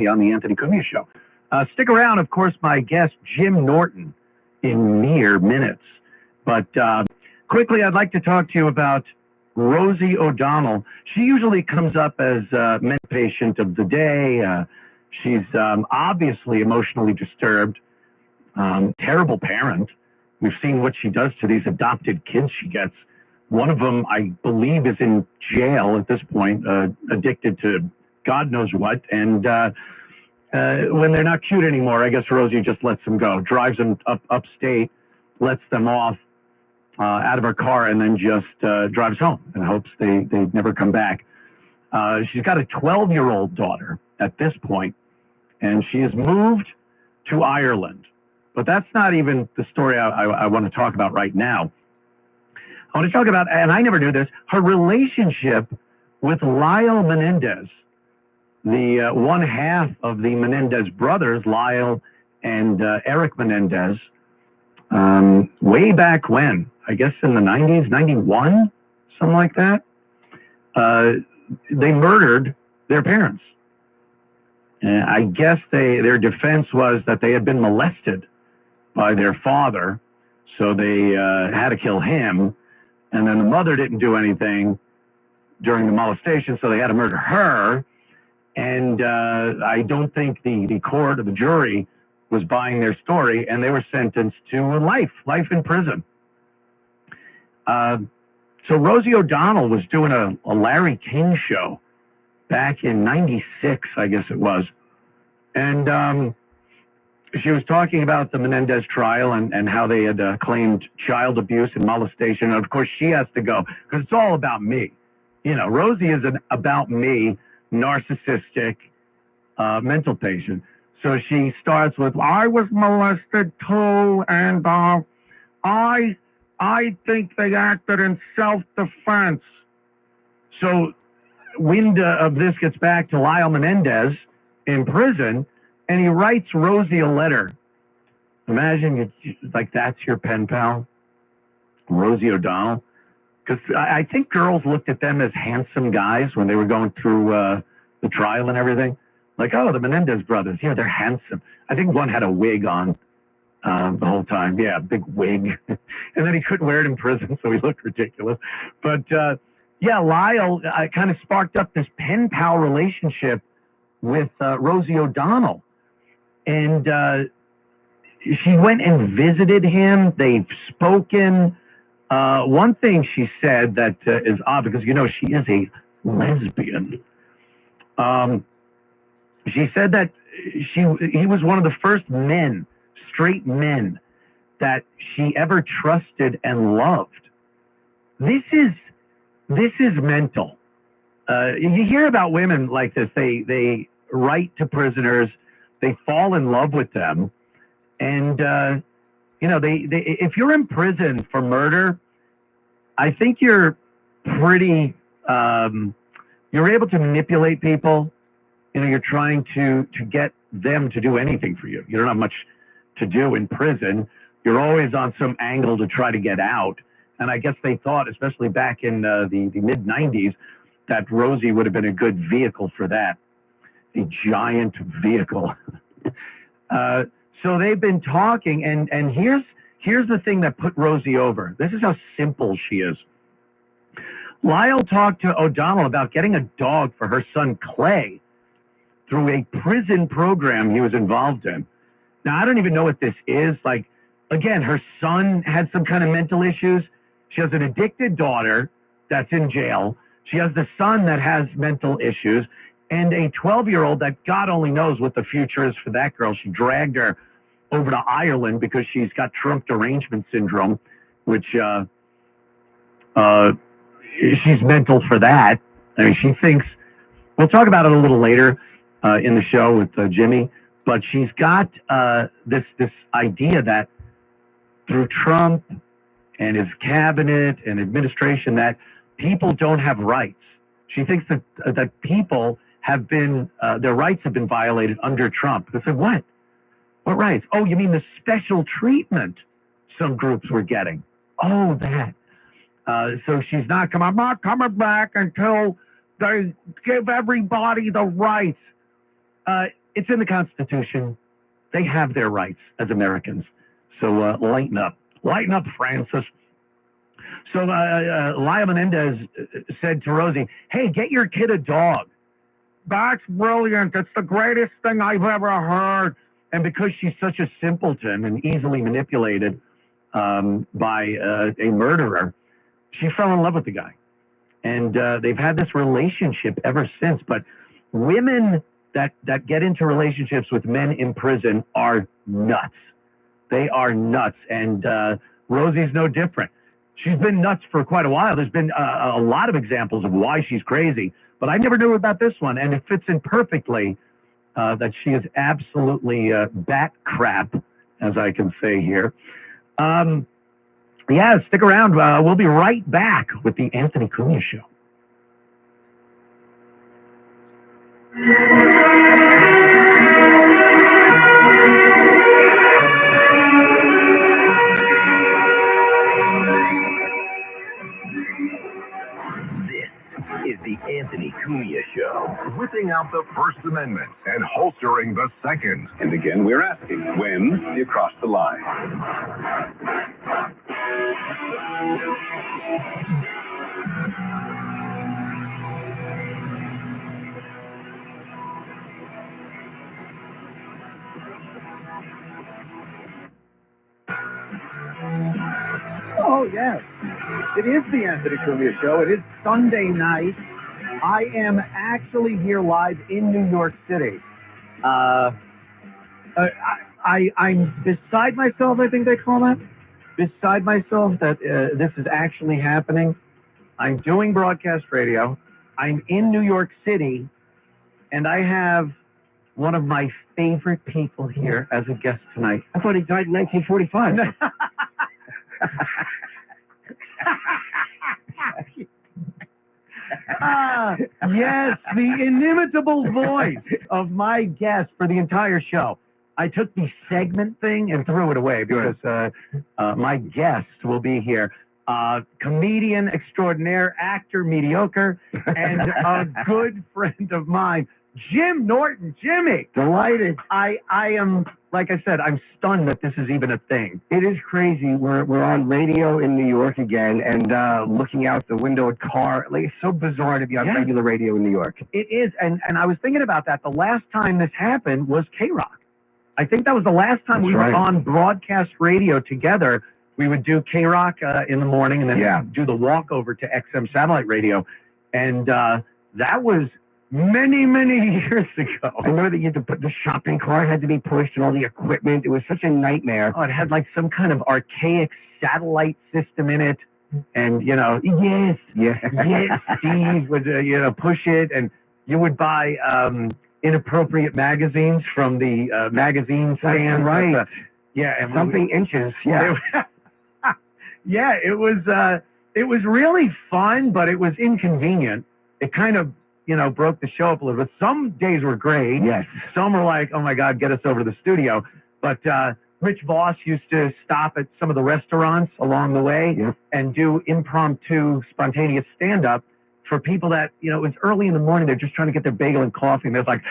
on the Anthony Cumia Show. Stick around, of course, my guest, Jim Norton, in mere minutes. But quickly, I'd like to talk to you about Rosie O'Donnell. She usually comes up as mental patient of the day. She's obviously emotionally disturbed, terrible parent. We've seen what she does to these adopted kids she gets. One of them, I believe, is in jail at this point, addicted to God knows what. And when they're not cute anymore, I guess Rosie just lets them go, drives them upstate, lets them off out of her car, and then just drives home and hopes they never come back. She's got a 12-year-old daughter at this point, and she has moved to Ireland. But that's not even the story I want to talk about right now. I want to talk about, and I never knew this, her relationship with Lyle Menendez, the one half of the Menendez brothers, Lyle and Eric Menendez, way back when, I guess in the 90s, 91, something like that. They murdered their parents. And I guess their defense was that they had been molested by their father, so they had to kill him. And then the mother didn't do anything during the molestation, so they had to murder her. And I don't think the court or the jury was buying their story, and they were sentenced to life in prison. So Rosie O'Donnell was doing a Larry King show back in '96, I guess it was. And she was talking about the Menendez trial and how they had claimed child abuse and molestation. And of course, she has to go because it's all about me. You know, Rosie is an about me, narcissistic mental patient. So she starts with, I was molested too, and I think they acted in self-defense. So wind of this gets back to Lyle Menendez in prison, and he writes Rosie a letter. Imagine, like, that's your pen pal, Rosie O'Donnell. Because I think girls looked at them as handsome guys when they were going through the trial and everything. Like, oh, the Menendez brothers, yeah, they're handsome. I think one had a wig on the whole time. Yeah, big wig. And then he couldn't wear it in prison, so he looked ridiculous. But, yeah, Lyle kind of sparked up this pen pal relationship with Rosie O'Donnell. And she went and visited him. They've spoken. One thing she said that is odd, because, you know, she is a lesbian. She said that he was one of the first men, straight men, that she ever trusted and loved. This is mental. You hear about women like this. They write to prisoners. They fall in love with them. And, you know, if you're in prison for murder, I think you're pretty, you're able to manipulate people. You know, you're trying to get them to do anything for you. You don't have much to do in prison. You're always on some angle to try to get out. And I guess they thought, especially back in the mid-90s, that Rosie would have been a good vehicle for that. A giant vehicle. So they've been talking, and here's the thing that put Rosie over. This is how simple she is. Lyle talked to O'Donnell about getting a dog for her son Clay through a prison program he was involved in. Now, I don't even know what this is. Like, again, her son had some kind of mental issues. She has an addicted daughter that's in jail. She has the son that has mental issues, and a 12-year-old that God only knows what the future is for that girl. She dragged her over to Ireland because she's got trunk derangement syndrome, which she's mental for that. I mean, she thinks, we'll talk about it a little later in the show with Jimmy, but she's got this idea that through Trump and his cabinet and administration, that people don't have rights. She thinks that people have been, their rights have been violated under Trump. I said, what? What rights? Oh, you mean the special treatment some groups were getting? Oh, that. So she's not I'm not coming back until they give everybody the rights. it's in the Constitution. They have their rights as Americans. So lighten up. Lighten up, Francis. So Laya Menendez said to Rosie, hey, get your kid a dog. That's brilliant. That's the greatest thing I've ever heard. And because she's such a simpleton and easily manipulated by a murderer, she fell in love with the guy. And they've had this relationship ever since. But women that get into relationships with men in prison are nuts. They are nuts. And Rosie's no different. She's been nuts for quite a while. There's been a lot of examples of why she's crazy. But I never knew about this one. And it fits in perfectly that she is absolutely bat crap, as I can say here. Yeah, stick around. We'll be right back with the Anthony Cumia Show. Is the Anthony Cumia Show. Whipping out the First Amendment and holstering the Second. And again, we're asking, when do you cross the line? Oh, yes. It is the Anthony Cumia Show. It is Sunday night. I am actually here live in New York City. I'm beside myself, I think they call that. Beside myself that this is actually happening. I'm doing broadcast radio. I'm in New York City, and I have one of my favorite people here as a guest tonight. I thought he died in 1945. Yes, the inimitable voice of my guest for the entire show. I took the segment thing and threw it away because my guest will be here. Comedian extraordinaire, actor mediocre, and a good friend of mine, Jim Norton. Jimmy, Delighted. I am, like I said, I'm stunned that this is even a thing. It is crazy. We're on radio in New York again, and looking out the window at car. Like, it's so bizarre to be on regular radio in New York. It is, and I was thinking about that. The last time this happened was K-Rock. I think that was the last time we were on broadcast radio together. We would do K-Rock in the morning and then do the walk over to XM satellite radio. And that was many, many years ago. I remember that you had to put the shopping cart had to be pushed and all the equipment. It was such a nightmare. Oh, it had like some kind of archaic satellite system in it. And, you know, Steve would, push it. And you would buy inappropriate magazines from the magazine stand. Right. And something inches. Yeah. It was really fun, but it was inconvenient. It kind of, broke the show up a little bit. Some days were great. Yes. Some were like, oh my God, get us over to the studio. But Rich Voss used to stop at some of the restaurants along the way and do impromptu, spontaneous stand-up for people that, it's early in the morning. They're just trying to get their bagel and coffee. And they're like,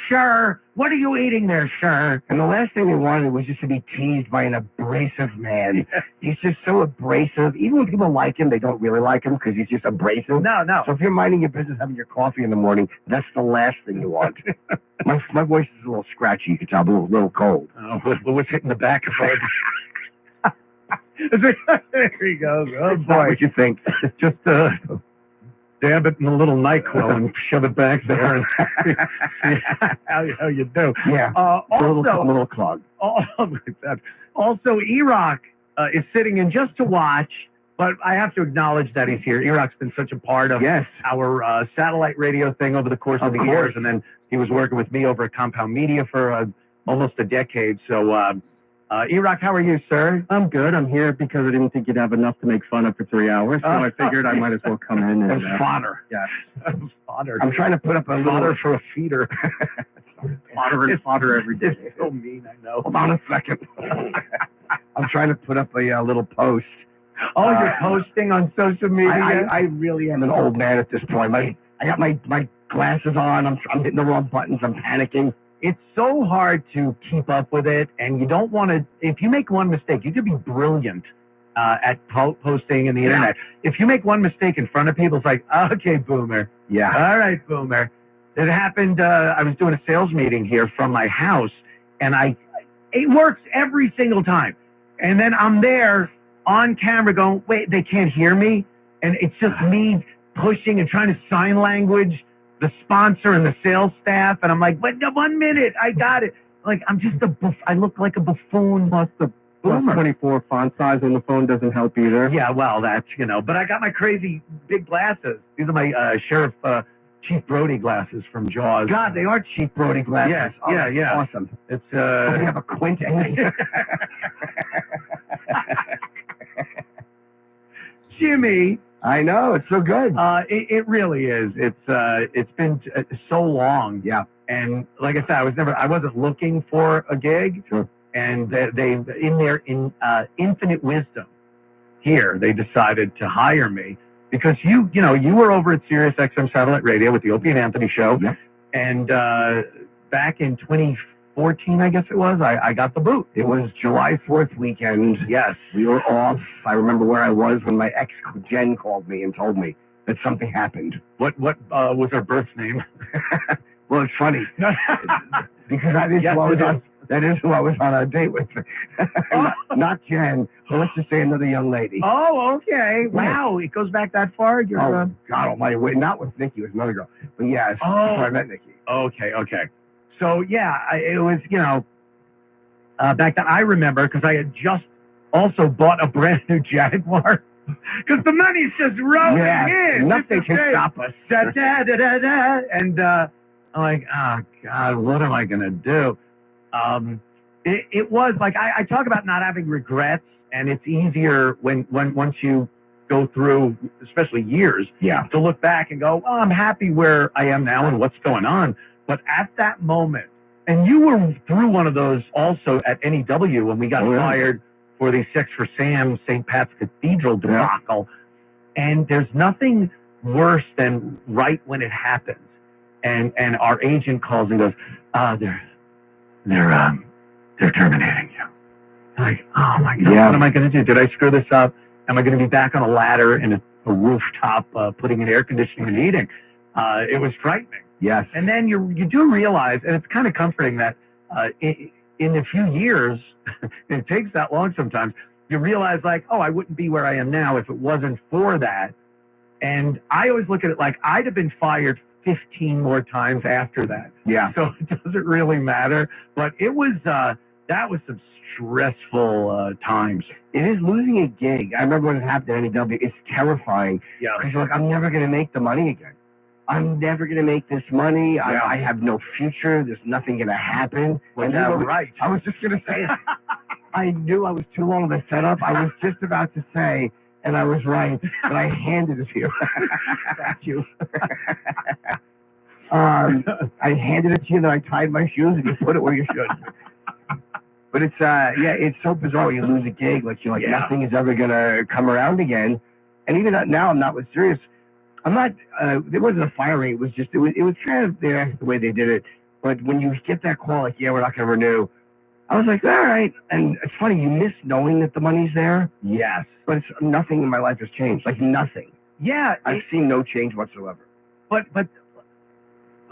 sir, what are you eating there, sir? And the last thing they wanted was just to be teased by an abrasive man. He's just so abrasive. Even when people like him, they don't really like him because he's just abrasive. No. So if you're minding your business, having your coffee in the morning, that's the last thing you want. my voice is a little scratchy. You can tell I'm a little cold. Oh, what's hitting the back of it? There he goes. Oh, boy. Not what you think. Just dab it in a little NyQuil and shove it back there and see how you do. Yeah, a little clogged. Also, E-Rock is sitting in just to watch, but I have to acknowledge that he's here. E-Rock's been such a part of our satellite radio thing over the course of the years, and then he was working with me over at Compound Media for almost a decade. So, E-Rock, how are you, sir? I'm good. I'm here because I didn't think you'd have enough to make fun of for 3 hours, so I figured I might as well come in and fodder. Yeah, fodder. I'm trying to put up a fodder for a feeder. fodder every day. It's so mean, I know. Hold on a second. I'm trying to put up a little post. Oh, you're posting on social media? I really am an old man at this point. I got my glasses on. I'm hitting the wrong buttons. I'm panicking. it's so hard to keep up with it, and you don't want to. If you make one mistake, you could be brilliant at posting in the internet. If you make one mistake in front of people, it's like, okay, boomer. Yeah. All right, boomer. It happened. I was doing a sales meeting here from my house, and it works every single time. And then I'm there on camera going, wait, they can't hear me, and it's just me pushing and trying to sign language the sponsor and the sales staff, and I'm like, wait, 1 minute, I got it. Like, I'm just I look like a buffoon. Plus the plus 24 font size on the phone doesn't help either. Yeah, well, that's, but I got my crazy big glasses. These are my Sheriff Chief Brody glasses from Jaws. God, they are Chief Brody glasses. Yeah. Awesome. It's we have a quint ending. Jimmy. I know, it's so good. It really is. It's been so long. Yeah. And like I said, I wasn't looking for a gig. Sure. And they in their infinite wisdom here, they decided to hire me because you were over at Sirius XM Satellite Radio with the Opie and Anthony show. Yep. And back in 2014, I guess it was, I got the boot. It was July 4th weekend. Yes. We were off. I remember where I was when my ex Jen called me and told me that something happened. What was her birth name? Well, it's funny because that is who I was on a date with. not Jen. So let's just say another young lady. Oh, okay. Wow, it goes back that far. God Almighty! Wait, not with Nikki. It was another girl. But yeah, before I met Nikki. Okay. So yeah, it was back then. I remember because I had just also bought a brand new Jaguar. Because the money's just rolling in. Nothing can stop us. And I'm like, oh, God, what am I going to do? It was like, I talk about not having regrets, and it's easier when once you go through, especially years, to look back and go, well, I'm happy where I am now and what's going on. But at that moment, and you were through one of those also at NEW when we got fired for the Sex for Sam St. Pat's Cathedral debacle. And there's nothing worse than right when it happens. And our agent calls and goes, they're terminating you. I'm like, oh my God, what am I going to do? Did I screw this up? Am I going to be back on a ladder in a rooftop putting in air conditioning and heating? It was frightening. Yes. And then you do realize, and it's kind of comforting that in a few years, it takes that long sometimes, you realize like, oh, I wouldn't be where I am now if it wasn't for that. And I always look at it like I'd have been fired 15 more times after that. Yeah. So it doesn't really matter. But it was, that was some stressful times. It is losing a gig. I remember when it happened at NEW. It's terrifying. Yeah. Because you're like, I'm never going to make the money again. I'm never going to make this money. Yeah. I have no future. There's nothing going to happen. Well, and you were right. I was just going to say, I knew I was too long of a setup. I was just about to say, and I was right, but I handed it to you. Thank you. I handed it to you, then I tied my shoes, and you put it where you should. But it's it's so bizarre when you lose a gig. Like you're like nothing is ever gonna come around again. And even now, I'm not with Sirius. I'm not. It wasn't a firing. It was just. It was kind of the way they did it. But when you get that call, like, we're not gonna renew. I was like, all right. And it's funny, you miss knowing that the money's there. Yes. But nothing in my life has changed. Like nothing. Yeah. I've seen no change whatsoever. But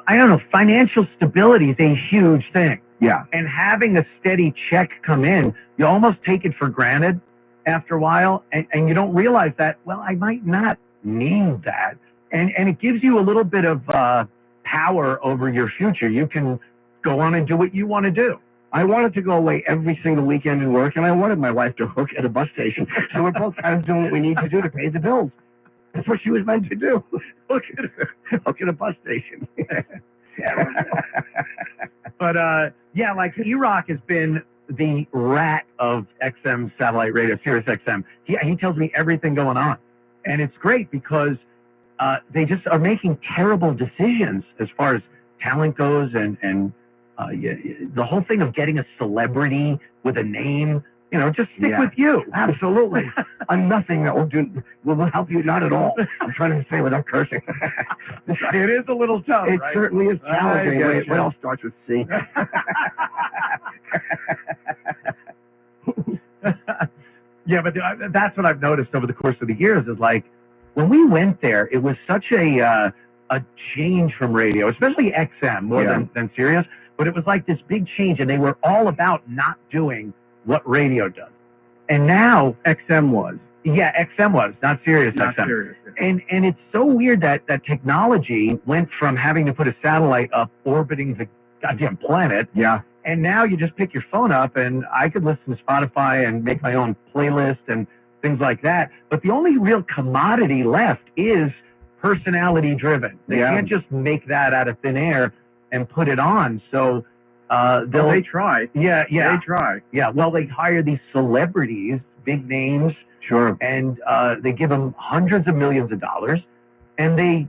I don't know. Financial stability is a huge thing. Yeah. And having a steady check come in, you almost take it for granted after a while, and you don't realize that, well, I might not need that. And it gives you a little bit of power over your future. You can go on and do what you want to do. I wanted to go away every single weekend and work, and I wanted my wife to hook at a bus station. So we're both kind of doing what we need to do to pay the bills. That's what she was meant to do. Hook at a bus station. But like E-Rock has been the rat of XM satellite radio, Sirius XM. He tells me everything going on, and it's great because they just are making terrible decisions as far as talent goes, and the whole thing of getting a celebrity with a name just stick Yeah. with you. Absolutely. I'm nothing that will help you, not at all. I'm trying to say without cursing. It is a little tough, It right? certainly is challenging. I It get you. all starts with C. Yeah, but that's what I've noticed over the course of the years is like when we went there, it was such a change from radio, especially XM more than Sirius. But it was like this big change, and they were all about not doing what radio does. And now XM was. Yeah, XM was, not Sirius Not XM. Sirius, yeah. And it's so weird that technology went from having to put a satellite up orbiting the goddamn planet. Yeah. And now you just pick your phone up, and I could listen to Spotify and make my own playlist and things like that. But the only real commodity left is personality driven. They can't just make that out of thin air and put it on. So they try. Yeah. They try. Yeah. Well, they hire these celebrities, big names. Sure. And they give them hundreds of millions of dollars, and they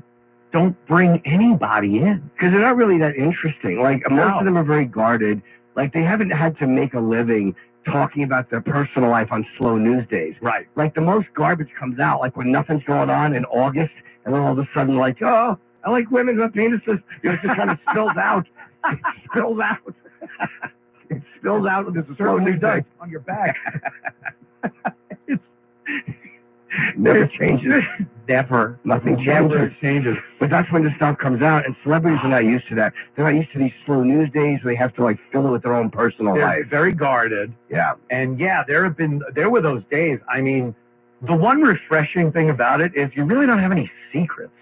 don't bring anybody in. Because they're not really that interesting. Like, most of them are very guarded. Like, they haven't had to make a living talking about their personal life on slow news days. Right. Like, the most garbage comes out, like, when nothing's going on in August, and then all of a sudden, like, oh, I like women with penises. It just kind of spills out. It spills out. It spills out with this slow news day. On your back. Never changes. Never. Nothing Never changes. But that's when the stuff comes out, and celebrities are not used to that. They're not used to these slow news days where they have to, like, fill it with their own personal They're life. very guarded. Yeah. And there were those days. I mean, the one refreshing thing about it is you really don't have any secrets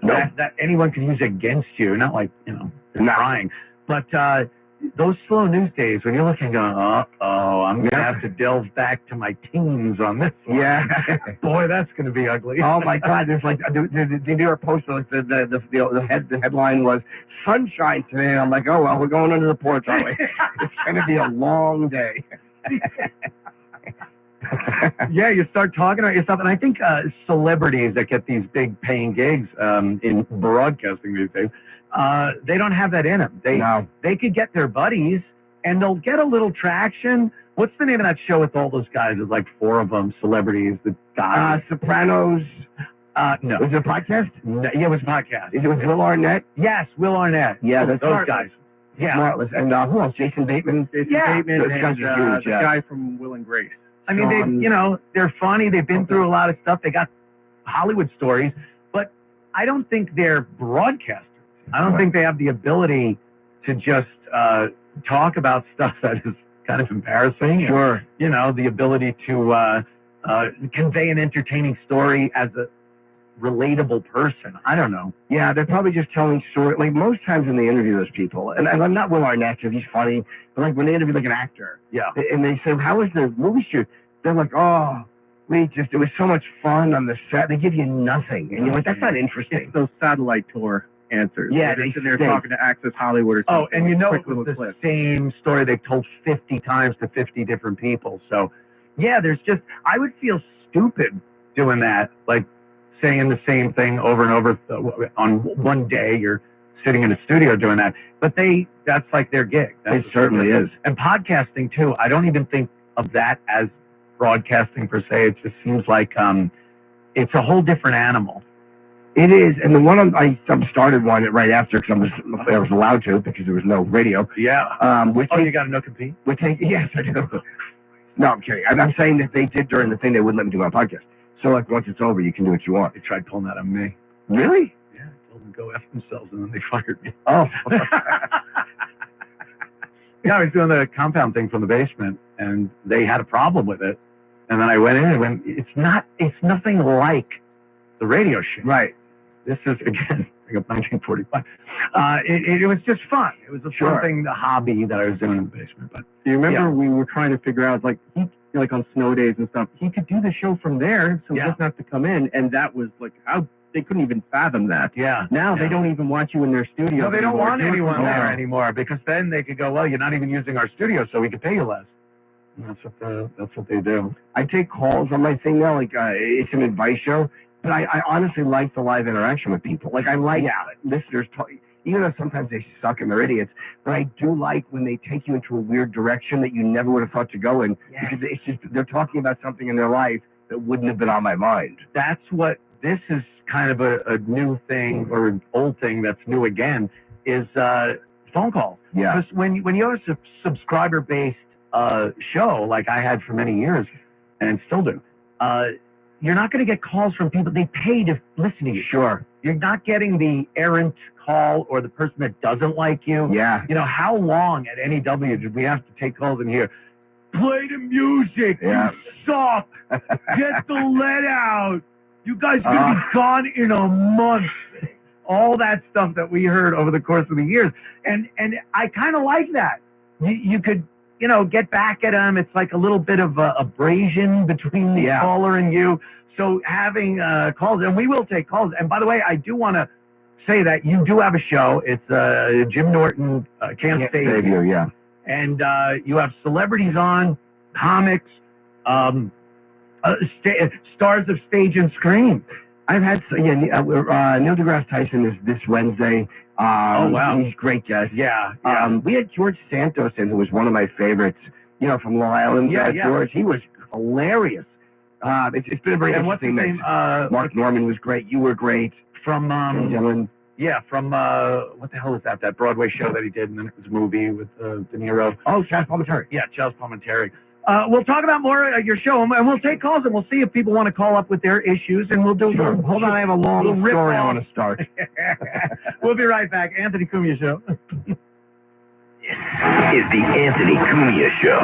that anyone can use against you. Not like, they're trying. But those slow news days when you're looking going, I'm going to have to delve back to my teens on this one. Yeah. Boy, that's going to be ugly. Oh, my God. There's like, the New York Post, like, the headline was, sunshine today. And I'm like, oh, well, we're going under the porch, aren't we? It's going to be a long day. Yeah, you start talking about yourself. And I think celebrities that get these big paying gigs in broadcasting these days, they don't have that in them. They could get their buddies, and they'll get a little traction. What's the name of that show with all those guys? There's like 4 of them, celebrities. The guys. Sopranos. No. Was it a podcast? No, yeah, it was a podcast. Is it with Will Arnett? Yes, Will Arnett. Yeah, those guys. Yeah. Smartless. And who else? Jason Bateman? Jason Bateman Those and guys are huge, the guy from Will and Grace. I mean, they're funny. They've been through a lot of stuff. They got Hollywood stories, but I don't think they're broadcasters. I don't think they have the ability to just talk about stuff that is kind of embarrassing. Sure. The ability to convey an entertaining story as a relatable person. I don't know. Yeah, they're probably just telling stories. Like, most times when they interview those people, and I'm not Will Arnett because he's funny, but like when they interview like an actor, and they say, how was the movie shoot? They're like, oh, it was so much fun on the set. They give you nothing. And you're like, that's not interesting. It's those satellite tour answers. Yeah, they're sitting there talking to Access Hollywood or something. Oh, and it was the clip. same story they've told 50 times to 50 different people. So, yeah, I would feel stupid doing that, like saying the same thing over and over on one day. You're sitting in a studio doing that. But that's like their gig. It certainly is. And podcasting, too, I don't even think of that as broadcasting per se. It just seems like it's a whole different animal. It is, and the one I started one right after because I was allowed to because there was no radio. Yeah. You got a no compete? Yes, I do. No, I'm kidding. I'm saying that they did during the thing they wouldn't let me do my podcast. So like once it's over, you can do what you want. They tried pulling that on me. Really? Yeah, I told them to go F themselves, and then they fired me. Oh. Yeah, I was doing the compound thing from the basement, and they had a problem with it. And then I went in and went, it's nothing like the radio show. Right. This is, again, I got 1945. It was just fun. It was a fun thing, the hobby that I was doing in the basement. But do you remember we were trying to figure out, like on snow days and stuff, he could do the show from there, so he doesn't have to come in. And that was like, how they couldn't even fathom that. Yeah. Now they don't even want you in their studio. No, they don't want anyone there anymore, because then they could go, well, you're not even using our studio, so we could pay you less. And that's what they do. I take calls on my thing now, like it's an advice show, but I honestly like the live interaction with people. Like I like listeners talk. even though sometimes they suck and they're idiots, but I do like when they take you into a weird direction that you never would have thought to go in. Yeah. Because it's just, they're talking about something in their life that wouldn't have been on my mind. That's what, this is kind of a new thing, or an old thing that's new again, is phone calls. Yeah. Because when you have a subscriber-based show, like I had for many years, and still do, you're not going to get calls from people. They pay to listen to you. Sure. You're not getting the errant call or the person that doesn't like you. Yeah. You know, how long at NEW did we have to take calls in here? Play the music. Yeah. You suck. Get the lead out. You guys are going to be gone in a month. All that stuff that we heard over the course of the years. And I kind of like that. You could, you know, get back at them. It's like a little bit of abrasion between the caller and you. So having calls, and we will take calls. And by the way, I do want to say that you do have a show. It's Jim Norton Can't Save You. Yeah. And you have celebrities on, comics, stars of stage and screen. I've had, Neil deGrasse Tyson is this Wednesday. Oh, wow. He's a great guest. Yeah. We had George Santos in, who was one of my favorites, you know, from Long Island. George, he was hilarious. It's been a very interesting mix. Mark Norman was great. You were great. From, Dylan. yeah, from, what the hell is that Broadway show that he did, and then it was a movie with De Niro. Oh, Charles Palminteri. Yeah, Charles Palminteri. We'll talk about more at your show, and we'll take calls, and we'll see if people want to call up with their issues, and we'll do. Sure. Hold on, I have a long story I want to start. We'll be right back. Anthony Cumia Show. This is the Anthony Cumia Show.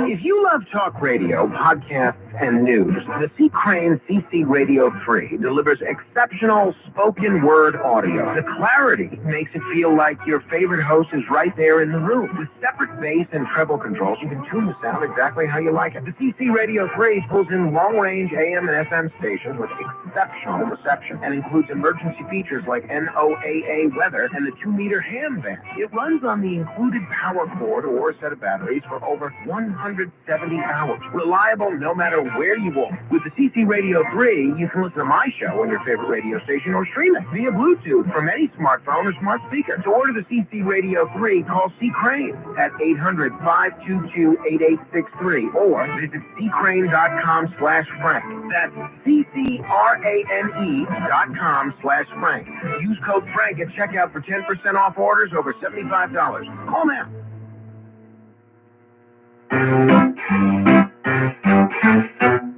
If you love talk radio, podcasts, and news, the C. Crane CC Radio 3 delivers exceptional spoken word audio. The clarity makes it feel like your favorite host is right there in the room. With separate bass and treble controls, you can tune the sound exactly how you like it. The CC Radio 3 pulls in long-range AM and FM stations with exceptional reception and includes emergency features like NOAA weather and the 2-meter ham band. It runs on the included power cord or set of batteries for over 170 hours. Reliable no matter where you are. With the CC Radio 3, you can listen to my show on your favorite radio station or stream it via Bluetooth from any smartphone or smart speaker. To order the CC Radio 3, call C. Crane at 800-522-8863 or visit ccrane.com/Frank. That's CCRANE.com/Frank. Use code Frank at checkout for 10% off orders over $75. Call now.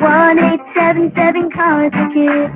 1877 Cars for Kids.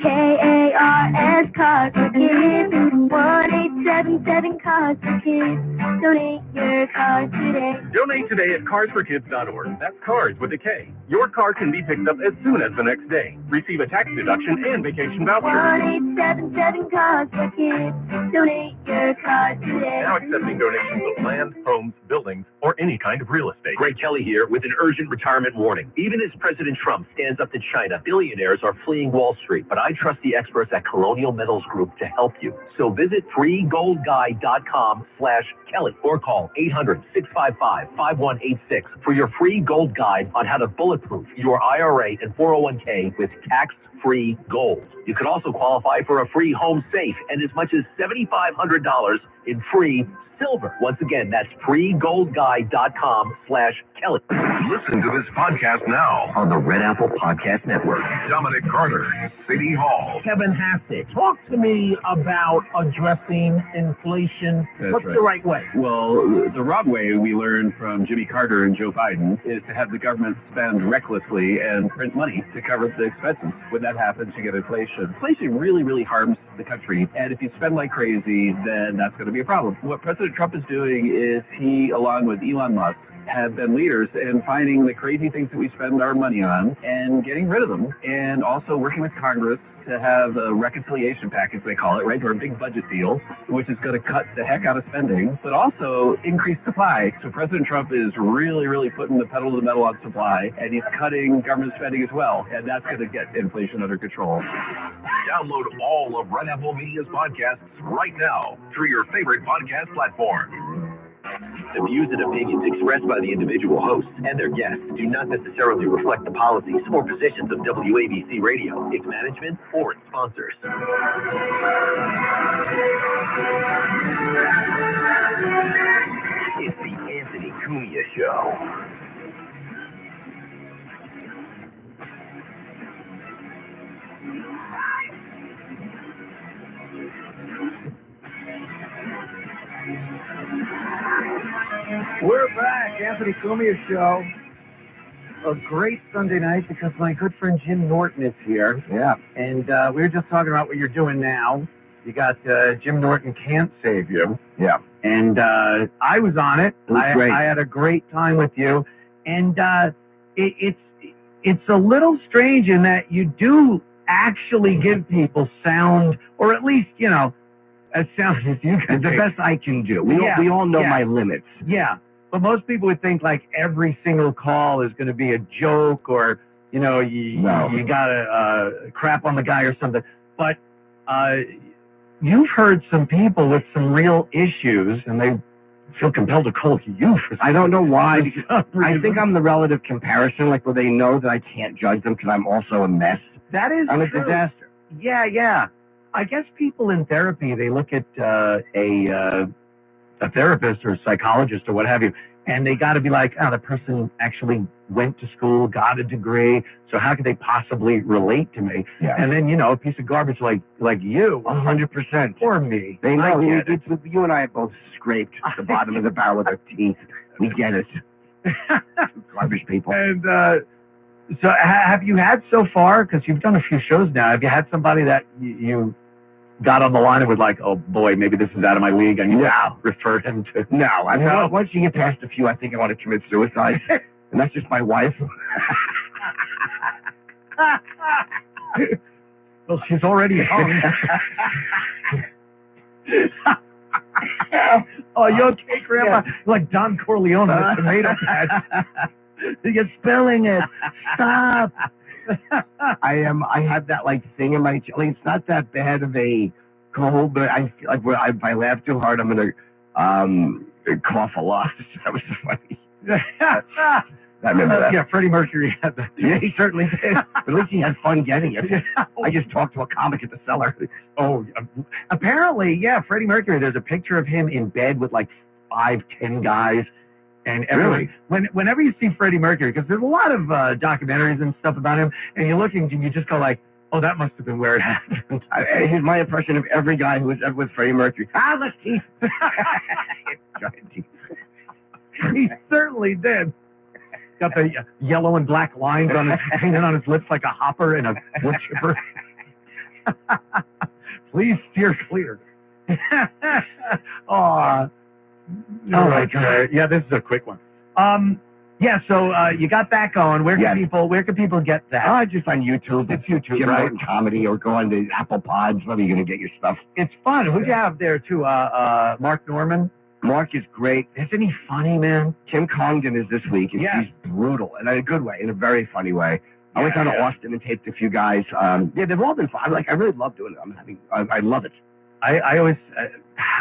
KARS Cars for Kids. 1877 Cars for Kids. Donate your car today. Donate today at carsforkids.org. That's cars with a K. Your car can be picked up as soon as the next day. Receive a tax deduction and vacation voucher. 1877 Cars for Kids. Donate your car today. Now accepting donations of land, homes, buildings, or any kind of real estate. Greg Kelly here with an urgent retirement warning. Even as President Trump stands up to China, billionaires are fleeing Wall Street, but I trust the experts at Colonial Metals Group to help you. So visit freegoldguide.com/Kelly or call 800-655-5186 for your free gold guide on how to bulletproof your IRA and 401k with tax-free gold. You can also qualify for a free home safe and as much as $7,500 in free silver. Once again, that's freegoldguide.com/Kelly. Listen to this podcast now On the Red Apple Podcast Network. Dominic Carter, City Hall. Kevin Hassett, talk to me about addressing inflation. What's the right way? Well, the wrong way we learned from Jimmy Carter and Joe Biden is to have the government spend recklessly and print money to cover the expenses. When that happens, you get inflation. Inflation really, really harms the country. And if you spend like crazy, then that's going to be a problem. What President Trump is doing is he, along with Elon Musk, have been leaders in finding the crazy things that we spend our money on and getting rid of them, and also working with Congress to have a reconciliation package, they call it, right, or a big budget deal, which is going to cut the heck out of spending, but also increase supply. So President Trump is really, really putting the pedal to the metal on supply, and he's cutting government spending as well, and that's going to get inflation under control. Download all of Red Apple Media's podcasts right now through your favorite podcast platform. The views and opinions expressed by the individual hosts and their guests do not necessarily reflect the policies or positions of WABC Radio, its management, or its sponsors. It's the Anthony Cumia Show. We're back, Anthony Cumia Show. A great Sunday night because my good friend Jim Norton is here. Yeah. And we were just talking about what you're doing now. You got Jim Norton Can't Save You. Yeah. And I was on it. It was great. I had a great time with you. And it's a little strange in that you do actually give people sound, or at least, you know, as sound as you can. The best I can do. We all know my limits. Yeah. But most people would think like every single call is going to be a joke, or, you know, you got to crap on the guy or something. But you've heard some people with some real issues, and they feel compelled to call you for I don't know why. Because I think I'm the relative comparison, like where they know that I can't judge them because I'm also a mess. That is I'm true. a disaster. Yeah. I guess people in therapy, they look at a therapist or a psychologist or what have you, and they got to be like, oh, the person actually went to school, got a degree, so how could they possibly relate to me? Yeah. And then, you know, a piece of garbage like you. 100%. Or me. They know. I get it. You and I have both scraped the bottom of the barrel with our teeth. We get it. Garbage people. And so have you had so far, because you've done a few shows now, have you had somebody that you got on the line and was like, oh boy, maybe this is out of my league, and you referred him to? No. Once you get past a few, I think I want to commit suicide. And that's just my wife. Well, she's already home. Oh, you okay, Grandpa? Yeah. Like Don Corleone on the tomato patch. You're spilling it. Stop. I have that like thing in my like it's not that bad of a cold, but I feel like if I laugh too hard, I'm gonna cough a lot. That was so funny. I remember that. Yeah, Freddie Mercury had that. Yeah, he certainly did. But at least he had fun getting it. I just talked to a comic at the cellar. Oh, apparently, yeah, Freddie Mercury. There's a picture of him in bed with like 5-10 guys. And really? Whenever you see Freddie Mercury, because there's a lot of documentaries and stuff about him, and you're looking and you just go like, oh, that must have been where it happened. Here's my impression of every guy who was ever with Freddie Mercury. Let's teeth. Giant teeth. He certainly did. Got the yellow and black lines on his painted on his lips like a hopper and a wood chipper. Please steer clear. All right. Yeah, this is a quick one. Yeah, so you got that going. Where can people get that? Just on YouTube. It's YouTube, Jim Norton Comedy, or go on the Apple Pods. Where are you going to get your stuff? It's fun. Who'd you have there too? Mark Norman. Mark is great. Isn't he funny, man? Tim Congdon is this week. He's brutal, and in a good way, in a very funny way. I went down to Austin and taped a few guys. They've all been fun. I really love doing it. I love it. I always, I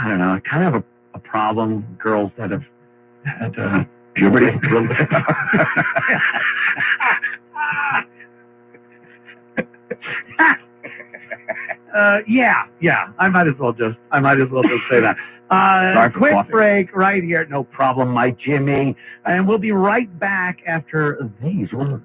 don't know, I kind of have a problem, girls that have had puberty. Yeah. I might as well just say that. Quick break right here. No problem, my Jimmy. And we'll be right back after these words.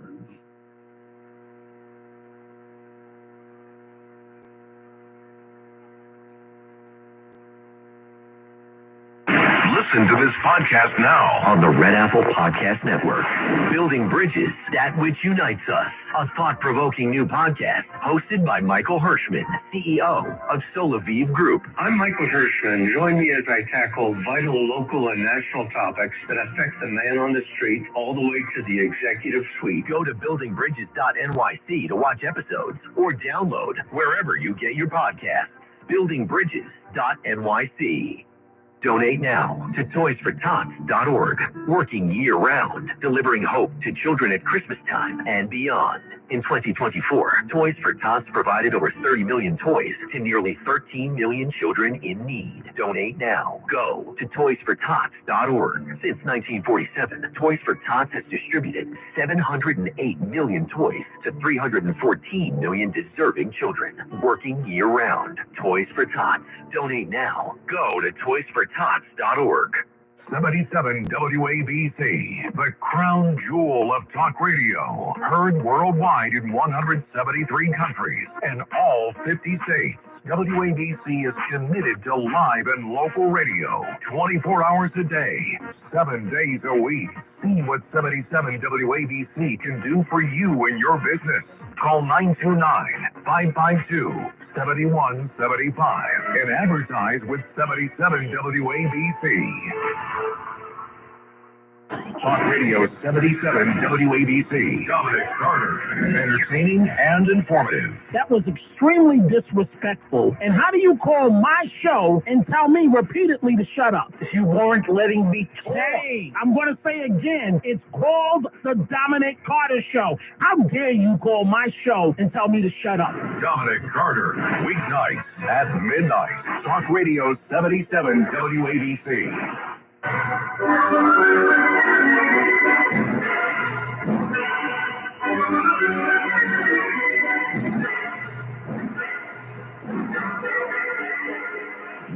Listen to this podcast now on the Red Apple Podcast Network. Building Bridges, that which unites us. A thought-provoking new podcast hosted by Michael Hirschman, CEO of Solaviv Group. I'm Michael Hirschman. Join me as I tackle vital local and national topics that affect the man on the street all the way to the executive suite. Go to buildingbridges.nyc to watch episodes or download wherever you get your podcasts. buildingbridges.nyc. Donate now to toysfortots.org, working year-round, delivering hope to children at Christmas time and beyond. In 2024, Toys for Tots provided over 30 million toys to nearly 13 million children in need. Donate now. Go to toysfortots.org. Since 1947, Toys for Tots has distributed 708 million toys to 314 million deserving children, working year-round. Toys for Tots. Donate now. Go to toysfortots.org. 77 WABC, the crown jewel of talk radio, heard worldwide in 173 countries and all 50 states. WABC is committed to live and local radio 24 hours a day, 7 days a week. See what 77 WABC can do for you and your business. Call 929-552-7175 and advertise with 77 WABC. Talk Radio 77 WABC. Dominic Carter. Entertaining and informative. That was extremely disrespectful. And how do you call my show and tell me repeatedly to shut up? You weren't letting me talk. Hey, I'm going to say again, it's called the Dominic Carter Show. How dare you call my show and tell me to shut up? Dominic Carter. Weeknights at midnight. Talk Radio 77 WABC.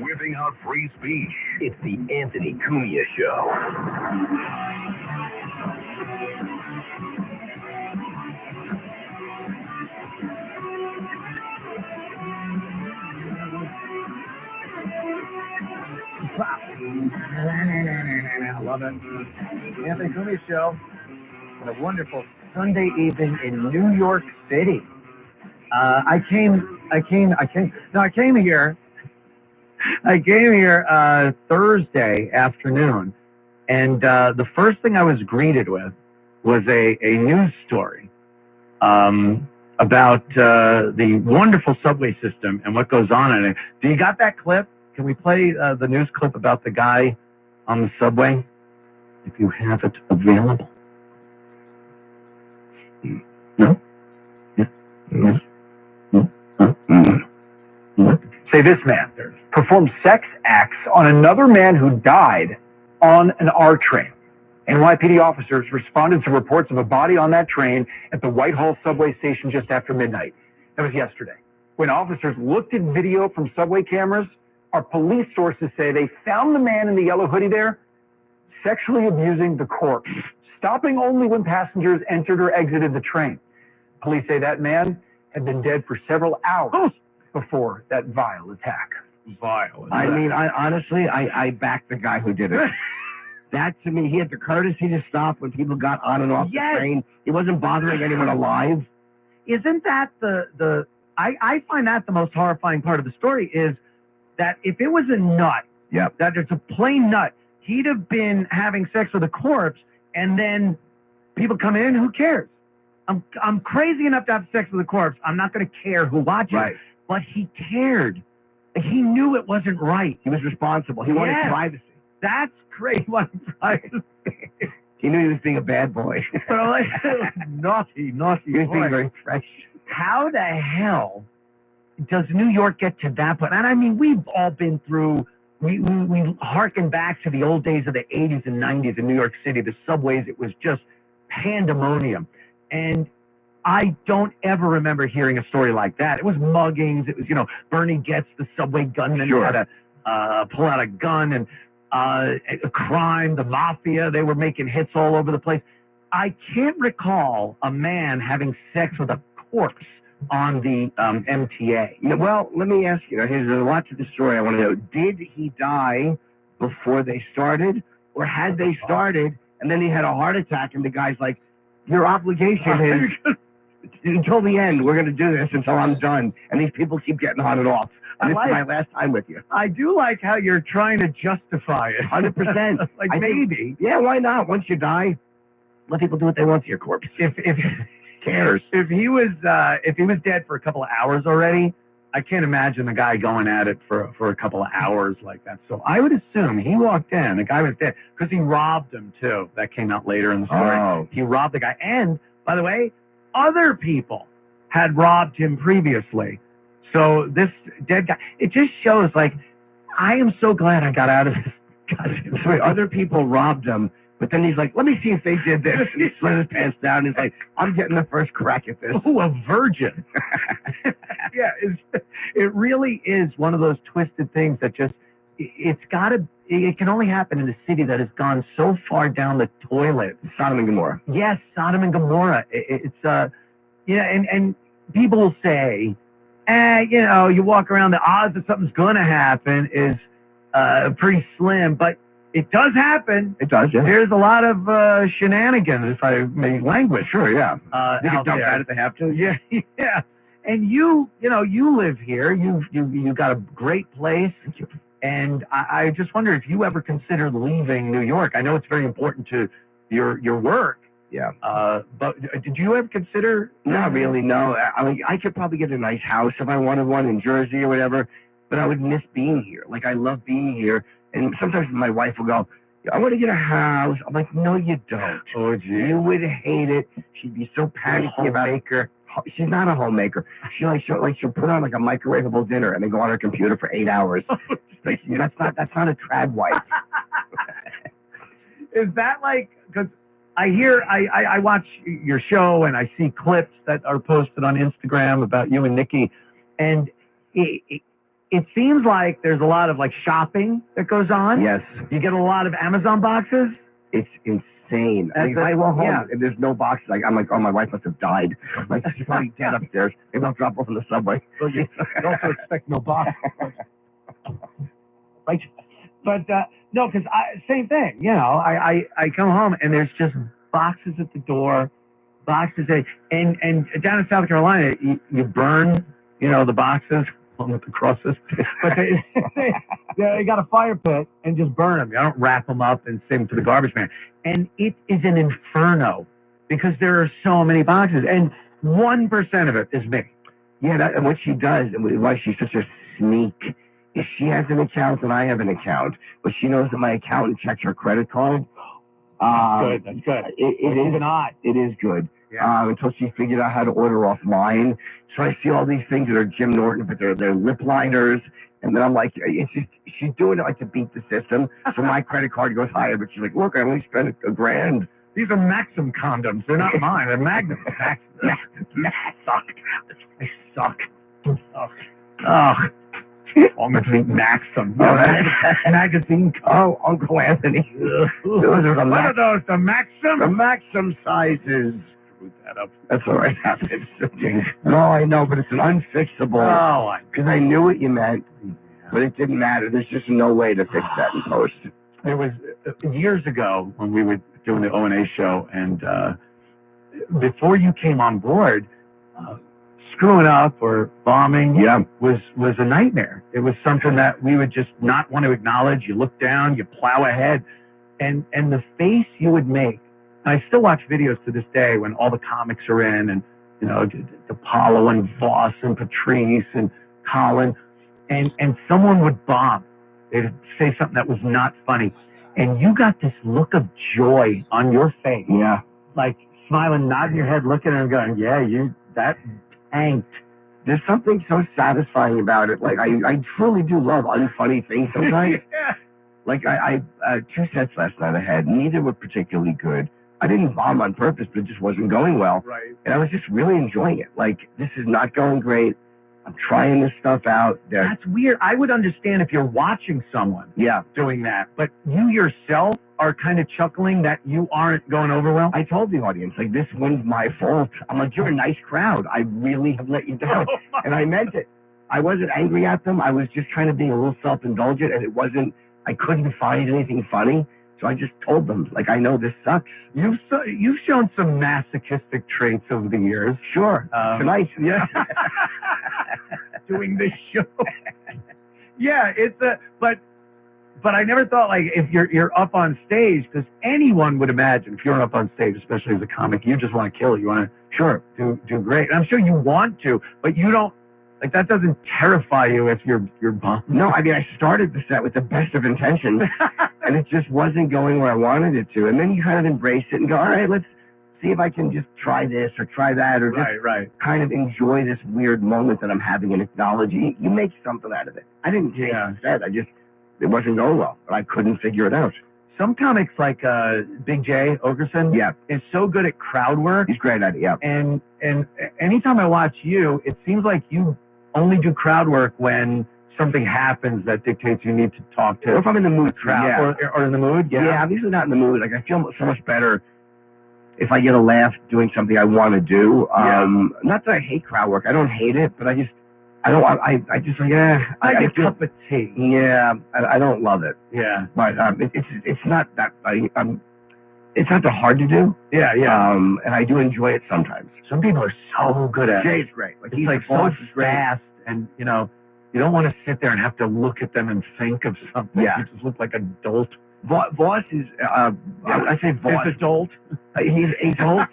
Whipping out free speech. It's the Anthony Cumia Show. I love it. The Anthony Cumia Show. What a wonderful Sunday evening in New York City. I came here Thursday afternoon, and the first thing I was greeted with was a news story about the wonderful subway system and what goes on in it. Do you got that clip? Can we play the news clip about the guy on the subway? If you have it available. No? Yes. Yes. Say this man performed sex acts on another man who died on an R train. NYPD officers responded to reports of a body on that train at the Whitehall subway station just after midnight. That was yesterday. When officers looked at video from subway cameras, our police sources say they found the man in the yellow hoodie there sexually abusing the corpse, stopping only when passengers entered or exited the train. Police say that man had been dead for several hours before that vile attack. Vile. I mean, I back the guy who did it. That, to me, he had the courtesy to stop when people got on and off the train. He wasn't bothering anyone alive. Isn't that I find that the most horrifying part of the story is that if it was a nut, that it's a plain nut, he'd have been having sex with a corpse, and then people come in, who cares? I'm crazy enough to have sex with a corpse. I'm not going to care who watches. Right. But he cared. He knew it wasn't right. He was responsible. He wanted privacy. That's great. He wanted privacy. He knew he was being a bad boy. But I'm like, naughty He was being very fresh. How the hell does New York get to that point? And I mean, we've all been through, we harken back to the old days of the 80s and 90s in New York City. The subways, it was just pandemonium. And I don't ever remember hearing a story like that. It was muggings. It was, Bernie Getz, the subway gunman, had to pull out a gun, and a crime, the mafia, they were making hits all over the place. I can't recall a man having sex with a corpse on the MTA. Well, let me ask you, there's a lot to the story I want to know. Did he die before they started, or had they started, and then he had a heart attack, and the guy's like, your obligation is until the end, we're going to do this until I'm done, and these people keep getting on and off. And this is my last time with you. I do like how you're trying to justify it. 100%. Maybe. Yeah, why not? Once you die, let people do what they want to your corpse. If cares. If he was dead for a couple of hours already, I can't imagine the guy going at it for a couple of hours like that. So I would assume he walked in, the guy was dead, because he robbed him too. That came out later in the story. Oh. He robbed the guy. And, by the way, other people had robbed him previously. So this dead guy, it just shows, like, I am so glad I got out of this. So other people robbed him, but then he's like, let me see if they did this. And he slid his pants down. He's like, I'm getting the first crack at this. Oh, a virgin. Yeah, it really is one of those twisted things that just, it can only happen in a city that has gone so far down the toilet. Sodom and Gomorrah. Yes, Sodom and Gomorrah. And people will say, you walk around, the odds that something's going to happen is pretty slim, but it does happen. It does, yeah. There's a lot of shenanigans, if I may language. Sure, yeah. They can dump that if they have to. Yeah, yeah. And you live here. You got a great place. Thank you. And I just wonder if you ever considered leaving New York. I know it's very important to your work. Yeah. But did you ever consider? Not really, no. I mean, I could probably get a nice house if I wanted one in Jersey or whatever, but I would miss being here. Like, I love being here. And sometimes my wife will go, I want to get a house. I'm like, no, you don't. Oh, gee. You would hate it. She'd be so panicky about it. She's not a homemaker. She'll put on like a microwavable dinner and then go on her computer for 8 hours. Like, that's not a trad wife. Is that like, because I watch your show and I see clips that are posted on Instagram about you and Nikki, and it seems like there's a lot of like shopping that goes on. Yes. You get a lot of Amazon boxes. It's insane. If I go home and there's no boxes, I'm like, oh, my wife must have died. Like, she's probably dead upstairs. Maybe I'll drop off in the subway. Well, you also expect no box. Right. But no, because same thing. I come home and there's just boxes at the door, boxes. And down in South Carolina, you burn, the boxes along with the crosses. But they got a fire pit and just burn them. I don't wrap them up and send them to the garbage man. And it is an inferno because there are so many boxes, and 1% of it is me. Yeah, and what she does, and why she's such a sneak, is she has an account and I have an account, but she knows that my accountant checks her credit card. That's good. It is good. Yeah. Until she figured out how to order offline. So I see all these things that are Jim Norton, but they're lip liners. And then I'm like, it's just, she's doing it like to beat the system. So my credit card goes higher, but she's like, look, I only spent $1,000. These are Maxim condoms. They're not mine. They're Magnum. They suck. They suck. Ugh. I'm going to drink Maxim. Magazine. Oh, Uncle Anthony. What are those? The Maxim? The Maxim sizes. Screwed that up. That's all right. No, I know, but it's an unfixable. Oh, because I knew what you meant, but it didn't matter. There's just no way to fix that in post. There was years ago when we were doing the O&A show, and before you came on board, screwing up or bombing was a nightmare. It was something that we would just not want to acknowledge. You look down, you plow ahead, and the face you would make. And I still watch videos to this day when all the comics are in, and Apollo and Voss and Patrice and Colin, and someone would bomb. They'd say something that was not funny, and you got this look of joy on your face. Yeah, like smiling, nodding your head, looking at him, going, that tanked. There's something so satisfying about it. Like, I truly do love unfunny things sometimes. Yeah. Like, I 2 sets last night I had. Neither were particularly good. I didn't bomb on purpose, but it just wasn't going well. Right. And I was just really enjoying it. Like, this is not going great. I'm trying this stuff out. That's weird. I would understand if you're watching someone doing that, but you yourself are kind of chuckling that you aren't going over well. I told the audience, like, this one's my fault. I'm like, you're a nice crowd. I really have let you down. And I meant it. I wasn't angry at them. I was just kind of being a little self-indulgent, and I couldn't find anything funny. So I just told them, like, I know this sucks. You've shown some masochistic traits over the years. Sure. Tonight. Yeah. Doing this show. Yeah, but I never thought, like, if you're up on stage, because anyone would imagine if you're up on stage, especially as a comic, you just want to kill. You want to, do great. And I'm sure you want to, but you don't, like, that doesn't terrify you if you're bummed. No, I mean, I started the set with the best of intentions, and it just wasn't going where I wanted it to. And then you kind of embrace it and go, all right, let's see if I can just try this or try that, or just kind of enjoy this weird moment that I'm having and acknowledge it. You make something out of it. I didn't change instead. It wasn't going well, but I couldn't figure it out. Some comics like Big J Ogerson is so good at crowd work. He's great at it, yeah. And anytime I watch you, it seems like you only do crowd work when something happens that dictates you need to talk to. Or if I'm in the mood, crowd, or in the mood, Yeah, I'm usually not in the mood. Like, I feel so much better if I get a laugh doing something I want to do. Not that I hate crowd work. I don't hate it, but I just like, I get a cup of tea. Yeah, I don't love it. Yeah. But it's not that, it's not that hard to do. Yeah. And I do enjoy it sometimes. Some people are so good at it. Jay's great. Like, he's like so fast, and you don't want to sit there and have to look at them and think of something. Yeah. You just look like an adult. Voss is, I say Voss. He's adult. He's adult,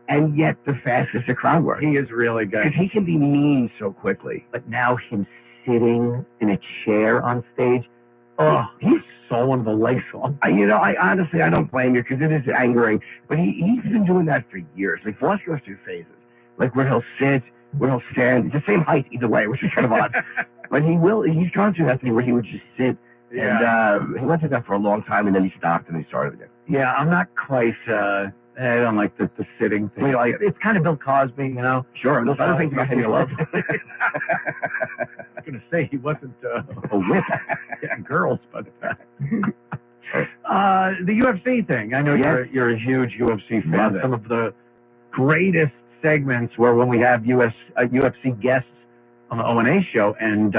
and yet the fastest at crowd work. He is really good. Because he can be mean so quickly. But now him sitting in a chair on stage, he's so one of the legs off. I honestly, I don't blame you, because it is angering. But he's been doing that for years. Like, Voss goes through phases. Like, where he'll sit, where he'll stand. It's the same height either way, which is kind of odd. But he's gone through that thing where he would just sit. Yeah. And he went through that for a long time, and then he stopped, and he started again. Yeah, I'm not quite, I don't like the sitting thing. It's kind of Bill Cosby, Sure, those other things about him you love. I'm going to say he wasn't a whip getting girls, but the UFC thing. I know you're a huge UFC fan. Love it. Some of the greatest segments were when we have UFC guests on the O&A show, and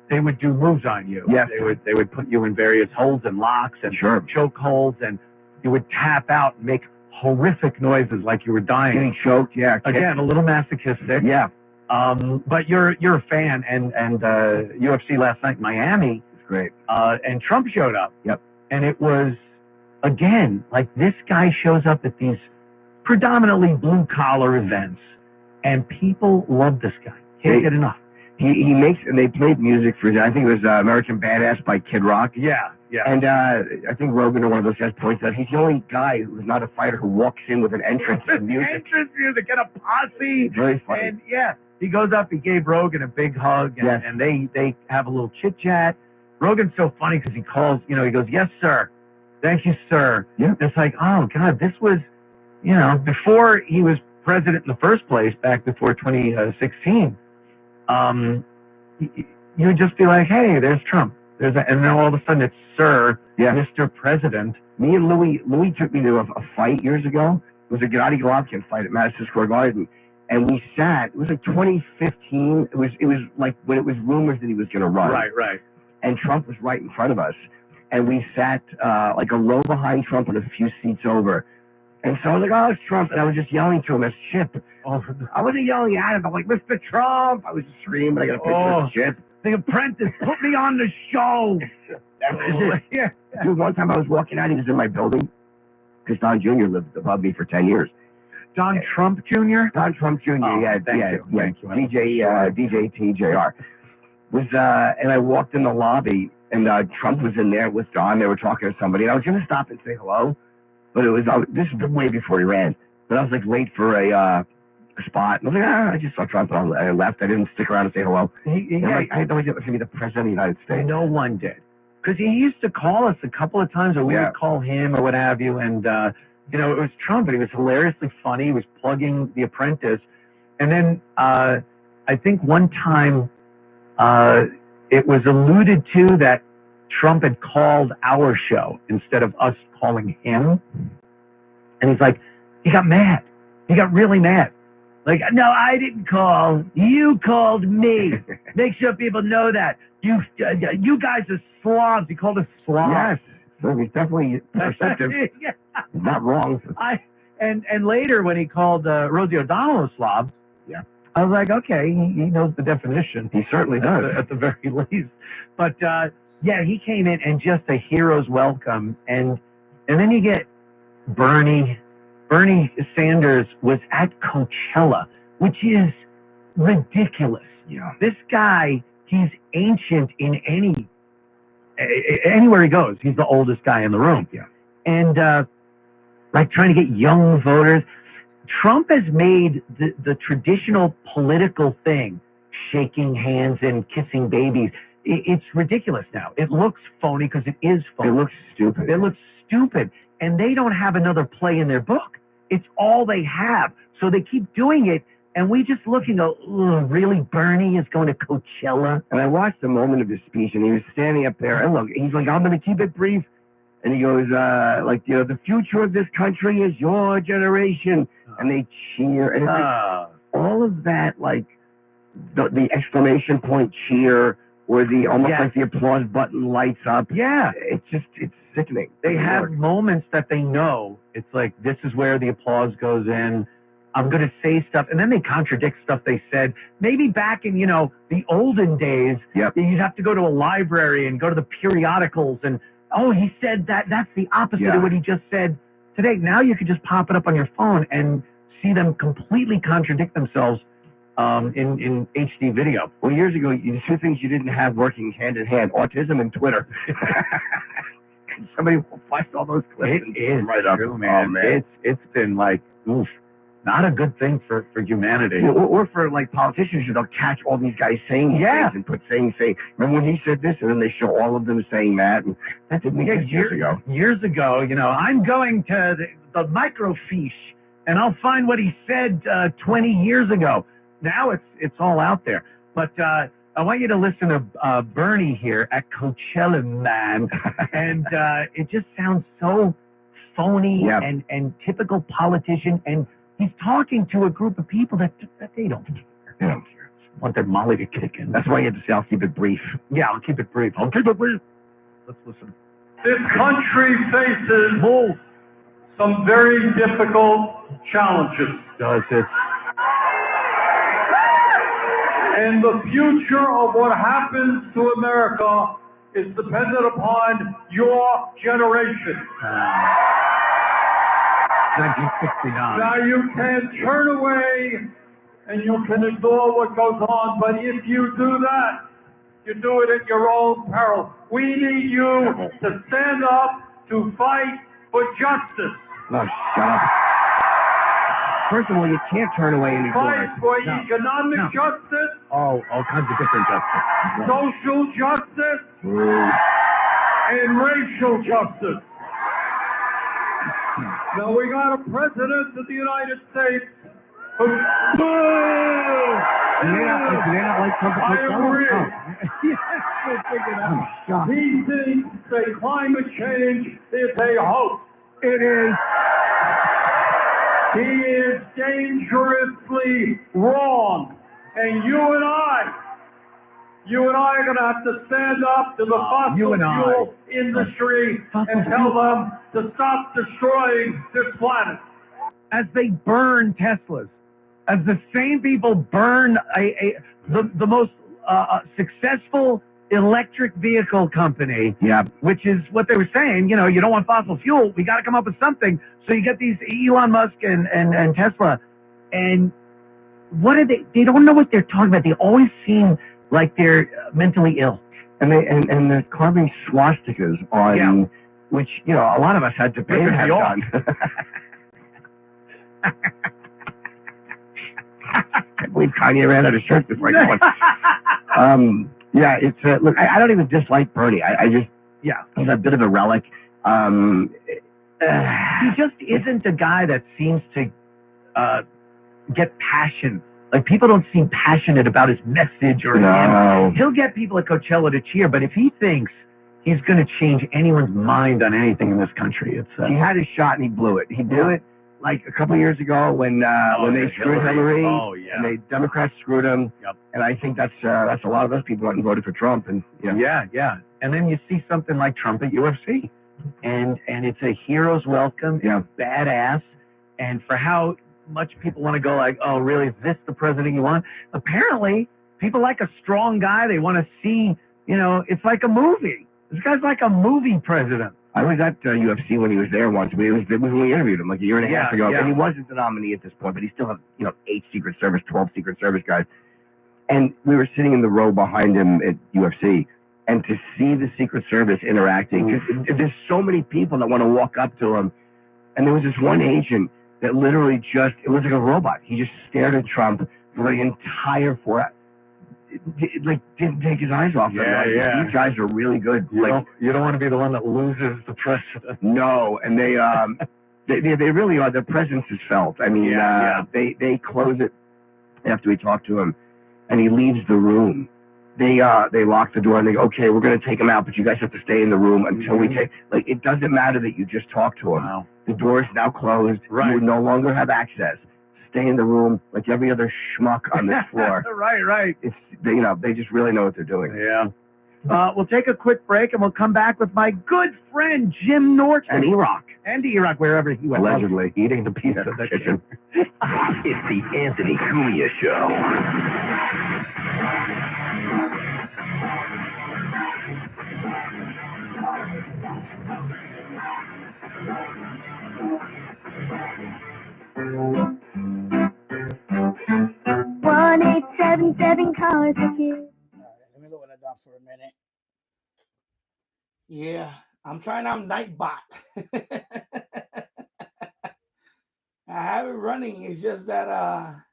they would do moves on you. Yes. They would put you in various holds and locks and choke holds, and you would tap out and make horrific noises like you were dying. Getting choked, Again, a little masochistic. Yeah. But you're a fan, and UFC last night in Miami. It's great. And Trump showed up. Yep. And it was, again, like, this guy shows up at these predominantly blue-collar events, and people love this guy. Can't get enough. He makes, and they played music for, I think it was American Badass by Kid Rock. Yeah. And I think Rogan or one of those guys points out he's the only guy who's not a fighter who walks in with an entrance music. Entrance music and a posse. Very funny. And he goes up, he gave Rogan a big hug, and they have a little chit-chat. Rogan's so funny because he calls, he goes, "Yes, sir. Thank you, sir." Yeah. It's like, oh, God, this was, before he was president in the first place, back before 2016, you would just be like, hey, there's Trump. And then all of a sudden it's Sir, Mr. President. Me and Louis took me to a fight years ago. It was a Gennady Golovkin fight at Madison Square Garden. And we sat, it was like 2015. It was like when it was rumors that he was going to run. Right. And Trump was right in front of us. And we sat like a row behind Trump and a few seats over. And so I was like, oh, it's Trump. And I was just yelling to him as Chip. I wasn't yelling at him. I'm like, Mr. Trump. I was just screaming. I got a picture of Chip. The Apprentice, put me on the show. Yeah. Dude, one time I was walking out, he was in my building, because Don Jr. lived above me for 10 years. Don Trump Jr.? Don Trump Jr., Thank you. DJ TJR. And I walked in the lobby, and Trump was in there with Don. They were talking to somebody, and I was going to stop and say hello, but this is way before he ran. But I was like late for a spot. And I was like, I just saw Trump, and I left. I didn't stick around and say hello. I had no idea it was going to be the president of the United States. No one did. Because he used to call us a couple of times, or we would call him, or what have you, and, it was Trump, and he was hilariously funny. He was plugging The Apprentice. And then I think one time it was alluded to that Trump had called our show instead of us calling him. And he's like, he got mad. He got really mad. Like, no, I didn't call. You called me. Make sure people know that. You guys are slobs. He called us slobs. Yes. So he's definitely perceptive. Yeah. Not wrong. And later when he called Rosie O'Donnell a slob, I was like, okay, he knows the definition. He certainly does. At the very least. But, he came in and just a hero's welcome. And then you get Bernie Sanders was at Coachella, which is ridiculous. Yeah. This guy, he's ancient in anywhere he goes. He's the oldest guy in the room. Yeah. And, trying to get young voters. Trump has made the traditional political thing, shaking hands and kissing babies, it's ridiculous now. It looks phony because it is phony. It looks stupid. It looks stupid. And they don't have another play in their book. It's all they have. So they keep doing it. And we just look and go, really? Bernie is going to Coachella? And I watched a moment of his speech, and he was standing up there, and look, he's like, I'm going to keep it brief. And he goes, the future of this country is your generation. And they cheer. And it's like, all of that, like, the exclamation point cheer, or the almost like the applause button lights up. Yeah. It's sickening. They have moments that they know. It's like, this is where the applause goes in. I'm going to say stuff, and then they contradict stuff they said. Maybe back in, the olden days, you'd have to go to a library and go to the periodicals, and, he said that. That's the opposite of what he just said today. Now you could just pop it up on your phone and see them completely contradict themselves in HD video. Well, years ago, the two things you didn't have working hand in hand, autism and Twitter. Somebody flashed all those clips. It is right true, man. Oh, man. It's been like, oof. Not a good thing for humanity. Or for, like, politicians, they'll catch all these guys saying things and put saying. Remember when he said this, and then they show all of them saying that? And that didn't make sense years ago. Years ago, I'm going to the microfiche, and I'll find what he said 20 years ago. Now it's all out there. But I want you to listen to Bernie here at Coachella, man. And it just sounds so phony and typical politician, and he's talking to a group of people that they don't care. They don't care. Want their Molly to kick in. That's why you have to say, I'll keep it brief. Yeah, I'll keep it brief. Let's listen. This country faces some very difficult challenges. Does it? And the future of what happens to America is dependent upon your generation. 1969. Now you can turn away and you can ignore what goes on, but if you do that, you do it at your own peril. We need you to stand up to fight for justice. No, shut up. First of all, you can't turn away and ignore Fight for economic justice. All kinds of different justice. Social justice. And racial justice. Now we got a president of the United States who... Do they not like Trump? I agree. He thinks that climate change is a hoax. It is. He is dangerously wrong. And you and I are going to have to stand up to the fossil fuel industry and tell them to stop destroying this planet. As they burn Teslas, as the same people burn the most successful electric vehicle company, which is what they were saying, you don't want fossil fuel, we got to come up with something. So you get these Elon Musk and Tesla, and what are they? They don't know what they're talking about. They always seem like they're mentally ill. And they're carving swastikas on, which, a lot of us had to pay to have done. I believe Kanye ran out of shirts before I got one. It's look, I don't even dislike Bernie. I just, he's a bit of a relic. He just isn't a guy that seems to get passion. Like, people don't seem passionate about his message or him. He'll get people at Coachella to cheer, but if he thinks he's going to change anyone's mind on anything in this country, it's... he had his shot and he blew it. He blew it like a couple of years ago when they screwed Hillary. And the Democrats screwed him. And I think that's a lot of those people went and voted for Trump. And and then you see something like Trump at UFC, and it's a hero's welcome. It's badass, and for how much people want to go like, oh, really? Is this the president you want? Apparently, people like a strong guy. They want to see, it's like a movie. This guy's like a movie president. I was at UFC when he was there once. It was when we interviewed him like a year and a half ago, and he wasn't the nominee at this point, but he still had 8 Secret Service, 12 Secret Service guys. And we were sitting in the row behind him at UFC, and to see the Secret Service interacting, there's so many people that want to walk up to him. And there was this one agent that literally just, it was like a robot. He just stared at Trump for the entire 4 hours. Like, didn't take his eyes off him. Yeah. These guys are really good. You don't want to be the one that loses the president. No, and they really are. Their presence is felt. I mean, they close it after we talk to him, and he leaves the room. They lock the door and they go, okay, we're going to take him out, but you guys have to stay in the room until we take. Like, it doesn't matter that you just talked to him. Wow. The door is now closed. Right. You no longer have access. Stay in the room like every other schmuck on this floor. Right. It's they just really know what they're doing. Yeah. We'll take a quick break and we'll come back with my good friend Jim Norton. And Iraq. And Iraq, wherever he went. Allegedly eating the pizza in the kitchen. It's the Anthony Cumia Show. 1877 college kids. Let me lower that down for a minute. Yeah, I'm trying out Nightbot. I have it running. It's just that I'm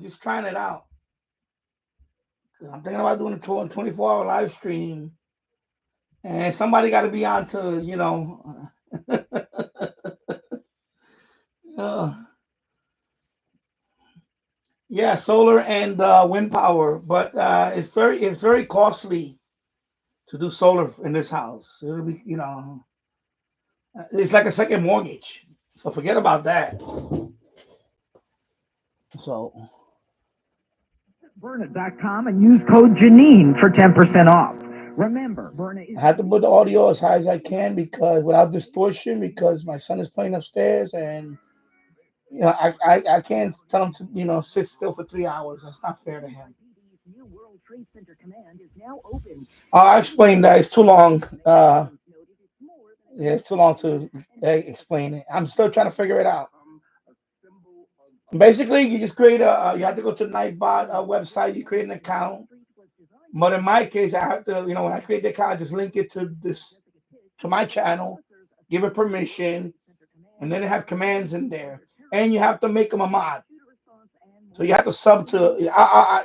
just trying it out. I'm thinking about doing a 24-hour live stream, and somebody got to be on to yeah, solar and wind power, but it's very costly to do solar in this house. It'll be it's like a second mortgage, so forget about that. So Burnit.com and use code Janine for 10% off. Remember, Burnit. I have to put the audio as high as I can because without distortion, because my son is playing upstairs and I can't tell him to sit still for 3 hours. That's not fair to him. I explained that it's too long. It's too long to explain it. I'm still trying to figure it out. Basically, you just create you have to go to the Nightbot website. You create an account. But in my case, I have to, when I create the account, I just link it to my channel, give it permission, and then they have commands in there. And you have to make them a mod. So you have to sub to.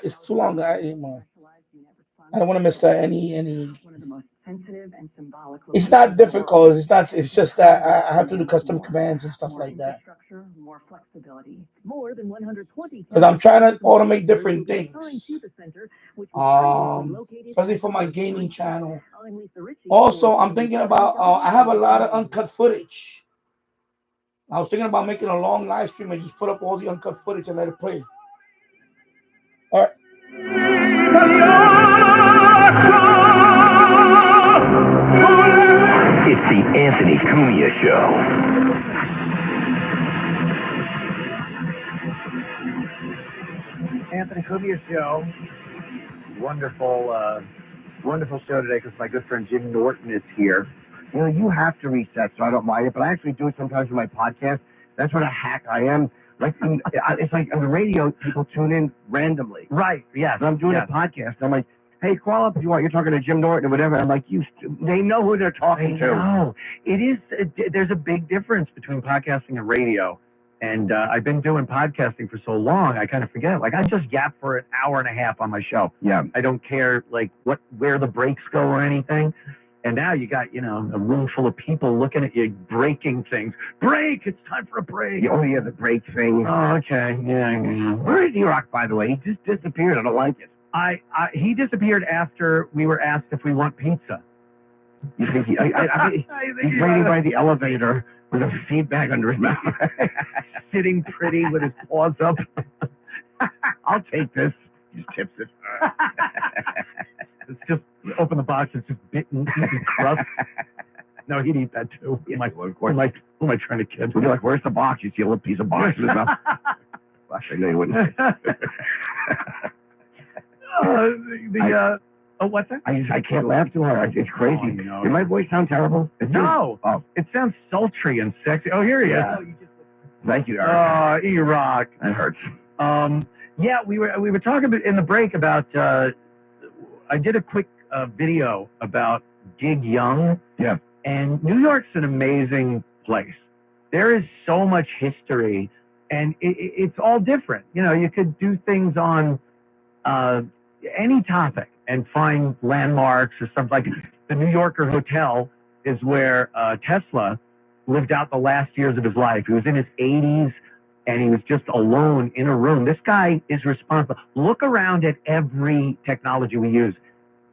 It's too long. I don't want to miss any. It's not difficult. It's not. It's just that I have to do custom commands and stuff like that. Because I'm trying to automate different things. Especially for my gaming channel. Also, I'm thinking about. I have a lot of uncut footage. I was thinking about making a long live stream and just put up all the uncut footage and let it play. All right. It's the Anthony Cumia Show. Anthony Cumia Show. Wonderful show today because my good friend Jim Norton is here. You have to reset, so I don't mind it. But I actually do it sometimes with my podcast. That's what a hack I am. Like it's like on the radio, people tune in randomly. Right. Yeah. So I'm doing a podcast. I'm like, hey, call up if you want. You're talking to Jim Norton or whatever. I'm like, they know who they're talking to. No, it is. There's a big difference between podcasting and radio. And I've been doing podcasting for so long, I kind of forget. Like, I just yap for an hour and a half on my show. Yeah. I don't care, like, where the breaks go or anything. And now you got, a room full of people looking at you, breaking things. Break! It's time for a break. Oh, yeah, the break thing. Oh, okay. Yeah. Where is E-Rock, by the way? He just disappeared. I don't like it. He disappeared after we were asked if we want pizza. You think he's waiting by the elevator with a feed bag under his mouth. Sitting pretty with his paws up. I'll take this. He just tips it. It's just, open the box, it's just eating crust. No, he'd eat that too. Yeah, who am I trying to kid? You're like, where's the box? You see a little piece of box in his mouth. Gosh, I know you wouldn't. What's that? I can't laugh too hard. It's crazy. Oh, no. Did my voice sound terrible? No. Oh. It sounds sultry and sexy. Oh, here he is. Thank you, Eric. E-Rock. That hurts. Yeah, we were talking in the break about, I did a quick video about Gig Young. Yeah. And New York's an amazing place. there is so much history, and it's all different. You know, you could do things on any topic and find landmarks or stuff like the New Yorker Hotel is where Tesla lived out the last years of his life. He was in his 80s, and he was just alone in a room. This guy is responsible. Look around at every technology we use.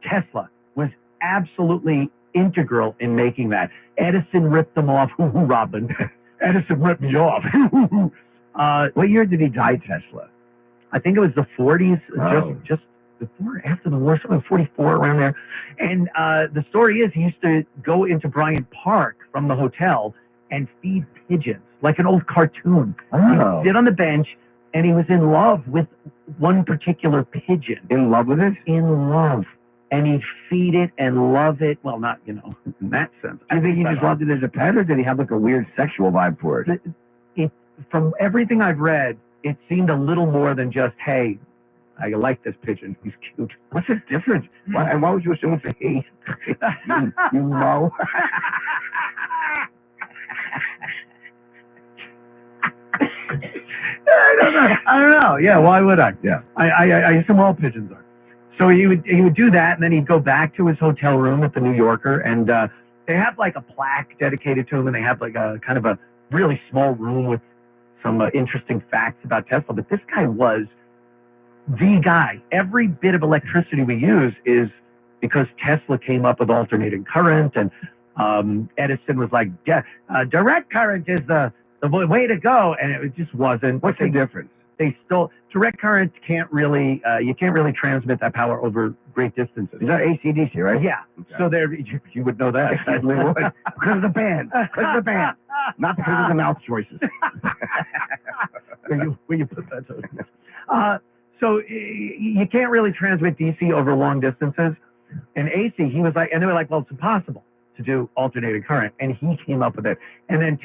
Tesla was absolutely integral in making that. Edison ripped them off. Robin. Edison ripped me off. What year did he die, Tesla? I think it was the 40s, just before, after the war, something 44, around there. And the story is he used to go into Bryant Park from the hotel and feed pigeons, like an old cartoon. He would sit on the bench, and he was in love with one particular pigeon. In love with it? In love. And he'd feed it and love it. Well, not, you know, in that sense. Do you think he just loved it as a pet, or did he have like a weird sexual vibe for it? From everything I've read, it seemed a little more than just, hey, I like this pigeon. He's cute. What's the difference? And why would you assume it's a he? You know? I don't know. Yeah, why would I? Yeah. I assume all pigeons are. So he would do that, and then he'd go back to his hotel room at the New Yorker, and they have like a plaque dedicated to him, and they have like a kind of a really small room with some interesting facts about Tesla. But this guy was the guy. Every bit of electricity we use is because Tesla came up with alternating current, and Edison was like, direct current is the way to go, and it just wasn't. What's the difference? They still, direct current can't really, you can't really transmit that power over great distances. Is that AC/DC, right? Yeah. Okay. So there, you would know that. I certainly would. Because of the band. Because of the band. Not because of the mouth choices. When you put that to so you can't really transmit DC over long distances. And AC, he was like, and they were like, well, it's impossible to do alternating current. And he came up with it. And then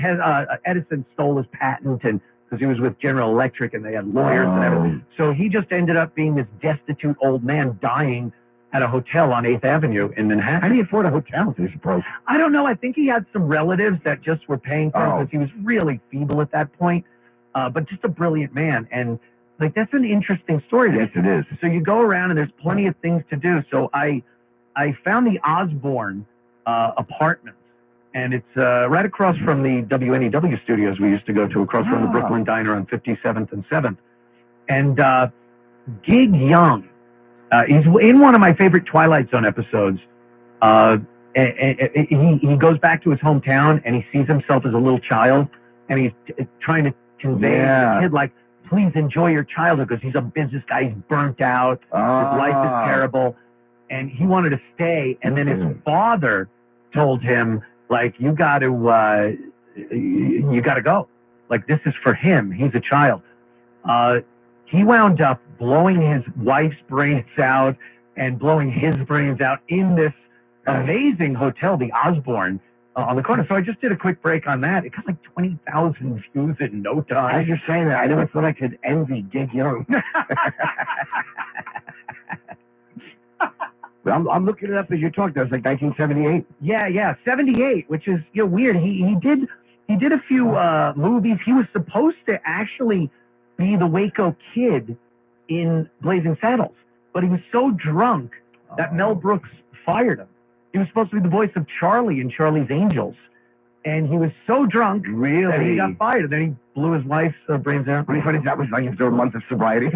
Edison stole his patent, and because he was with General Electric and they had lawyers and everything. So he just ended up being this destitute old man dying at a hotel on 8th Avenue in Manhattan. How do you afford a hotel, do you suppose? I don't know. I think he had some relatives that just were paying for him because he was really feeble at that point. But just a brilliant man. And like, that's an interesting story. Yes, it is. So you go around and there's plenty of things to do. So I found the Osborne apartments. And it's right across from the WNEW studios we used to go to, across from the Brooklyn Diner on 57th and 7th. And Gig Young, he's in one of my favorite Twilight Zone episodes. He goes back to his hometown, and he sees himself as a little child, and he's trying to convey to the kid, like, please enjoy your childhood, because he's a business guy. He's burnt out. His life is terrible. And he wanted to stay. And then his father told him, like, you got to go. Like, this is for him. He's a child. He wound up blowing his wife's brains out and blowing his brains out in this amazing hotel, the Osborne, on the corner. So I just did a quick break on that. It got like 20,000 views in no time. As you're saying that, I never thought I could envy Gig Young. I'm looking it up as you talk. That was like 1978. Yeah, 78, which is weird. He did a few movies. He was supposed to actually be the Waco Kid in Blazing Saddles, but he was so drunk that Mel Brooks fired him. He was supposed to be the voice of Charlie in Charlie's Angels, and he was so drunk that he got fired. And then he blew his wife's brains out. Pretty funny. That was like his third month of sobriety.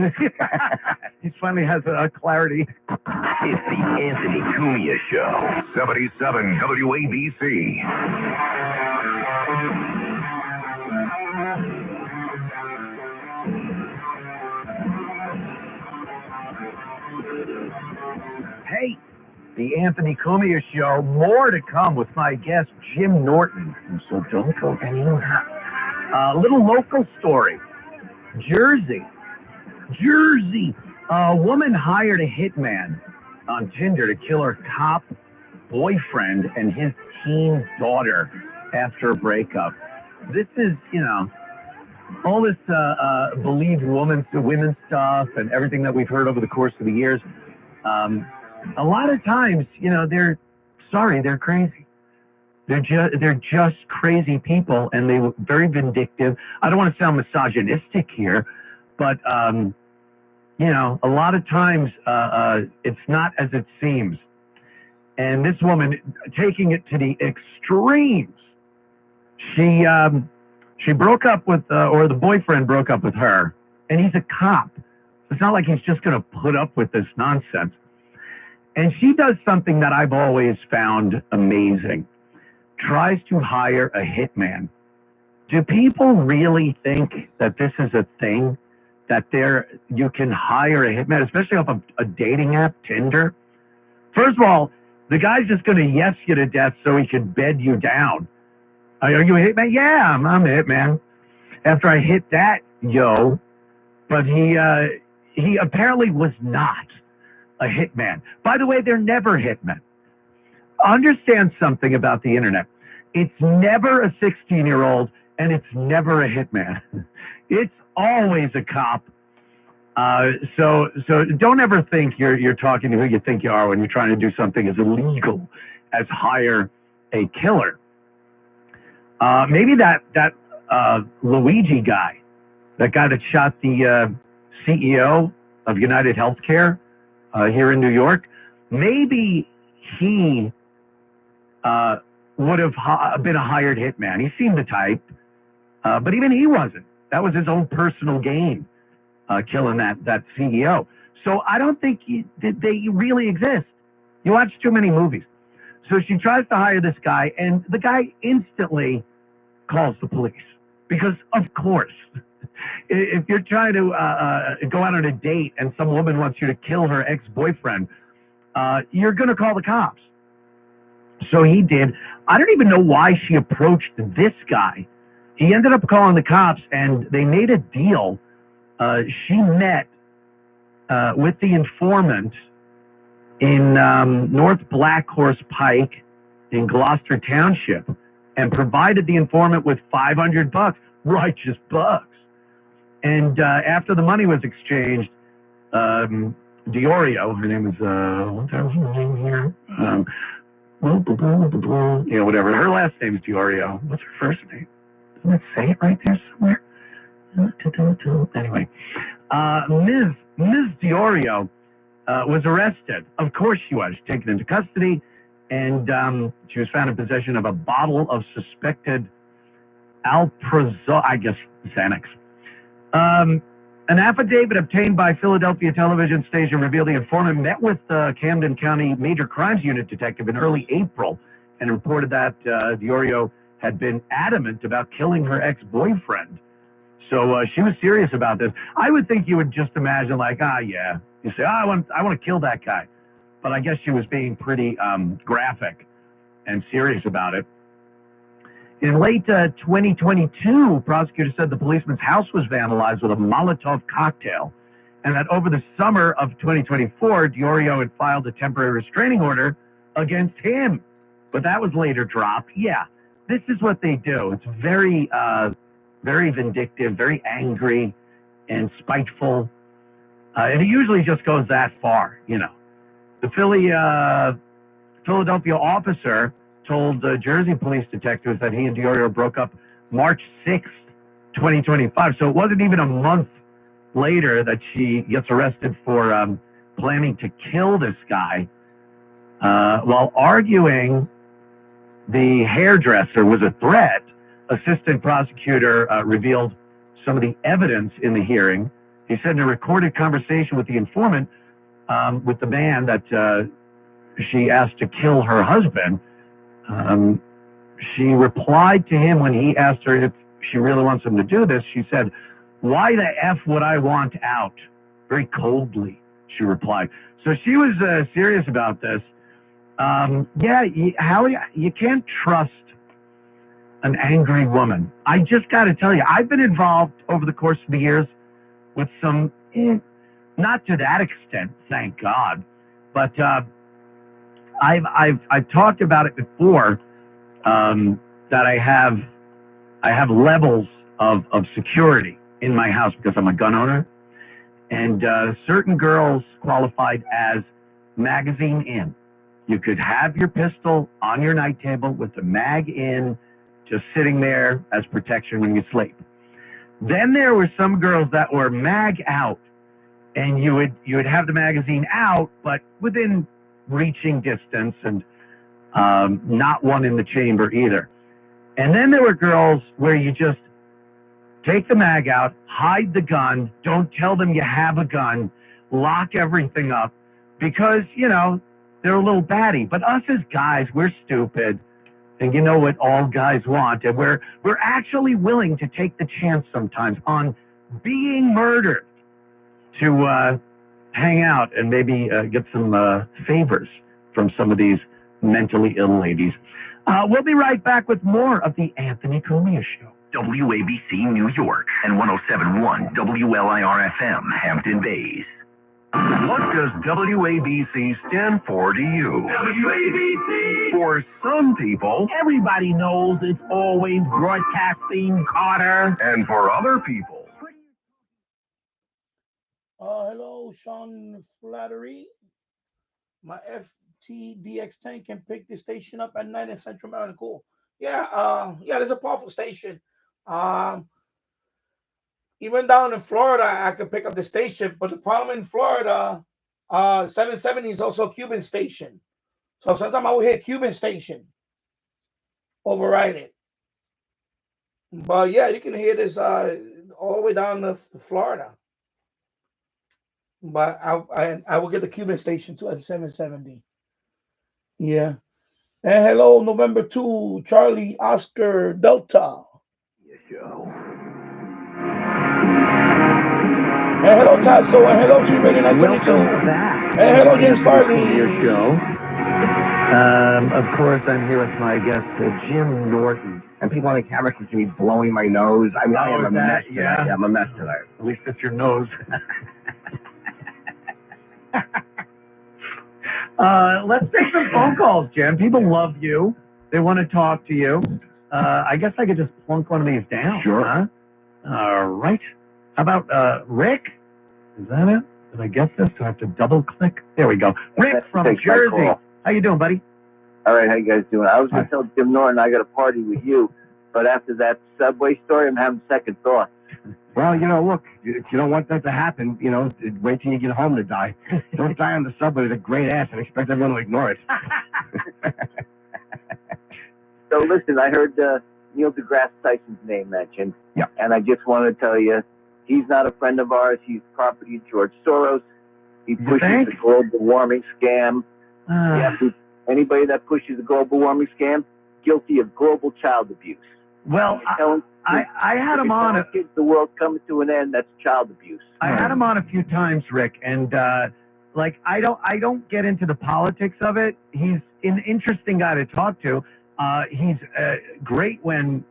He finally has clarity. It's the Anthony Cumia Show. 77 WABC. Hey, the Anthony Cumia Show. More to come with my guest, Jim Norton. So don't go anywhere. A little local story. Jersey. A woman hired a hitman on Tinder to kill her top boyfriend and his teen daughter after a breakup. This is, all this believed women stuff and everything that we've heard over the course of the years. A lot of times, they're crazy. They're just crazy people, and they were very vindictive. I don't want to sound misogynistic here, but you know, a lot of times it's not as it seems. And this woman, taking it to the extremes, she broke up with, or the boyfriend broke up with her, and he's a cop. It's not like he's just going to put up with this nonsense. And she does something that I've always found amazing. Tries to hire a hitman. Do people really think that this is a thing? That you can hire a hitman, especially off of a dating app, Tinder? First of all, the guy's just going to yes you to death so he can bed you down. Are you a hitman? Yeah, I'm a hitman. After I hit that, yo. But he apparently was not a hitman. By the way, they're never hitmen. Understand something about the internet. It's never a 16-year-old, and it's never a hitman. It's always a cop. So don't ever think you're talking to who you think you are when you're trying to do something as illegal as hire a killer. Maybe that Luigi guy, that guy that shot the CEO of United Healthcare here in New York, maybe he would have been a hired hitman. He seemed the type, but even he wasn't. That was his own personal gain, killing that CEO. So I don't think they really exist. You watch too many movies. So she tries to hire this guy, and the guy instantly calls the police. Because, of course, if you're trying to go out on a date and some woman wants you to kill her ex-boyfriend, you're going to call the cops. So he did. I don't even know why she approached this guy. He ended up calling the cops, and they made a deal. She met with the informant in North Black Horse Pike in Gloucester Township and provided the informant with $500, righteous bucks. And after the money was exchanged, Diorio, her name is, what's her name here? Yeah, whatever. Her last name is Diorio. What's her first name? Doesn't it say it right there somewhere? Anyway, Ms. Diorio was arrested. Of course she was. Taken into custody, and she was found in possession of a bottle of suspected Alprazole, I guess Xanax. An affidavit obtained by Philadelphia television station revealed the informant met with Camden County Major Crimes Unit detective in early April and reported that Diorio had been adamant about killing her ex-boyfriend. So she was serious about this. I would think you would just imagine like, yeah. You say, I want to kill that guy. But I guess she was being pretty graphic and serious about it. In late 2022, prosecutors said the policeman's house was vandalized with a Molotov cocktail, and that over the summer of 2024, Diorio had filed a temporary restraining order against him. But that was later dropped. Yeah, this is what they do. It's very, very vindictive, very angry and spiteful. And it usually just goes that far, you know. The Philadelphia officer told Jersey police detectives that he and Diorio broke up March 6th, 2025. So it wasn't even a month later that she gets arrested for planning to kill this guy. While arguing the hairdresser was a threat, assistant prosecutor revealed some of the evidence in the hearing. He said in a recorded conversation with the informant, with the man that she asked to kill her husband, she replied to him when he asked her if she really wants him to do this. She said, "Why the F would I want out?" Very coldly, she replied. So she was serious about this. Yeah, you can't trust an angry woman. I just got to tell you, I've been involved over the course of the years with some, not to that extent, thank God, but I've talked about it before, that I have levels of security in my house because I'm a gun owner, and certain girls qualified as magazine in. You could have your pistol on your night table with the mag in, just sitting there as protection when you sleep. Then there were some girls that were mag out, and you would have the magazine out, but within reaching distance, and not one in the chamber either. And then there were girls where you just take the mag out, hide the gun, don't tell them you have a gun, lock everything up, because, you know, they're a little batty. But us as guys, we're stupid, and you know what all guys want, and we're actually willing to take the chance sometimes on being murdered to hang out and maybe get some favors from some of these mentally ill ladies. We'll be right back with more of the Anthony Cumia Show. WABC New York and 107.1 WLIR-FM Hampton Bays. What does WABC stand for to you? WABC! For some people, Everybody knows it's always broadcasting, Carter. and for other people, Hello, Sean Flattery. My FTDX10 can pick the station up at night in Central Maryland. Cool. Yeah, there's a powerful station. Even down in Florida, I could pick up the station, but the problem in Florida, 770 is also a Cuban station. So sometimes I will hear Cuban station override it. But yeah, you can hear this all the way down to Florida. But I will get the Cuban station too at 770. Yeah. And hello, November 2, Charlie Oscar Delta. And hello, Tasso, and hello to Radio 972. And hello, James Farley. Of course, I'm here with my guest, Jim Norton. And people on the camera can see me blowing my nose. I mean, I am a mess today. Yeah. I'm a mess today. At least it's your nose. Let's take some phone calls, Jim. People love you. They want to talk to you. I guess I could just plunk one of these down. Sure. Huh? All right. How about Rick? Is that it? Did I get this? Do I have to double click? There we go. Rick from Jersey. How you doing, buddy? All right, how you guys doing? I was going to tell Jim Norton I got a party with you, but after that Subway story, I'm having second thoughts. Well, you know, look, if you don't want that to happen, you know, wait till you get home to die. Don't die on the subway with a great ass and expect everyone to ignore it. So listen, I heard Neil deGrasse Tyson's name mentioned, and I just want to tell you, he's not a friend of ours. He's property of George Soros. He pushes the global warming scam. Anybody that pushes the global warming scam, guilty of global child abuse. Well, I had him on. The world's coming to an end. That's child abuse. I had him on a few times, Rick, and like I don't get into the politics of it. He's an interesting guy to talk to. He's great when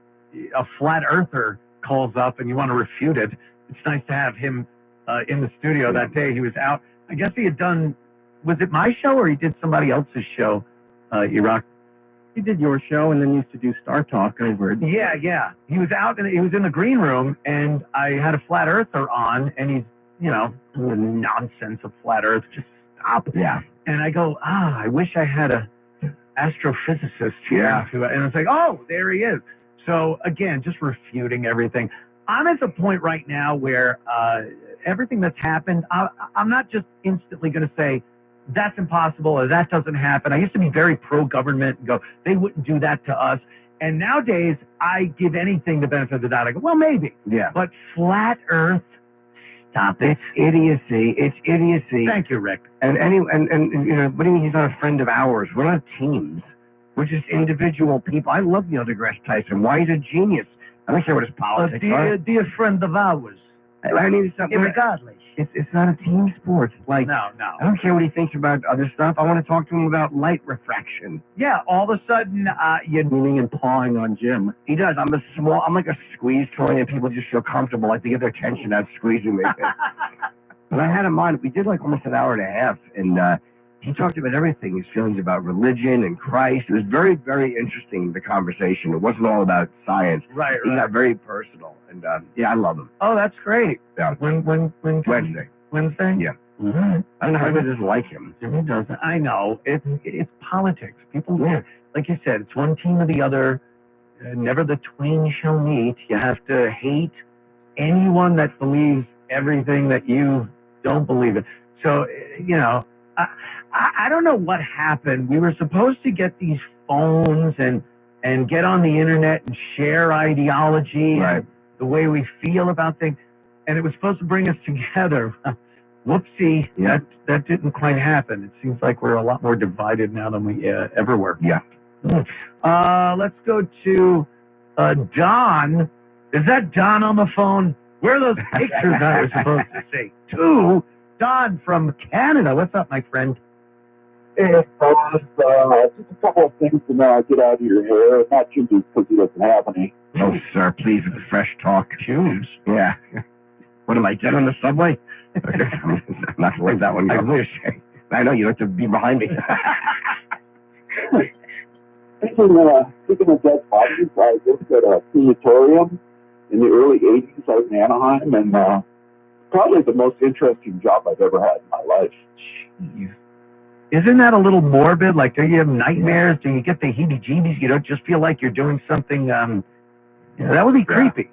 a flat earther calls up and you want to refute it. It's nice to have him in the studio that day. He was out. I guess he had done. Was it my show or he did somebody else's show? Iraq. He did your show and then used to do Star Talk over. Yeah. He was out and he was in the green room, and I had a flat earther on, and he's, you know, the nonsense of flat Earth. Just stop. Yeah. And I go, I wish I had a astrophysicist here. And it's like, oh, there he is. So again, just refuting everything. I'm at the point right now where everything that's happened, I'm not just instantly going to say, that's impossible or that doesn't happen. I used to be very pro-government and go, they wouldn't do that to us. And nowadays, I give anything the benefit of the doubt. I go, well, maybe. Yeah. But flat Earth, stop it. It's idiocy. It's idiocy. Thank you, Rick. And you know, what do you mean he's not a friend of ours? We're not teams. We're just individual people. I love Neil deGrasse Tyson. Why he's a genius. I don't care what his politics are. Dear friend of ours. I need something. Regardless. It's not a team sport. Like, no. I don't care what he thinks about other stuff. I want to talk to him about light refraction. Yeah, all of a sudden, you're meaning and pawing on Jim. He does. I'm like a squeeze toy, and people just feel comfortable, like they get their attention out squeezing me. But I had him on. We did like almost an hour and a half, and he talked about everything, his feelings about religion and Christ. It was very, very interesting, the conversation. It wasn't all about science. Right. He got very personal, and yeah, I love him. Oh, that's great. Yeah. When Wednesday. Wednesday? Yeah. I don't know how anybody doesn't like him. Jimmy doesn't. I know. It's politics. People, like you said, it's one team or the other. Never the twain shall meet. You have to hate anyone that believes everything that you don't believe it. So, I don't know what happened. We were supposed to get these phones and get on the internet and share ideology and the way we feel about things. And it was supposed to bring us together. Whoopsie, that didn't quite happen. It seems like we're a lot more divided now than we ever were. Yeah. Let's go to Don. Is that Don on the phone? Where are those pictures I was supposed to see? Don from Canada. What's up, my friend? Hey, fellas, just a couple of things to get out of your hair. Not too deep because he doesn't have any. No, sir, please, with the fresh talk. Tubes? Yeah. What am I, dead on the subway? Okay. I'm not to let that one go. I wish. I know, you have to be behind me. Speaking of dead bodies, I worked at a crematorium in the early 80s out in Anaheim, and probably the most interesting job I've ever had in my life. Jeez. Isn't that a little morbid? Like, do you have nightmares? Do you get the heebie-jeebies? You don't just feel like you're doing something, that would be creepy.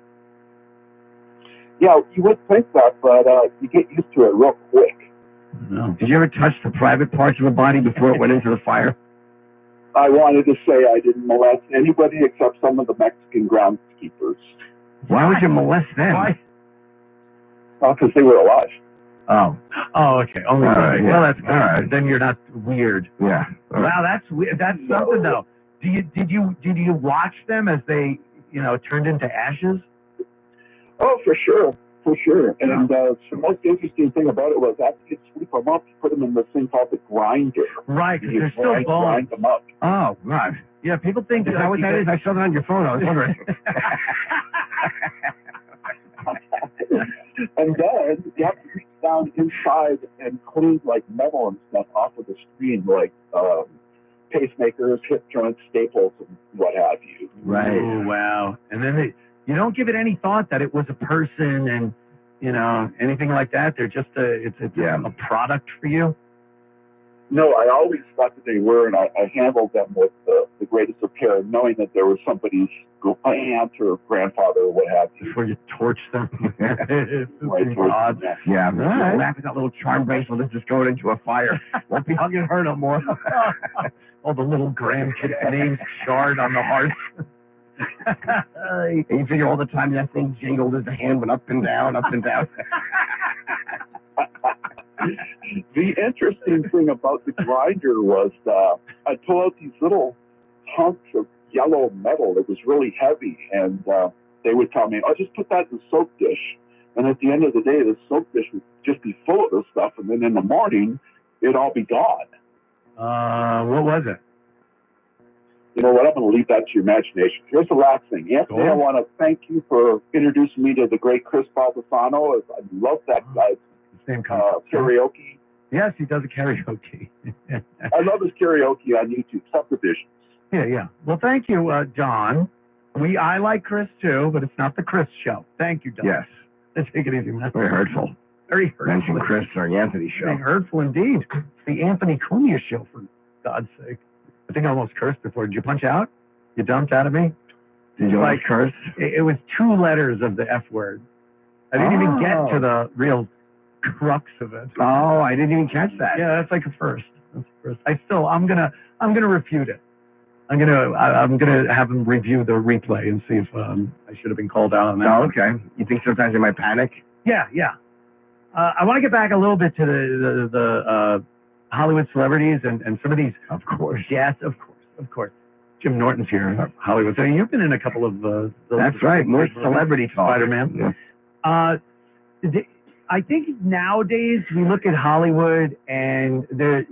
Yeah, you would think that, but you get used to it real quick. No. Did you ever touch the private parts of the body before it went into the fire? I wanted to say I didn't molest anybody except some of the Mexican groundskeepers. Why would you molest them? Why? Because they were alive. Oh, okay. Only right, well, that's all right. Then you're not weird. Yeah. Wow, that's weird. That's something though. Did you watch them as they turned into ashes? Oh, for sure. And the most interesting thing about it was after you sweep them up, you put them in this thing called the grinder. Right, because they're still bones. Grind them up. Oh, right. Yeah, people think is that what that is? I saw that on your phone. I was wondering. And then you have to reach down inside and clean like metal and stuff off of the screen, like pacemakers, hip joints, staples, and what have you. Right. Oh, wow. And then you don't give it any thought that it was a person and anything like that. They're just a product for you. No, I always thought that they were, and I handled them with the greatest of care, knowing that there was somebody's aunt or grandfather or what have you. Before you torch them. Right, odd. Yeah, right. Wrapping that little charm bracelet is just going into a fire. Won't be hugging her no more. All the little grandkids' names charred on the hearth. And you figure all the time that thing jingled as the hand went up and down, up and down. The interesting thing about the grinder was I'd pull out these little hunks of yellow metal that was really heavy, and they would tell me, just put that in the soap dish. And at the end of the day, the soap dish would just be full of this stuff, and then in the morning, it'd all be gone. What was it? You know what? I'm going to leave that to your imagination. Here's the last thing. Anthony, I want to thank you for introducing me to the great Chris Baldassano. I love that guy's karaoke. Yes, he does a karaoke. I love his karaoke on YouTube, Subdivisions. Yeah. Well, thank you, Don. I like Chris too, but it's not the Chris show. Thank you, Don. Yes. Let's take it easy, man. Very hurtful. Very hurtful. Mention Chris or the Anthony show. Very hurtful indeed. It's the Anthony Cumia show, for God's sake. I think I almost cursed before. Did you punch out? You dumped out of me? Did you almost curse? It was 2 letters of the F word. I didn't even get to the real crux of it. Oh, I didn't even catch that. Yeah, that's like a first. I'm gonna refute it. I'm gonna have him review the replay and see if I should have been called out on that. Oh, okay. You think sometimes I might panic? Yeah. I want to get back a little bit to the Hollywood celebrities and some of these. Of course. Yes, of course. Jim Norton's here, Hollywood. So you've been in a couple of. That's right. More celebrity talk. Spider-Man. Yeah. I think nowadays we look at Hollywood and the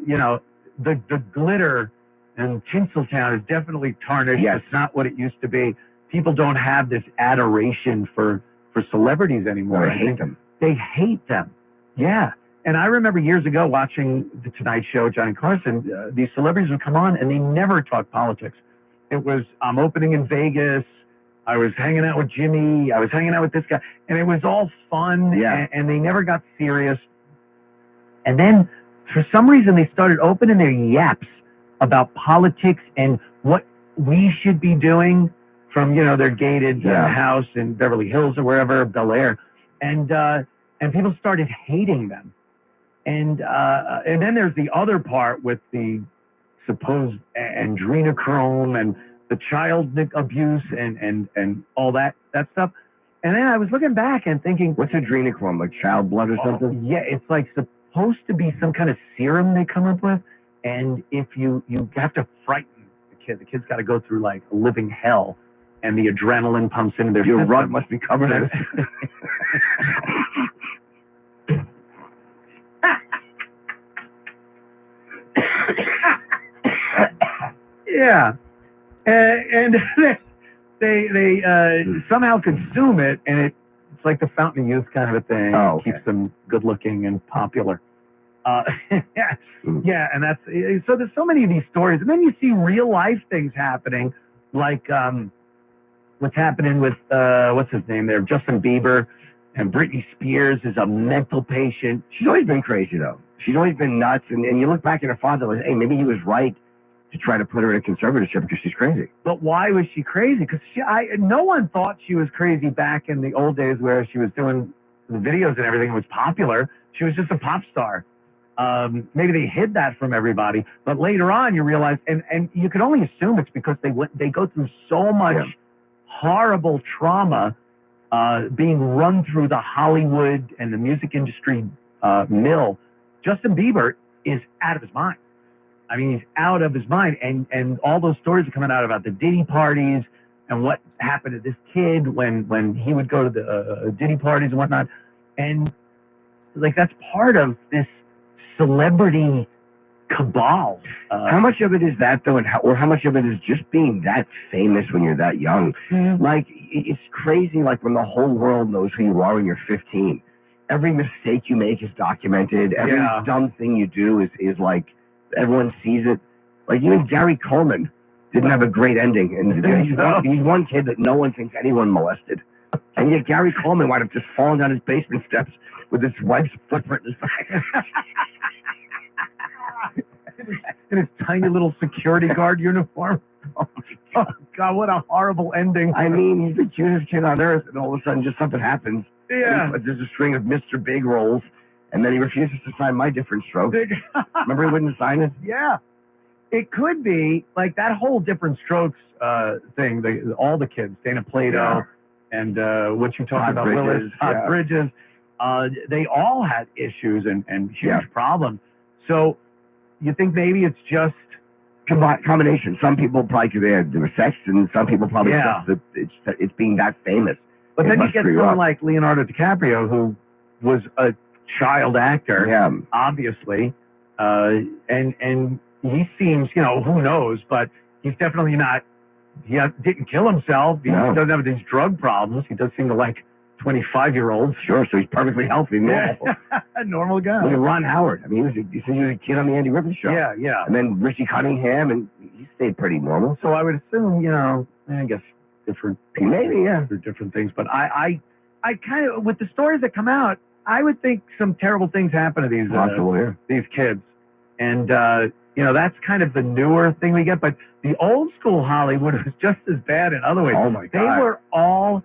glitter and Tinseltown is definitely tarnished. Yes. It's not what it used to be. People don't have this adoration for celebrities anymore. They hate them. They hate them. Yeah. And I remember years ago watching The Tonight Show, Johnny Carson, these celebrities would come on and they never talked politics. It was, I'm opening in Vegas. I was hanging out with Jimmy. I was hanging out with this guy. And it was all fun. Yeah. And they never got serious. And then for some reason they started opening their yaps about politics and what we should be doing from, their gated house in Beverly Hills or wherever, Bel Air. And people started hating them. And then there's the other part with the supposed adrenochrome and the child abuse and all that stuff. And then I was looking back and thinking, what's adrenochrome, like child blood or something? Yeah, it's like supposed to be some kind of serum they come up with. And if you have to frighten the kid's got to go through like a living hell, and the adrenaline pumps into their Your system. rug must be covered in it. Yeah, and they somehow consume it, and it's like the fountain of youth kind of a thing. Oh, okay. Keeps them good looking and popular. Yeah, and that's so. There's so many of these stories, and then you see real life things happening, like what's happening with what's his name there, Justin Bieber, and Britney Spears is a mental patient. She's always been crazy though. She's always been nuts, and you look back at her father, like, hey, maybe he was right to try to put her in a conservatorship because she's crazy. But why was she crazy? Because no one thought she was crazy back in the old days where she was doing the videos and everything was popular. She was just a pop star. Maybe they hid that from everybody, but later on you realize, and you can only assume it's because they go through so much horrible trauma, being run through the Hollywood and the music industry mill. Justin Bieber is out of his mind. I mean, he's out of his mind, and all those stories are coming out about the Diddy parties and what happened to this kid when he would go to the Diddy parties and whatnot, and like that's part of this celebrity cabal. How much of it is that though, or how much of it is just being that famous when you're that young? Like it's crazy. Like when the whole world knows who you are when you're 15, every mistake you make is documented. Every dumb thing you do is like everyone sees it. Like even Gary Coleman didn't have a great ending, and he's one kid that no one thinks anyone molested, and yet Gary Coleman wound up just falling down his basement steps with his wife's footprint in his back. In his tiny little security guard uniform. Oh God, what a horrible ending. I mean, he's the cutest kid on earth, and all of a sudden just something happens. Yeah. There's a string of Mr. Big rolls, and then he refuses to sign my different strokes. Remember he wouldn't sign it? Yeah. It could be like that whole different strokes thing, all the kids, Dana Plato and what you talked about, Willis, Todd Bridges, they all had issues and huge problems. So you think maybe it's just combination. Some people probably there were sex, and some people probably just that it's being that famous. But then you get someone like Leonardo DiCaprio, who was a child actor, obviously, and he seems, who knows, but he's definitely not. He didn't kill himself. He doesn't have these drug problems. He does seem to like 25-year-olds. Sure, so he's perfectly healthy, normal. A normal guy. Look at Ron Howard. I mean, he was a kid on the Andy Griffith Show. Yeah. And then Richie Cunningham, and he stayed pretty normal. So I would assume, I guess different people. Maybe, for different things. But I kind of, with the stories that come out, I would think some terrible things happen to these kids. And, that's kind of the newer thing we get. But the old school Hollywood was just as bad in other ways. Oh, my God. They were all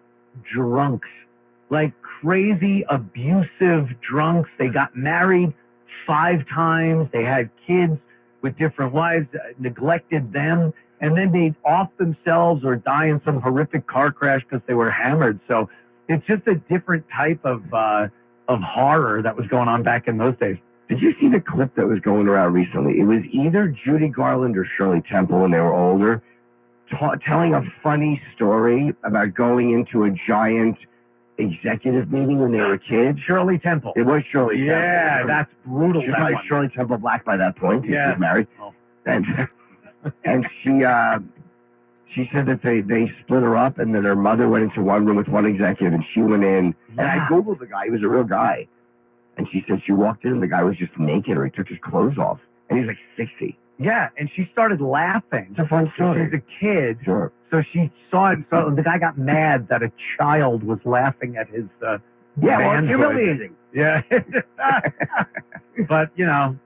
drunks. Like crazy, abusive drunks. They got married 5 times. They had kids with different wives, neglected them, and then they'd off themselves or die in some horrific car crash because they were hammered. So it's just a different type of horror that was going on back in those days. Did you see the clip that was going around recently? It was either Judy Garland or Shirley Temple when they were older, telling a funny story about going into a giant executive meeting when they were kids. Shirley Temple. It was Shirley Temple. Yeah, that's brutal. She was probably Shirley Temple Black by that point. She was married. Oh. And she said that they split her up, and then her mother went into one room with one executive, and she went in. And I Googled the guy. He was a real guy. And she said she walked in, and the guy was just naked, or he took his clothes off. And he was like 60. Yeah, and she started laughing. It's a fun story. She's a kid. Sure. So she saw it. So the guy got mad that a child was laughing at his well, it's humiliating. Yeah. But, you know,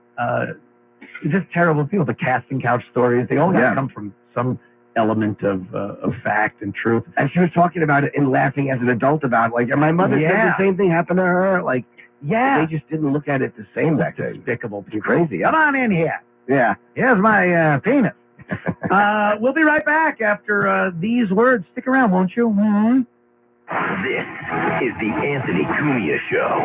just terrible people. The casting couch stories, they all got to come from some element of fact and truth. And she was talking about it and laughing as an adult about it. Like, my mother said the same thing happened to her. Like, they just didn't look at it the same back then. Despicable people. Crazy. Come on in here. Yeah. Here's my penis. We'll be right back after these words. Stick around, won't you? Mm-hmm. This is the Anthony Cumia Show.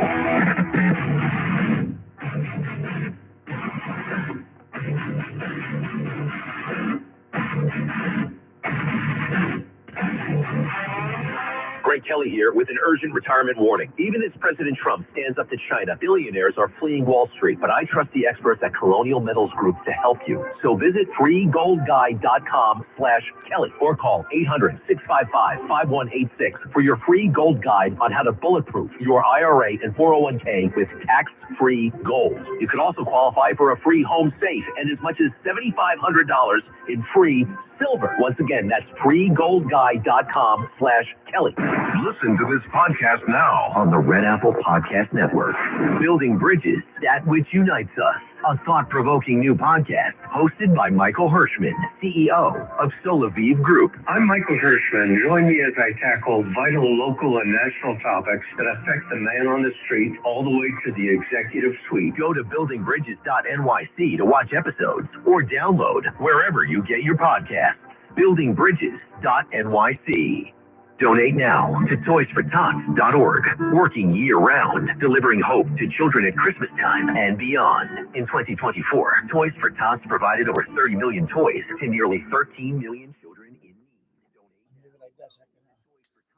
Greg Kelly here with an urgent retirement warning. Even as President Trump stands up to China, billionaires are fleeing Wall Street, but I trust the experts at Colonial Metals Group to help you. So visit freegoldguide.com/Kelly or call 800-655-5186 for your free gold guide on how to bulletproof your IRA and 401k with tax-free gold. You can also qualify for a free home safe and as much as $7,500 in free silver. Once again, that's freegoldguide.com/Kelly. Listen to this podcast now on the Red Apple Podcast Network. Building Bridges, that which unites us. A thought-provoking new podcast hosted by Michael Hirschman, CEO of Solaviv Group. I'm Michael Hirschman. Join me as I tackle vital local and national topics that affect the man on the street all the way to the executive suite. Go to buildingbridges.nyc to watch episodes or download wherever you get your podcasts. buildingbridges.nyc. Donate now to toysfortots.org. Working year-round, delivering hope to children at Christmas time and beyond. In 2024, Toys for Tots provided over 30 million toys to nearly 13 million children in need.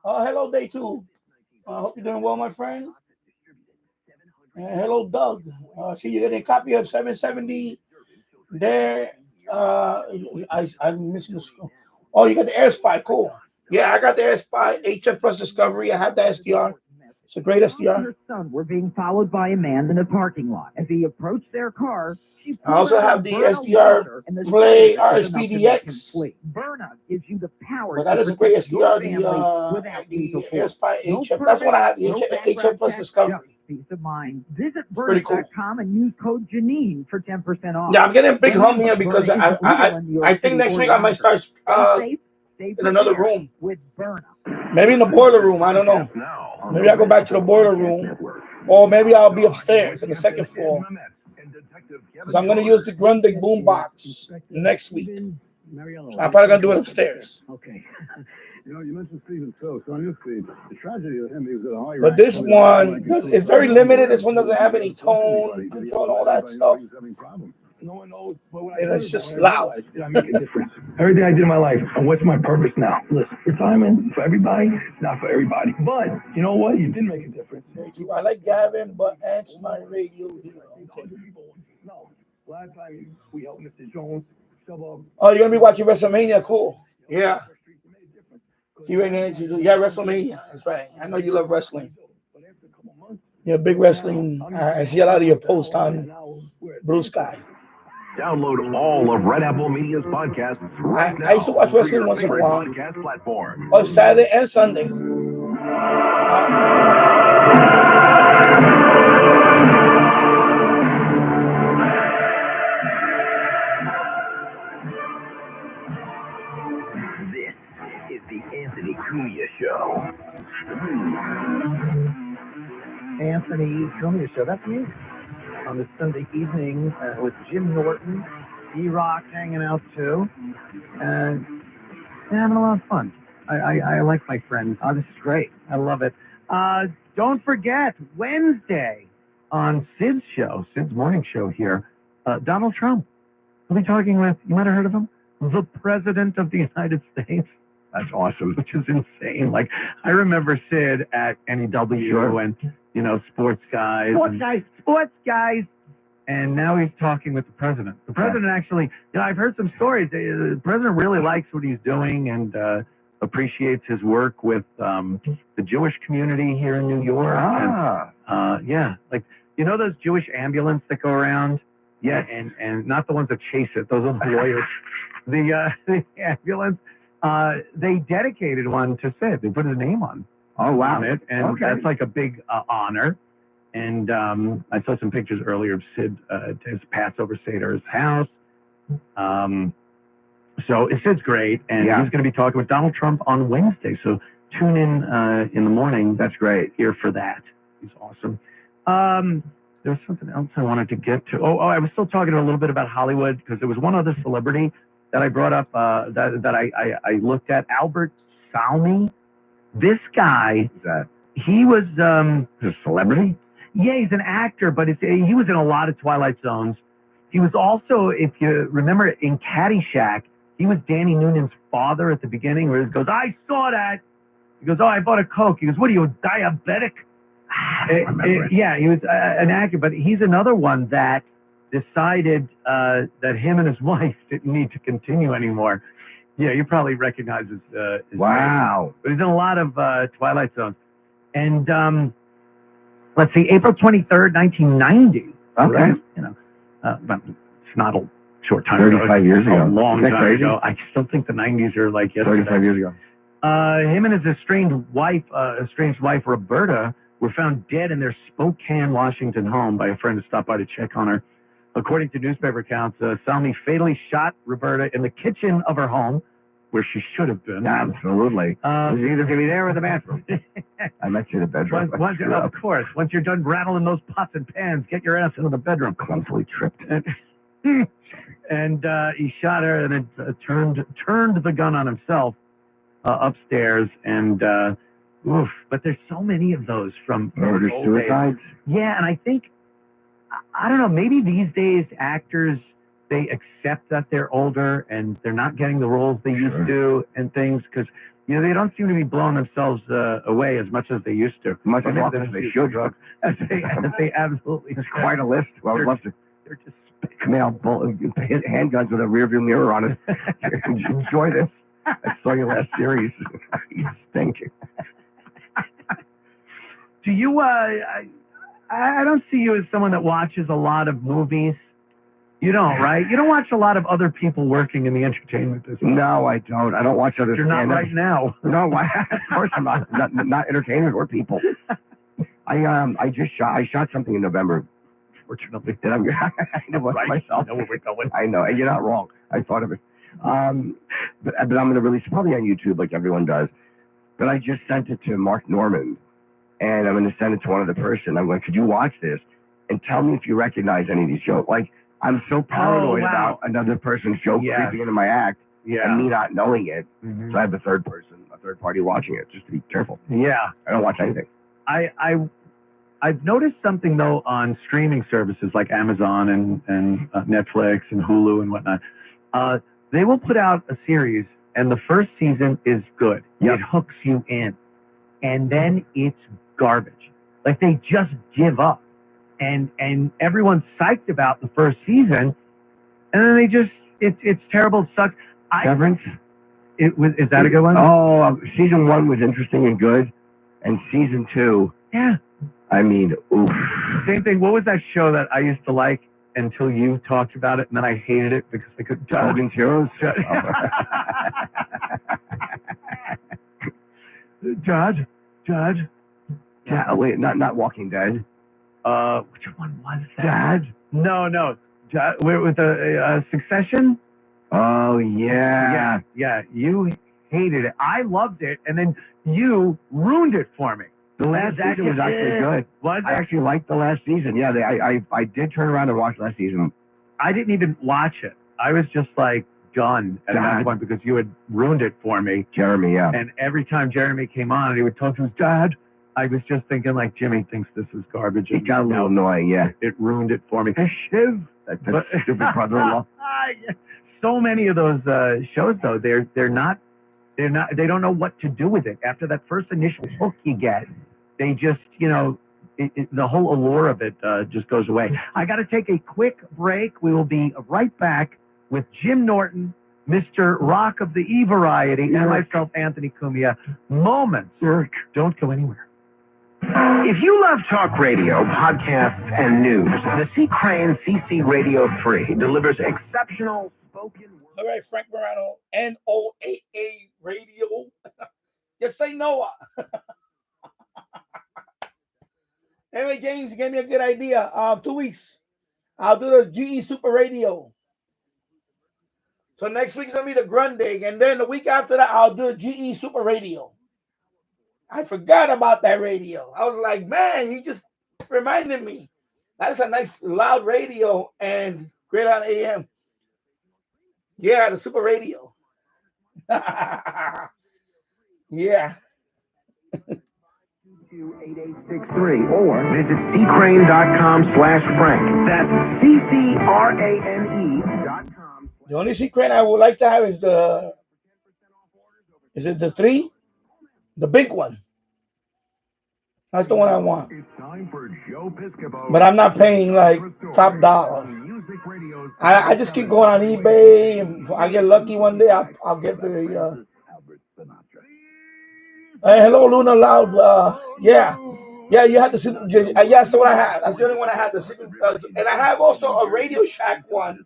Hello, Day 2. I hope you're doing well, my friend. Hello, Doug. See, you're getting a copy of 770 there. I'm missing the scroll. Oh, you got the Air Spy. Cool. Yeah, I got the Air Spy HF Plus Discovery. I have the SDR. It's a great SDR. Her son were being followed by a man in a parking lot. As he approached their car, she I also have the SDR Play RSPDX. Burnout gives you the power. But that is a great SDR. The Air Spy HF. That's what I have. The HF Plus Discovery. Peace of mind. Visit Burnout.com and use code Janine for 10% off. Yeah, I'm getting a big hum here because I think next week I might start in another room. Maybe in the boiler room. I don't know. Maybe I'll go back to the boiler room. Or maybe I'll be upstairs on the second floor. Because I'm going to use the Grundig boom box next week. I'm probably going to do it upstairs. Okay. You know, you mentioned Stephen So on your feed. The tragedy of him, he was at a high But this one is very limited. This one doesn't have any tone control and all that stuff. No one knows, and it's just loud. I make a difference. Everything I did in my life, and what's my purpose now? Listen, retirement for everybody, it's not for everybody. But you know what? You did make a difference. I like Gavin, but that's my radio hero. Okay. No, last time we helped Mr. Jones shove up. Oh, you're gonna be watching WrestleMania? Cool. Yeah. Yeah, WrestleMania. That's right. I know you love wrestling. You're a big wrestling. I see a lot of your posts on Blue Sky. Download all of Red Apple Media's podcasts right now. I used to watch wrestling once in a while. On Saturday and Sunday. This is the Anthony Cumia Show. Anthony Cumia Show. That's me. On this Sunday evening with Jim Norton, E-Rock hanging out too, and having a lot of fun. I like my friends. Oh, this is great. I love it. Don't forget, Wednesday on Sid's show, Sid's morning show here, Donald Trump. We'll be talking with, you might have heard of him, the President of the United States. That's awesome, which is insane. Like, I remember Sid at NEW and, you know, Sports Guys. Sports Guys. And now he's talking with the president. The president actually, you know, I've heard some stories. The president really likes what he's doing and appreciates his work with the Jewish community here in New York. And, yeah, like, you know those Jewish ambulance that go around? Yeah, and not the ones that chase it. Those are lawyers. The ambulance. They dedicated one to Sid. They put his name on it, and that's like a big honor. And I saw some pictures earlier of Sid at his Passover Seder at his house. So Sid's great, and he's going to be talking with Donald Trump on Wednesday. So tune in the morning. That's great. Here for that. He's awesome. There's something else I wanted to get to. Oh, I was still talking a little bit about Hollywood because there was one other celebrity that I brought up that I looked at, Albert Salmi. This guy, he was a celebrity? Yeah, he's an actor, but he was in a lot of Twilight Zones. He was also, if you remember, in Caddyshack, he was Danny Noonan's father at the beginning, where he goes, I saw that. He goes, oh, I bought a Coke. He goes, what are you, diabetic? Yeah, he was an actor, but he's another one that decided that him and his wife didn't need to continue anymore. Yeah, you probably recognize his wow. name. But he's in a lot of Twilight Zones. And let's see, April 23rd, 1990. Okay. But it's not a short time 35 years ago. A long time crazy? ago. I still think the 90s are like yesterday. 35 years ago. Him and his estranged wife Roberta, were found dead in their Spokane, Washington home by a friend who stopped by to check on her. According to newspaper accounts, Salmi fatally shot Roberta in the kitchen of her home, where she should have been. Absolutely. It was either going to be there or the bathroom. I met you in the bedroom. Of course. Once you're done rattling those pots and pans, get your ass into the bedroom. Clumsily tripped. And he shot her and then turned the gun on himself upstairs. And oof, but there's so many of those from murder-suicides. Yeah, and I think, I don't know, maybe these days actors, they accept that they're older and they're not getting the roles they used to and things, because they don't seem to be blowing themselves away as much as they used to. Much as often as they should. As they absolutely There's should. quite a list. Well, I'd love to. They're just handguns with a rearview mirror on it. Enjoy this. I saw your last series. You stink. Do you? I don't see you as someone that watches a lot of movies. You don't, right? You don't watch a lot of other people working in the entertainment business. No, I don't. I don't watch other. You're not right now. No, of course I'm not. Not entertainment or people. I shot something in November. Fortunately, I know what myself. I know where we're going. I know, and you're not wrong. I thought of it. But I'm going to release it probably on YouTube, like everyone does. But I just sent it to Mark Norman, and I'm going to send it to one other person. I'm going, could you watch this and tell me if you recognize any of these jokes? Like, I'm so paranoid about another person's joke creeping into my act, and me not knowing it. So I have a third party watching it, just to be careful. Yeah, I don't watch anything. I've noticed something though on streaming services like Amazon and Netflix and Hulu and whatnot. They will put out a series, and the first season is good. It hooks you in, and then it's garbage. Like they just give up, and everyone's psyched about the first season, and then they just it's terrible. It sucks. Severance. Is that a good one? Oh, season 1 was interesting and good, and season 2. Yeah. I mean, oof. Same thing. What was that show that I used to like until you talked about it, and then I hated it because they couldn't tell? Hogan's Heroes? Judge. Yeah, wait, not Walking Dead. Which one was that? Dad? No. With the Succession? Oh, yeah. Yeah. You hated it. I loved it, and then you ruined it for me. The last season was actually good. I actually liked the last season. Yeah, I did turn around and watch last season. I didn't even watch it. I was just like done at that point because you had ruined it for me. Jeremy, yeah. And every time Jeremy came on and he would talk to his dad, I was just thinking like, Jimmy thinks this is garbage. It got a little annoying, yeah. It ruined it for me. Shiv, that stupid brother-in-law. So many of those shows though, they don't know what to do with it. After that first initial hook you get, they just, the whole allure of it just goes away. I got to take a quick break. We will be right back with Jim Norton, Mr. Rock of the E Variety, and myself, Anthony Cumia. Moments. Don't go anywhere. If you love talk radio, podcasts, and news, the C. Crane CC Radio 3 delivers exceptional spoken word. All right, Frank Morano, NOAA Radio. Yes, say Noah. Anyway, James, you gave me a good idea. 2 weeks. I'll do the GE Super Radio. So next week's gonna be the Grundig, and then the week after that, I'll do a GE Super Radio. I forgot about that radio. I was like, man, he just reminded me. That's a nice loud radio and great on AM. Yeah, the Super Radio. Yeah. 8863 or visit ccrane.com/Frank. That's CCRANE.com. The only secret I would like to have is the 3? The big one. That's the one I want. But I'm not paying like top dollar. I just keep going on eBay. If I get lucky one day, I'll get the. Hey, hello, Luna Loud. Yeah, you had the super. Yeah, that's the one I had. That's the only one I had. The super, and I have also a Radio Shack one.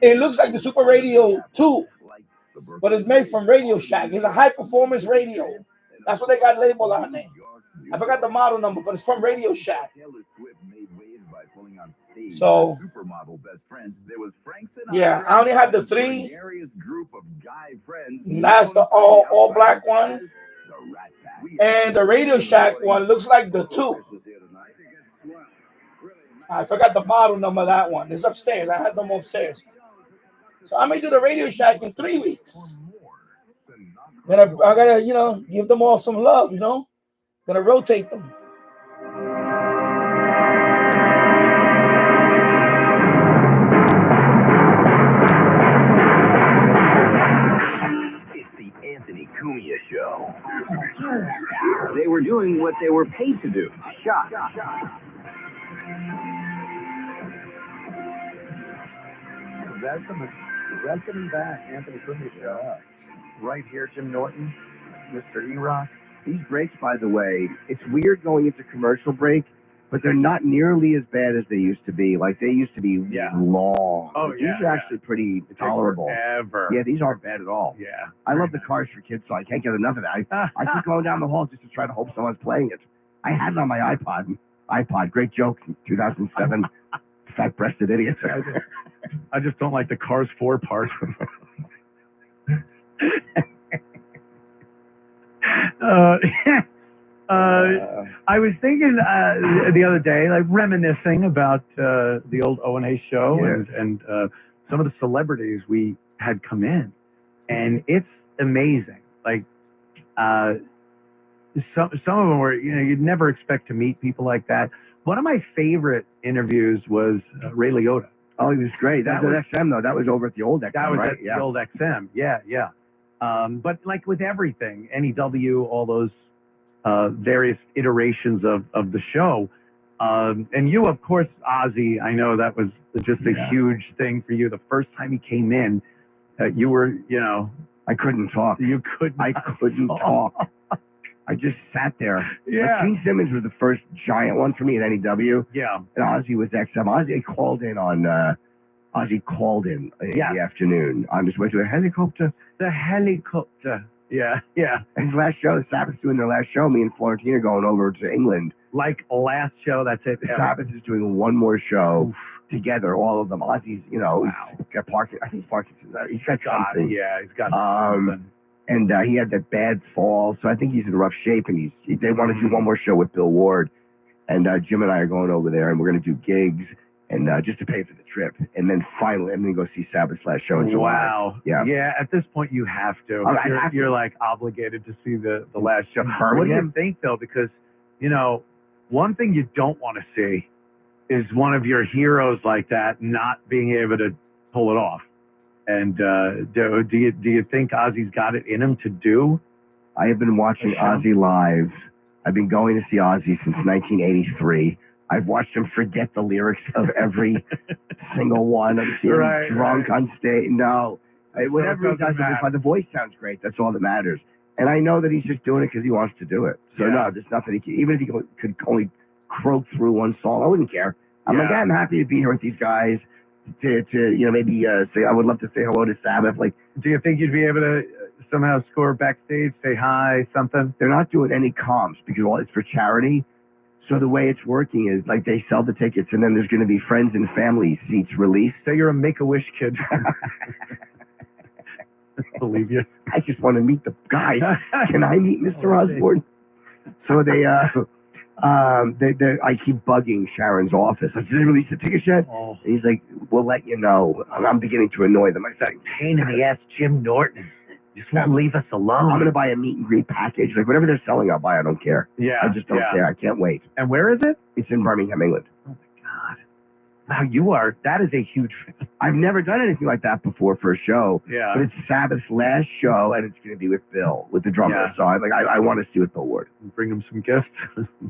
It looks like the Super Radio 2, but it's made from Radio Shack. It's a high performance radio. That's what they got labeled on there. I forgot the model number, but it's from Radio Shack. So, yeah, I only have the 3. That's the all black one. And the Radio Shack one looks like the 2. I forgot the model number of that one. It's upstairs. I had them upstairs. So I may do the Radio Shack in 3 weeks. I gotta, give them all some love, Gonna rotate them. It's the Anthony Cumia Show. They were doing what they were paid to do. Shot. Welcome back, Anthony Cumia Show. Right here, Jim Norton, Mr. E-Rock. These breaks, by the way, it's weird going into commercial break, but they're not nearly as bad as they used to be. Like, they used to be long. Oh, these are actually pretty tolerable. Forever. Yeah, these aren't bad at all. Yeah. I love the Cars for Kids, so I can't get enough of that. I keep going down the hall just to try to hope someone's playing it. I had it on my iPod. Great joke in 2007. Fat-breasted idiots. I just don't like the Cars 4 part. I was thinking the other day, like reminiscing about the old O&A show and some of the celebrities we had come in, and it's amazing. Like some of them were, you'd never expect to meet people like that. One of my favorite interviews was Ray Liotta. Oh, he was great. That was XM though. That was over at the old XM, that was right? At the old XM. Yeah. But like with everything, NEW, all those various iterations of the show. And you, of course, Ozzy, I know that was just a huge thing for you. The first time he came in, you were, I couldn't talk. You couldn't. I couldn't talk. I just sat there. Yeah. Gene Simmons was the first giant one for me at NEW. Yeah. And Ozzy was XM. Ozzy called in in the afternoon on his way to a helicopter. The helicopter. Yeah. His last show, the Sabbath's doing their last show. Me and Florentine are going over to England. Like last show, that's it. The Sabbath is doing one more show together, all of them. Ozzy's, he's got Parkinson's. I think Parkinson's. He's got something. Yeah, he's got something. And he had that bad fall, so I think he's in rough shape. And they want to do one more show with Bill Ward. And Jim and I are going over there, and we're going to do gigs. And just to pay for the trip, and then finally, I'm going to go see Sabbath's last show in July. Wow. Yeah. At this point, you have to. You're like obligated to see the last show. Birmingham. What do you think, though? Because one thing you don't want to see is one of your heroes like that not being able to pull it off. And do you think Ozzy's got it in him to do? I have been watching Ozzy live. I've been going to see Ozzy since 1983. I've watched him forget the lyrics of every single one. I've seen him drunk on stage. No, whatever he does, the voice sounds great. That's all that matters. And I know that he's just doing it because he wants to do it. So no, there's nothing. Even if he could only croak through one song, I wouldn't care. I'm happy to be here with these guys. To maybe say I would love to say hello to Sabbath. Like, do you think you'd be able to somehow score backstage, say hi, something? They're not doing any comps because it's for charity. So the way it's working is like they sell the tickets, and then there's going to be friends and family seats released. So you're a Make-A-Wish kid. Believe you. I just want to meet the guy. Can I meet Mr. Osborne? So I keep bugging Sharon's office. Like, did they release the tickets yet? Oh. And he's like, we'll let you know. I'm beginning to annoy them. I said, Pain in the ass, Jim Norton. Just won't leave us alone. I'm going to buy a meet and greet package. Like, whatever they're selling, I'll buy. I don't care. Yeah. I just don't care. I can't wait. And where is it? It's in Birmingham, England. Oh, my God. Wow, that is a huge fan. I've never done anything like that before for a show. Yeah. But it's Sabbath's last show, and it's going to be with Bill, with the drummer. Yeah. So I want to see what Bill Ward. Bring him some gifts.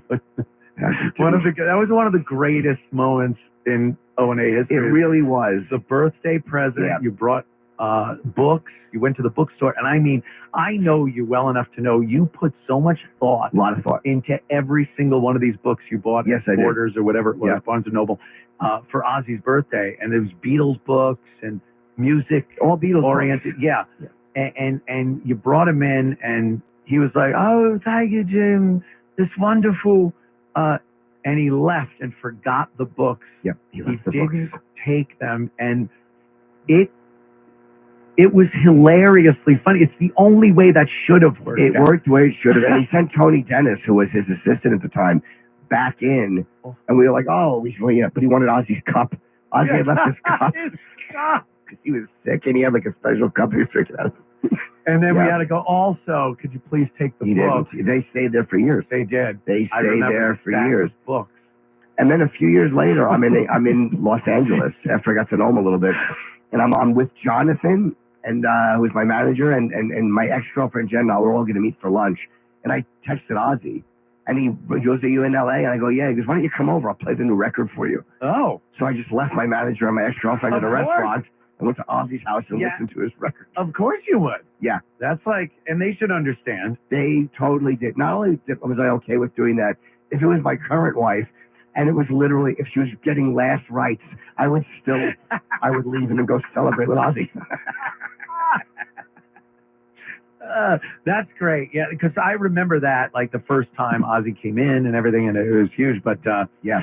That was one of the greatest moments in O&A history. It really was. The birthday present. Yeah. You brought books. You went to the bookstore, and I mean, I know you well enough to know you put so much thought, a lot of thought, into every single one of these books you bought. Yes, I did. Borders or whatever it was, Barnes and Noble, for Ozzy's birthday, and there was Beatles books and music, all Beatles oriented. books. Yeah. And you brought him in, and he was like, "Oh, thank you, Jim. This wonderful." And he left and forgot the books. Yep, he didn't take them, and it was hilariously funny. It's the only way that should have worked. It worked the way it should have. And he sent Tony Dennis, who was his assistant at the time, back in, and we were like, "Oh, but he wanted Ozzy's cup. Ozzy had left his cup because he was sick, and he had like a special cup he was drinking out of." And then we had to go, also, could you please take the book? They stayed there for years. They did. They stayed there for years. Books. And then a few years later, I'm in Los Angeles after I got to know him a little bit, and I'm with Jonathan, and who's my manager, and my ex-girlfriend Jen. Now we're all going to meet for lunch, and I texted Ozzy, and he goes, "Are you in LA?" And I go, "Yeah." He goes, "Why don't you come over? I'll play the new record for you." Oh. So I just left my manager and my ex-girlfriend at a restaurant. I went to Ozzy's house and listened to his record. Of course you would. Yeah. That's like, and they should understand. They totally did. Not only was I okay with doing that, if it was my current wife, and it was literally, if she was getting last rites, I would leave and then go celebrate with Ozzy. That's great. Yeah, because I remember that, like the first time Ozzy came in and everything, and it was huge. But yeah.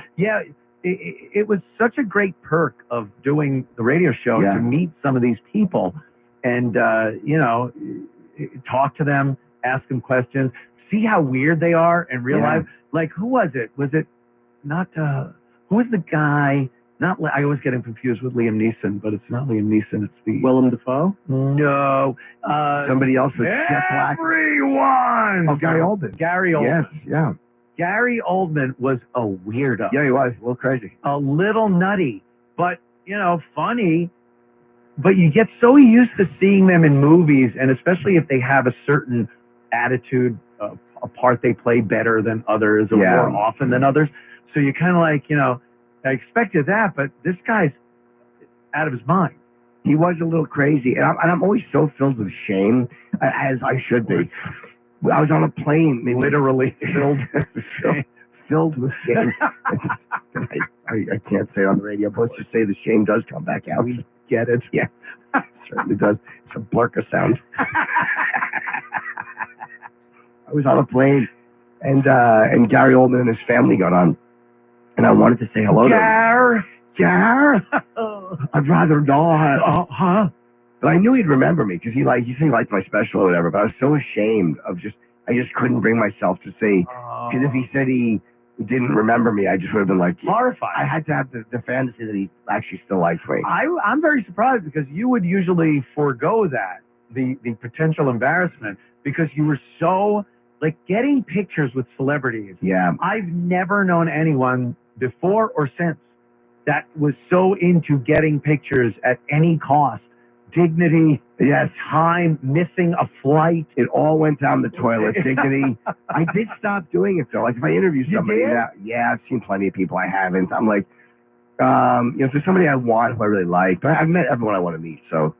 It was such a great perk of doing the radio show to meet some of these people and, talk to them, ask them questions, see how weird they are, and realize, like, who was it? Was it not, who was the guy? I always get him confused with Liam Neeson, but it's not Liam Neeson. It's the Willem Dafoe? No. Somebody else with jet black. Everyone! Oh, Gary Oldman. Gary Oldman. Yes, yeah. Gary Oldman was a weirdo. Yeah, he was. A little crazy. A little nutty, but, funny. But you get so used to seeing them in movies, and especially if they have a certain attitude, a part they play better than others or more often than others. So you kind of like, I expected that, but this guy's out of his mind. He was a little crazy, and I'm always so filled with shame, as I should be. I was on a plane, literally filled with shame. I can't say it on the radio, but let's just say the shame does come back out. We get it. Yeah, it certainly does. It's a blurka sound. I was on a plane, and Gary Oldman and his family got on, and I wanted to say hello to him. Gar? I'd rather not. But I knew he'd remember me because he said he liked my special or whatever. But I was so ashamed of I just couldn't bring myself to say, because if he said he didn't remember me, I just would have been like horrified. I had to have the fantasy that he actually still likes me. I'm very surprised because you would usually forego that, the potential embarrassment, because you were so like getting pictures with celebrities. Yeah. I've never known anyone before or since that was so into getting pictures at any cost. Dignity, time, missing a flight. It all went down the toilet. Dignity. I did stop doing it though. Like if I interview somebody, I've seen plenty of people I haven't. I'm like, if there's somebody I want who I really like, but I've met everyone I want to meet. So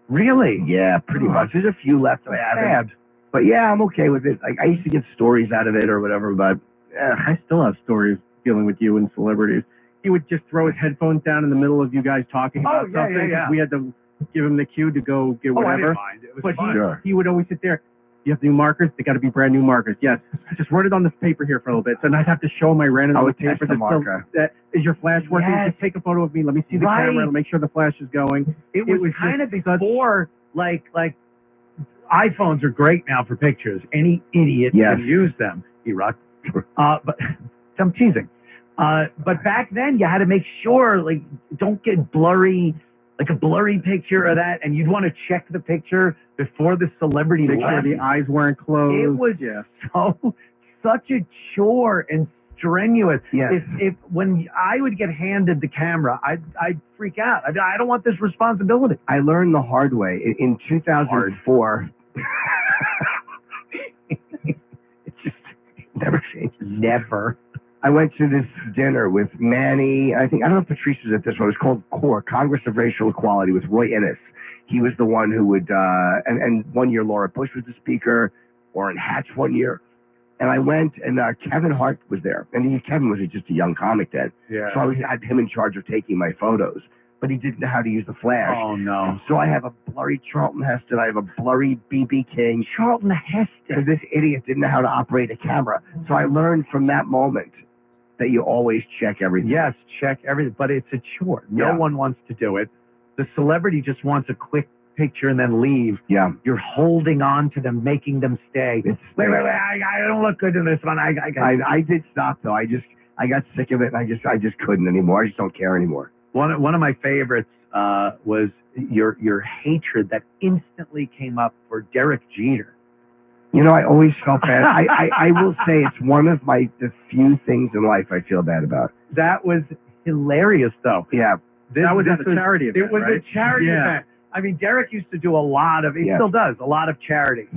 really, yeah, pretty much. There's a few left that I haven't. But yeah, I'm okay with it. Like I used to get stories out of it or whatever, but I still have stories dealing with you and celebrities. He would just throw his headphones down in the middle of you guys talking about something. Yeah. We had to give him the cue to go get whatever. I didn't mind. It was fun. He would always sit there. You have new markers? They got to be brand new markers. Yes. Just wrote it on this paper here for a little bit. So then I'd have to show them I ran it on the paper. Is your flash working? Yes. Just take a photo of me. Let me see the camera. Make sure the flash is going. It was kind of before, like iPhones are great now for pictures. Any idiot can use them. E-Rock. But I'm teasing. But back then you had to make sure, like, don't get blurry, like a blurry picture of that, and you'd want to check the picture before the celebrity make sure the eyes weren't closed. It was such a chore and strenuous. Yes. If when I would get handed the camera, I'd freak out. I don't want this responsibility. I learned the hard way in 2004. It just never changes. Never. I went to this dinner with Manny. I don't know if Patrice was at this one. It was called CORE, Congress of Racial Equality, with Roy Innis. He was the one who would, and one year Laura Bush was the speaker, Orrin Hatch one year. And I went, and Kevin Hart was there. And Kevin was just a young comic then. Yeah. So I had him in charge of taking my photos. But he didn't know how to use the flash. Oh, no. So I have a blurry Charlton Heston. I have a blurry B.B. King. Charlton Heston. Because this idiot didn't know how to operate a camera. So I learned from that moment that you always check everything. Yes, check everything. But it's a chore. No one wants to do it. The celebrity just wants a quick picture and then leave. Yeah. You're holding on to them, making them stay. Wait, I don't look good in this one. I did stop though. I got sick of it. And I just couldn't anymore. I just don't care anymore. One of my favorites was your hatred that instantly came up for Derek Jeter. You know, I always felt bad. I will say it's one of the few things in life I feel bad about. That was hilarious, though. Yeah. That was at a charity event. It was a charity event. I mean, Derek used to do a lot of, he still does, a lot of charity.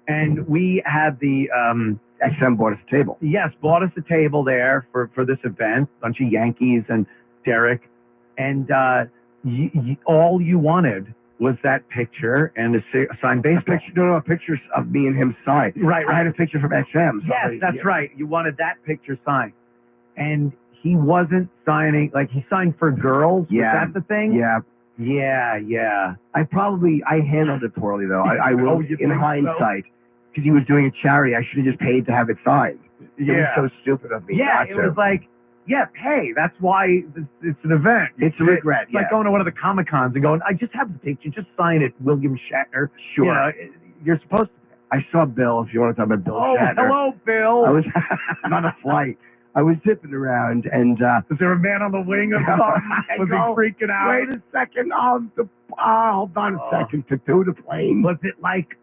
And we had the... XM bought us a table. Yes, bought us a table there for this event, bunch of Yankees and Derek. And all you wanted was that picture and a signed baseball. No, pictures of me and him signed. Right. I had a picture from XM. Yes, that's right. You wanted that picture signed. And he wasn't signing, like he signed for girls. Yeah. Was that the thing? Yeah. Yeah. I handled it poorly, though. I will, in hindsight, because he was doing a charity, I should have just paid to have it signed. It was so stupid of me. Yeah, it was like, pay. That's why it's an event. It's a regret. It's like going to one of the Comic-Cons and going, I just have the picture, just sign it, William Shatner. Sure. You know, you're supposed to. I saw Bill, if you want to talk about Bill Shatner. Hello, Bill. I was on a flight. I was zipping around, and was there a man on the wing or something? Was he freaking out? Wait a second. Hold on a second to do the plane. Was it like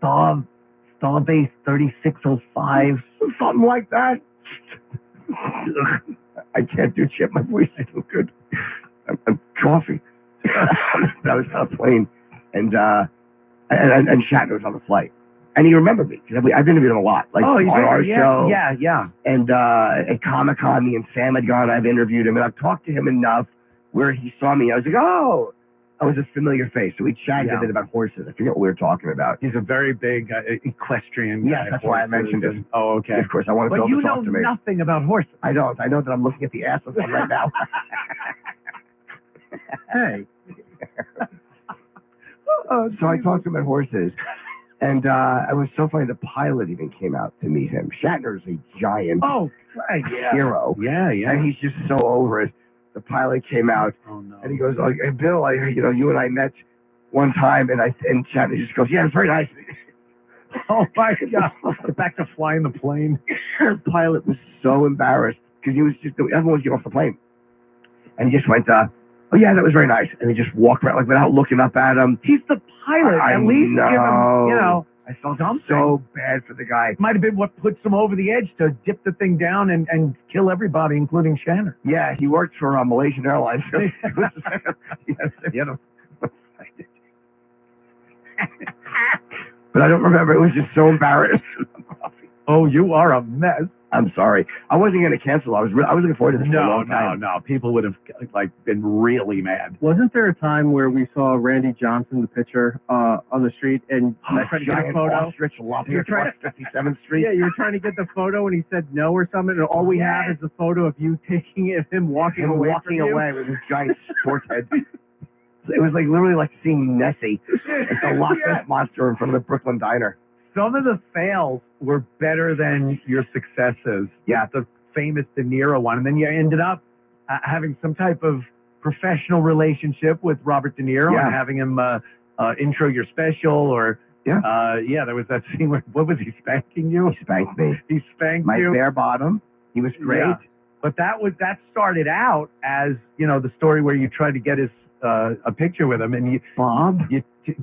Starbase 3605? Something like that. I can't do shit. My voice is so good. I'm coughing. I was on a plane, and Shatner was on the flight. And he remembered me, because I've interviewed him a lot. Like on our show. Yeah. And at Comic-Con, me and Sam had gone, I've interviewed him, and I've talked to him enough where he saw me. I was like, oh, I was a familiar face. So we chatted a bit about horses. I forget what we were talking about. He's a very big equestrian guy. Yes, that's why I mentioned it. Oh, okay. Of course, I want to Bill to talk to me. But you know nothing about horses. I don't. I know that I'm looking at the ass of one right now. Hey. So I talked to him about horses. And it was so funny, the pilot even came out to meet him. Shatner's a giant hero. Yeah. And he's just so over it. The pilot came out, and he goes, hey, Bill, you and I met one time, and Shatner just goes, yeah, it's very nice. Oh, my God. Back to flying the plane. The pilot was so embarrassed, because everyone was getting off the plane. And he just went, oh, yeah, that was very nice. And he just walked around, like, without looking up at him. He's the pilot. At least give him, I felt so bad for the guy. Might have been what puts him over the edge to dip the thing down and kill everybody, including Shatner. Yeah, he worked for Malaysian Airlines. But I don't remember. It was just so embarrassing. Oh, you are a mess. I'm sorry. I wasn't going to cancel. I was looking forward to this for a long time. No. People would have been really mad. Wasn't there a time where we saw Randy Johnson, the pitcher, on the street, and I tried to get a photo? You're trying to 57th Street. Yeah, you were trying to get the photo, and he said no or something, and all we have is the photo of you taking it, him walking away with his giant sports head. It was like literally like seeing Nessie, like the Loch Ness monster in front of the Brooklyn Diner. Some of the fails were better than your successes. Yeah. The famous De Niro one. And then you ended up having some type of professional relationship with Robert De Niro and having him intro your special or... Yeah. There was that scene where, what was he, spanking you? He spanked me. He spanked my you. bare bottom. He was great. Yeah. But that started out as, the story where you tried to get his a picture with him and you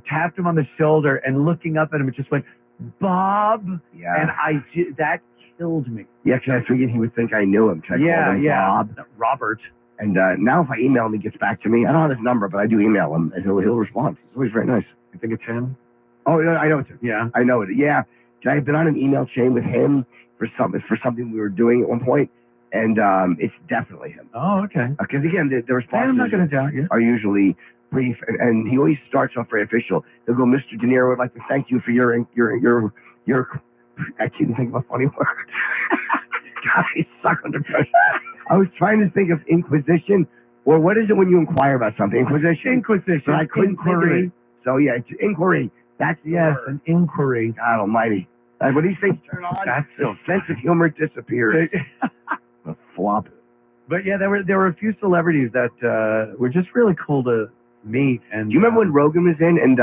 tapped him on the shoulder and looking up at him, it just went, Bob. Yeah. And that killed me. Yeah, because I figured he would think I knew him. I called him Bob. Robert. And now if I email him, he gets back to me. I don't have his number, but I do email him, and he'll respond. He's always very nice. You think it's him? Oh, no, I know it's him. Yeah. I know it. Yeah. I've been on an email chain with him for something we were doing at one point, and it's definitely him. Oh, okay. Because, again, the responses I'm not going to doubt you. are usually brief, and he always starts off very official. He'll go, Mr. De Niro would like to thank you for your I can't think of a funny word. God, I suck under pressure. I was trying to think of inquisition, or what is it when you inquire about something? Inquisition. But I couldn't think of it. So, yeah, it's inquiry. That's an inquiry. God almighty. When these things turn on, the sense of humor disappears. A flop. But yeah, there were a few celebrities that were just really cool to meet. And do you remember when Rogan was in and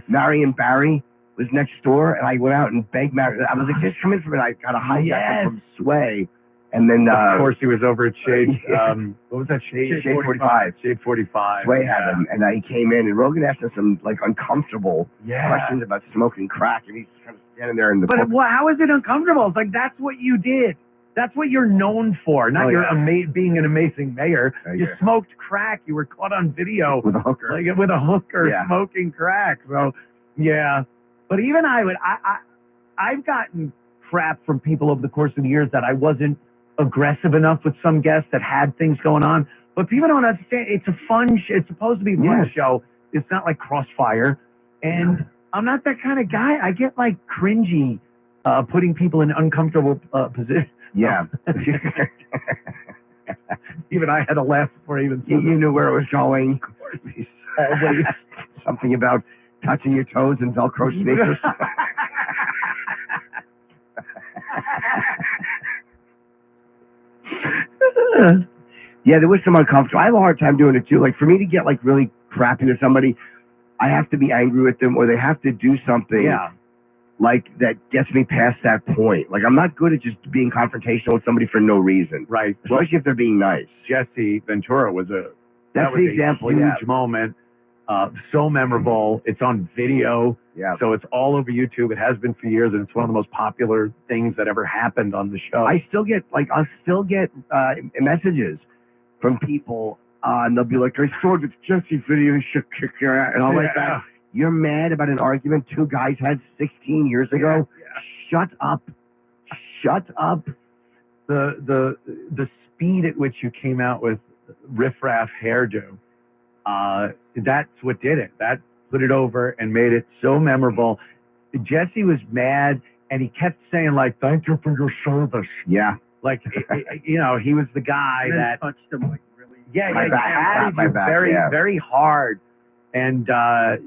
Marion Barry was next door, and I went out and begged Marion. I was like, just come in for a minute. I got a hijack from Sway. And then, of course, he was over at Shade. What was that? Shade 45. Shade 45. Sway had him, and he came in, and Rogan asked him some uncomfortable questions about smoking crack, and he's kind of standing there in the. But how is it uncomfortable? It's like that's what you did. That's what you're known for. Not being an amazing mayor. You smoked crack. You were caught on video with a hooker. With a hooker smoking crack. So yeah. But even I've gotten crap from people over the course of the years that I wasn't aggressive enough with some guests that had things going on. But people don't understand. It's a fun. It's supposed to be a fun show. It's not like Crossfire. And I'm not that kind of guy. I get like cringy putting people in uncomfortable positions. Yeah. Even I had to laugh before I even said you knew where it was going. Always. Something about touching your toes and Velcro sneakers. Yeah, there was some uncomfortable. I have a hard time doing it too. Like for me to get like really crappy to somebody, I have to be angry with them or they have to do something like that gets me past that point. Like I'm not good at just being confrontational with somebody for no reason. Right. Especially if they're being nice. Jesse Ventura was a example, huge moment. So memorable. It's on video. Yeah. So it's all over YouTube. It has been for years, and it's one of the most popular things that ever happened on the show. I'll still get messages from people, and they'll be like, I saw this Jesse video, you should kick your ass. And I'm like, you're mad about an argument two guys had 16 years ago? Shut up. Shut up. The speed at which you came out with Riff Raff hairdo, that's what did it. That put it over and made it so memorable. Jesse was mad, and he kept saying, like, thank you for your service. Yeah. Like, he was the guy that touched him like really. Yeah, very hard. And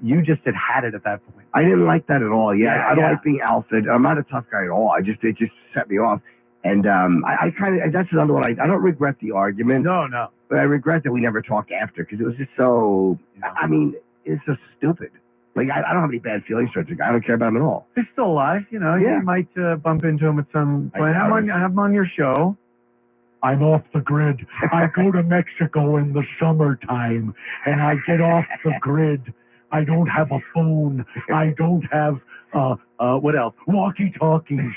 you just had it at that point. I didn't like that at all. Yeah, I don't like being alpha. I'm not a tough guy at all. It just set me off. And I kind of, that's another one. I don't regret the argument. No. But I regret that we never talked after because it was just so, I mean, it's so stupid. Like, I don't have any bad feelings towards the guy. I don't care about him at all. He's still alive, You might bump into him at some point. Have him on your show. I'm off the grid. I go to Mexico in the summertime, and I get off the grid. I don't have a phone. I don't have, what else? Walkie-talkies.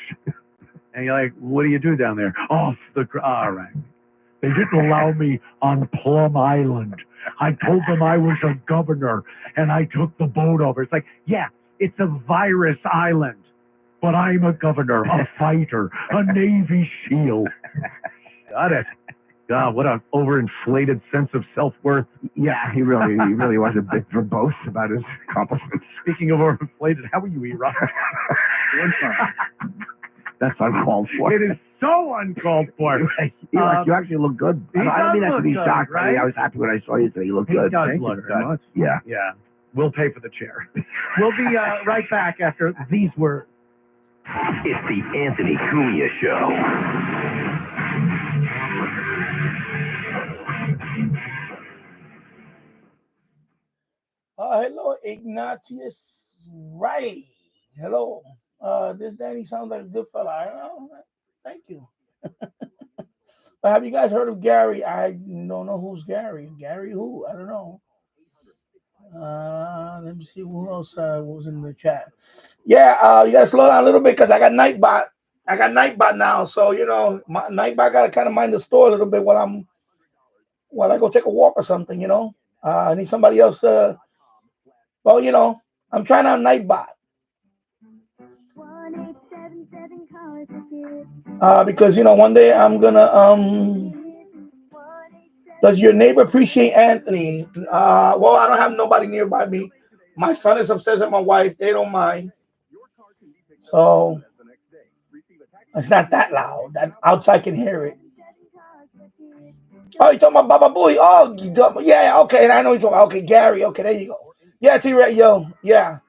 And you're like, what do you do down there? Off the grid. All right. They didn't allow me on Plum Island. I told them I was a governor, and I took the boat over. It's like, yeah, it's a virus island, but I'm a governor, a fighter, a Navy SEAL. Got it. God, what an overinflated sense of self-worth. Yeah, he really was a bit verbose about his accomplishments. Speaking of overinflated, how are you, E-Rock? That's uncalled for. It is so uncalled for. You actually look good. He I don't mean does that to be look good, shocked. I mean, right? I was happy when I saw you today. You look He good. does Thank look you very good. much. Yeah. Yeah. We'll pay for the chair. We'll be right back after these words. It's the Anthony Cumia Show. Hello, Ignatius Riley. Hello. This Danny sounds like a good fella. I know. Thank you. Have you guys heard of Gary? I don't know who's Gary. Gary who? I don't know. Let me see who else was in the chat. Yeah, you gotta slow down a little bit because I got Nightbot. I got Nightbot now, so you know, my Nightbot gotta kind of mind the store a little bit while I go take a walk or something. You know, I need somebody else. Well, you know, I'm trying out Nightbot. Because you know, one day I'm gonna does your neighbor appreciate Anthony? Well, I don't have nobody nearby me. My son is upstairs with my wife. They don't mind. So it's not that loud. That outside can hear it. Oh, you talking about Baba Booey? Oh, yeah, okay. And I know you're talking about, okay, Gary. Okay, there you go. Yeah, T-Ray, yo, yeah.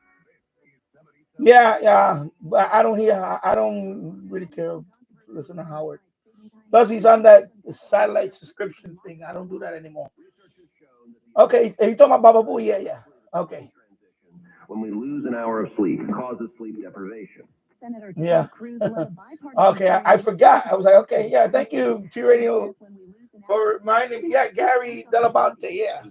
Yeah. But I don't really care. Listen to Howard. Plus, he's on that satellite subscription thing. I don't do that anymore. Okay, you talking about Baba Booey? Yeah. Okay. When we lose an hour of sleep, it causes sleep deprivation. Yeah. Okay, I forgot. I was like, okay, yeah, thank you, T-Radio, for reminding me. Yeah, Gary Delabonte. Yeah.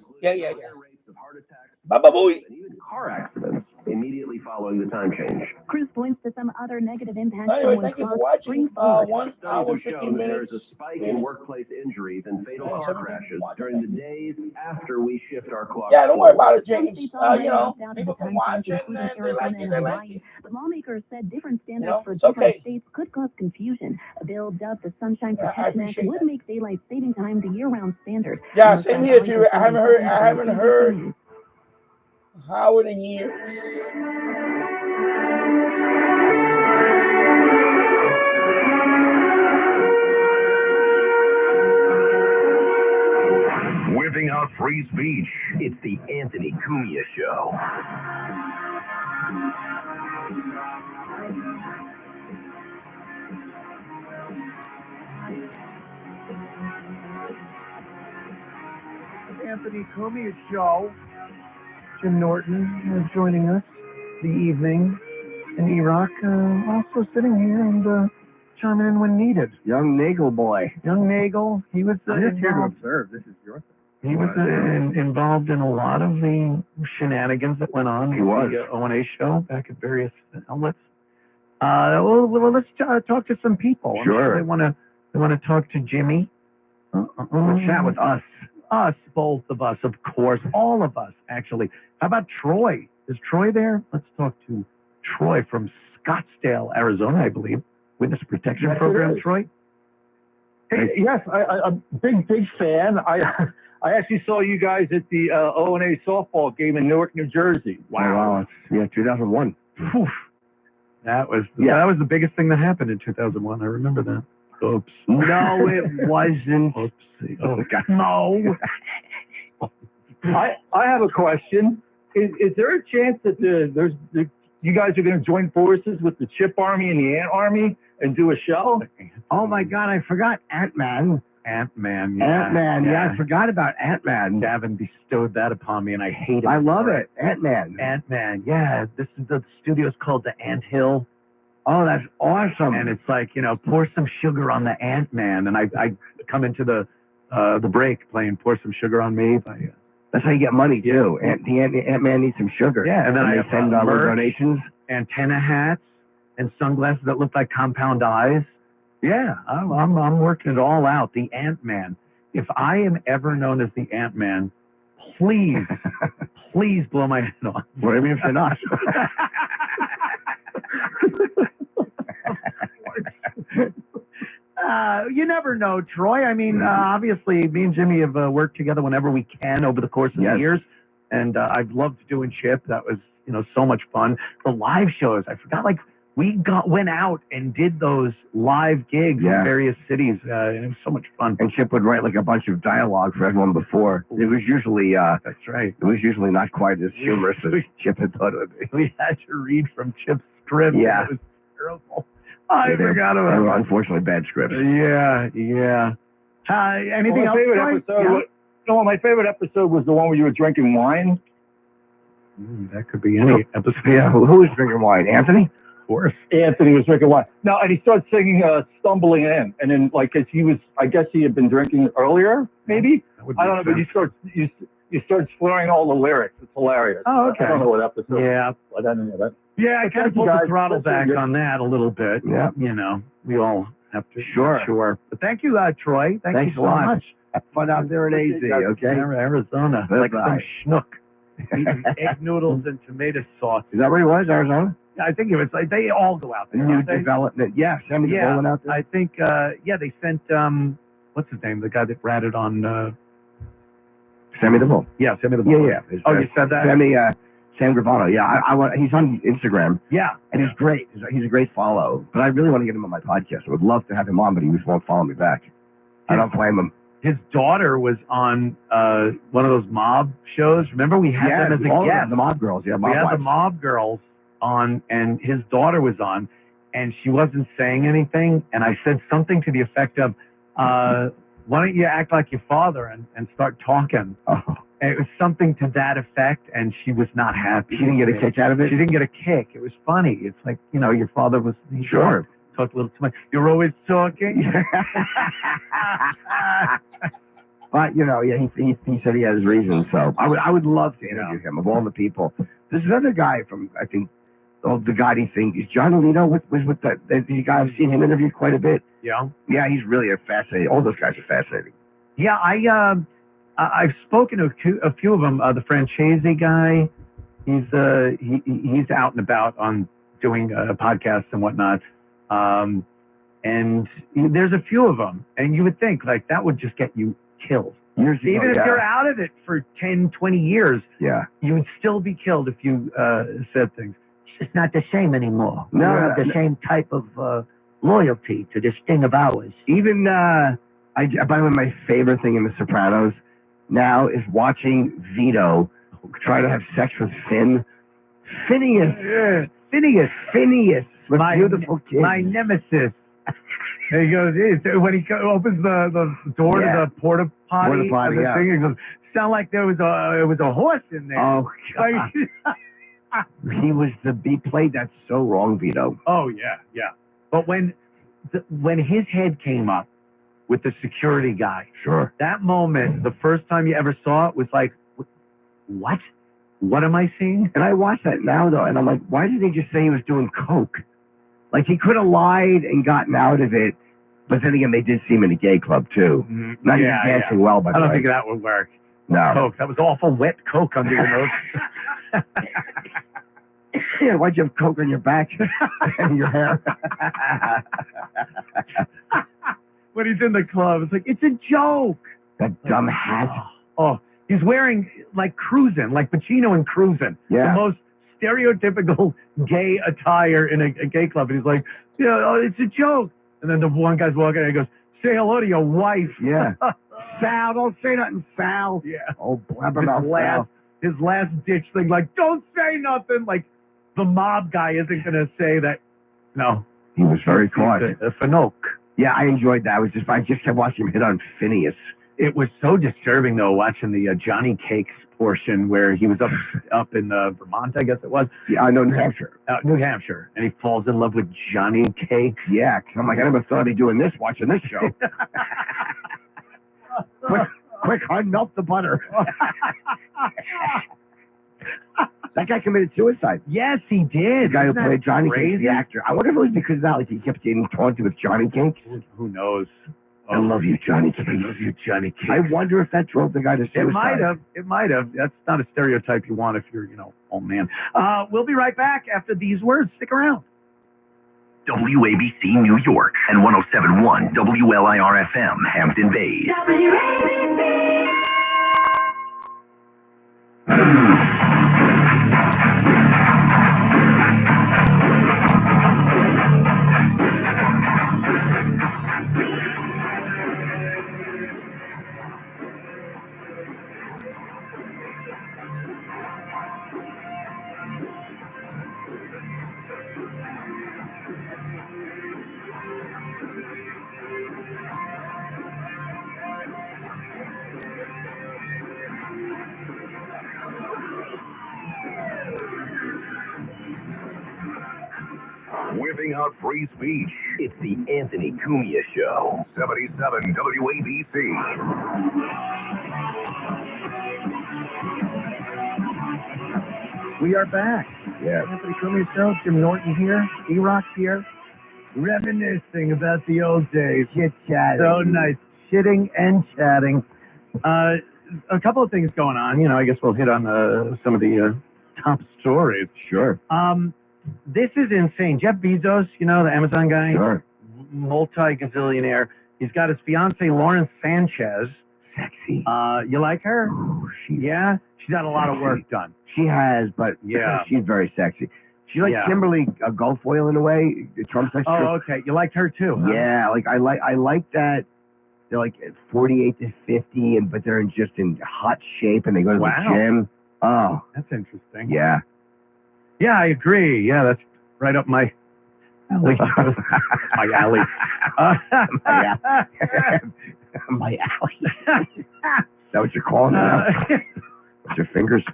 Baba Booey. Car accidents immediately following the time change. Cruise points to some other negative impacts. Anyway, thank you for watching. 1 hour, 50 minutes. There is a spike in workplace injuries and fatal car crashes during the days after we shift our clock. Yeah, don't worry about it, James. You know, people can watch it and they like it. But lawmakers said different standards for different states could cause confusion. A bill dubbed the Sunshine Protection Act would make daylight saving time the year-round standard. Yeah, same here, too. I haven't heard Howard in years. Whipping out free speech. It's the Anthony Cumia Show. Anthony Cumia Show. Jim Norton joining us the evening, and Iraq also sitting here and chiming in when needed. Young Nagel boy. Young Nagel, he was I'm just here to observe. This is your thing. He was involved in a lot of the shenanigans that went on. He was. The O&A show back at various outlets. Well, let's talk to some people. Sure. They want to talk to Jimmy. Chat with us. Us, both of us, of course, all of us, actually. How about Troy? Is Troy there? Let's talk to Troy from Scottsdale, Arizona, I believe. Witness Protection Program, Troy? Hey, yes, I'm a big fan. I actually saw you guys at the O&A softball game in Newark, New Jersey. Wow. Yeah, 2001. Whew. That was the biggest thing that happened in 2001. I remember that. Oops. No, it wasn't. Oopsie. Oh, God. No. I have a question. Is there a chance that you guys are going to join forces with the Chip Army and the Ant Army and do a show? Oh, my God, I forgot Ant-Man. Ant-Man, yeah, I forgot about Ant-Man. Gavin bestowed that upon me, and I hate it. I love it. Ant-Man, yeah. This is the studio's called the Ant Hill. Oh, that's awesome. And it's like, pour some sugar on the Ant-Man. And I come into the break playing Pour Some Sugar on Me. That's how you get money, too. Ant-Man needs some sugar. Yeah, and then I send donations. Antenna hats and sunglasses that look like compound eyes. Yeah, I'm working it all out. The Ant-Man. If I am ever known as the Ant-Man, please blow my head off. Well, even if you're not. You never know, Troy. I mean, obviously, me and Jimmy have worked together whenever we can over the course of the years, and I've loved doing Chip. That was, so much fun. The live shows, I forgot, like we went out and did those live gigs in various cities, and it was so much fun. And Chip would write like a bunch of dialogue for everyone before. It was usually that's right. It was usually not quite as humorous as Chip had thought it would be. We had to read from Chip's script. Yeah, it was terrible. I forgot about it. They were unfortunately bad scripts. Yeah. Anything else? My favorite episode was the one where you were drinking wine. That could be any episode. Yeah, who was drinking wine? Anthony? Of course. Anthony was drinking wine. No, and he started singing Stumbling In. And then, like, as I guess he had been drinking earlier, maybe? I don't know, but you start slurring all the lyrics. It's hilarious. Oh, okay. I don't know what episode. Yeah. I don't know that. Yeah, I kind of pulled the throttle back on that a little bit. Yeah. We all have to. Sure. But thank you, Troy. Thanks you so a lot. much. Have fun out there in AZ, okay? Arizona. Bye-bye. Like some schnook. Eating egg noodles and tomato sauce. Is that where he was, Arizona? I think it was like they all go out there. New development. Yeah, Sammy DeVoe out there. I think, they sent, what's his name? The guy that ratted on... Sammy DeVoe. Yeah, Sammy DeVoe. Yeah. You said that? Sam Gravano. Yeah, he's on Instagram. Yeah. And he's great. He's a great follow. But I really want to get him on my podcast. I would love to have him on, but he just won't follow me back. I don't blame him. His daughter was on one of those mob shows. Remember, we had them as a guest. The Mob Girls. Yeah, we had the Mob Girls on, and his daughter was on, and she wasn't saying anything. And I said something to the effect of, "Why don't you act like your father and start talking?" Oh. And it was something to that effect, and she was not happy. She didn't get a kick out of it? She didn't get a kick. It was funny. It's like, your father was... Sure. Talked a little too much. You're always talking. But, he said he has reasons, so I would love to interview him, of all the people. There's another guy from, I think, the guy is John Alito was with the guy. I've seen him interviewed quite a bit. Yeah? Yeah, he's really fascinating. All those guys are fascinating. Yeah, I've spoken to a few of them. The Francese guy, he's out and about on doing podcasts and whatnot. And there's a few of them, and you would think like that would just get you killed. Even if you're out of it for 10, 20 years, you would still be killed if you said things. It's just not the same anymore. We don't have the same type of loyalty to this thing of ours. Even, by the way, my favorite thing in The Sopranos now is watching Vito try to have sex with Finn. Phineas, with beautiful kids. My nemesis. There he goes. When he opens the door to the porta potty, thing, he goes, "Sound like there was a horse in there." Oh God. He played that so wrong, Vito. Oh yeah. But when his head came up with the security guy, sure, that moment, the first time you ever saw it was like, what? What am I seeing? And I watch that now though, and I'm like, why did he just say he was doing coke? Like he could have lied and gotten out of it, but then again, they did see him in a gay club too. Not even dancing well, by the way. I don't think that would work. No, coke. That was awful wet coke under your nose. Yeah, why'd you have coke on your back and your hair? When he's in the club, it's like, it's a joke. That dumb hat. Oh, he's wearing like Cruisin', like Pacino and Cruisin'. Yeah. The most stereotypical gay attire in a gay club. And he's like, it's a joke. And then the one guy's walking and he goes, "Say hello to your wife." Yeah. Sal, don't say nothing, Sal. Yeah. Oh, blabbermouth Sal. His last ditch thing, like, don't say nothing. Like, the mob guy isn't going to say that. No. He was very cautious. A Finoke. Yeah, I enjoyed that. I just kept watching him hit on Phineas. It was so disturbing, though, watching the Johnny Cakes portion where he was up in Vermont, I guess it was. Yeah, no, New Hampshire. New Hampshire. And he falls in love with Johnny Cakes. Yeah, I'm like, I never thought I'd be doing this watching this show. Quick, hon, melt the butter. That guy committed suicide. Yes, he did. The guy who played Johnny Cakes, the actor. I wonder if it was because of that, like he kept getting taunted with Johnny Cakes. Who knows? I love you, Johnny Cakes. I love you, Johnny Cakes. I wonder if that drove the guy to suicide. It might have. That's not a stereotype you want if you're, old man. We'll be right back after these words. Stick around. WABC New York and 107.1 WLIR FM Hampton Bays. whipping out free speech. It's the Anthony Cumia Show. 77 WABC. We are back. Yeah. Anthony Cumia Show. Jim Norton here. E-Rock here. Reminiscing about the old days. Chit-chatting. So nice. Shitting and chatting. A couple of things going on. You know, I guess we'll hit on some of the top stories. Sure. This is insane. Jeff Bezos, you know, the Amazon guy. Sure. Multi-gazillionaire. He's got his fiancée, Lauren Sanchez. Sexy. You like her? Yeah? She's got a lot of work done. She has, but Yeah. she's very sexy. She's like Yeah. Kimberly Guilfoyle in a way. Trump's sister. Oh, okay. You liked her too, huh? Yeah, like I like that. They're like 48 to 50, but they're just in hot shape, and they go to Wow. the gym. Oh, That's interesting. yeah. Yeah, I agree. Yeah, that's right up my alley. My alley. My alley. Is that what you're calling it now? With your fingers?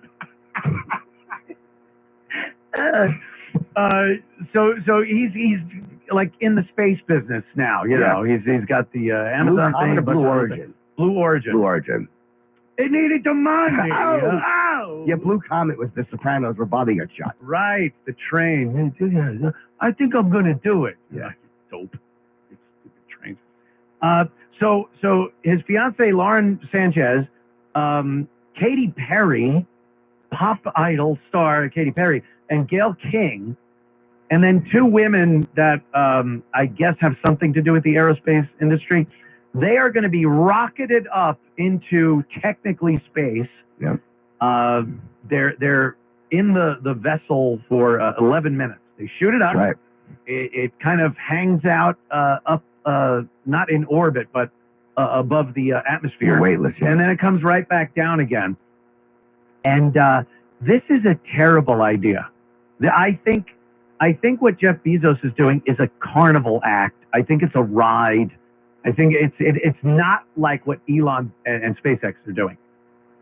So he's like in the space business now. You know, he's got the Amazon thing. Blue Origin. Blue Origin. Blue Origin. It needed the money. Oh. Yeah, Blue Comet was the Sopranos where Bobby got shot. Right, the train. I think I'm gonna do it. Yeah, dope. Stupid train. So his fiancée Lauren Sanchez, Katy Perry, pop idol star Katy Perry, and Gayle King, and then two women that I guess have something to do with the aerospace industry. They are going to be rocketed up into technically space. Yep. They're in the vessel for 11 minutes. They shoot it up. Right. It kind of hangs out up, not in orbit, but above the atmosphere. Weightless. Yeah. And then it comes right back down again. And this is a terrible idea. I think what Jeff Bezos is doing is a carnival act. I think it's a ride. I think it's not like what Elon and SpaceX are doing.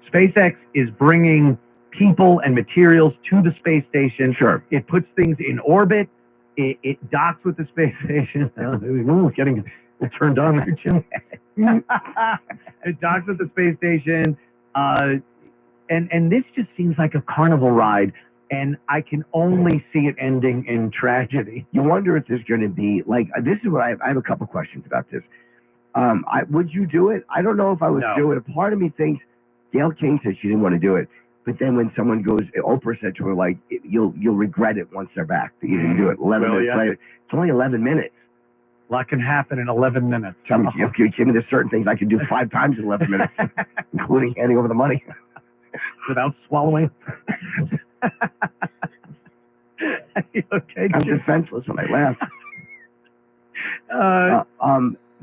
SpaceX is bringing people and materials to the space station. Sure. It puts things in orbit. It docks with the space station. Ooh, getting turned on there, Jim. It docks with the space station. And this just seems like a carnival ride. And I can only see it ending in tragedy. You wonder if there's going to be, like, this is what I have a couple questions about this. Would you do it? I don't know if I would do it. A part of me thinks Gayle King said she didn't want to do it. But then when someone goes, Oprah said to her, like, you'll regret it once they're back that you didn't do it. 11 minutes later. It's only 11 minutes. A lot can happen in 11 minutes. If you give me, there's certain things I can do 5 times in 11 minutes, including handing over the money. Without swallowing. Okay, I'm defenseless when I laugh.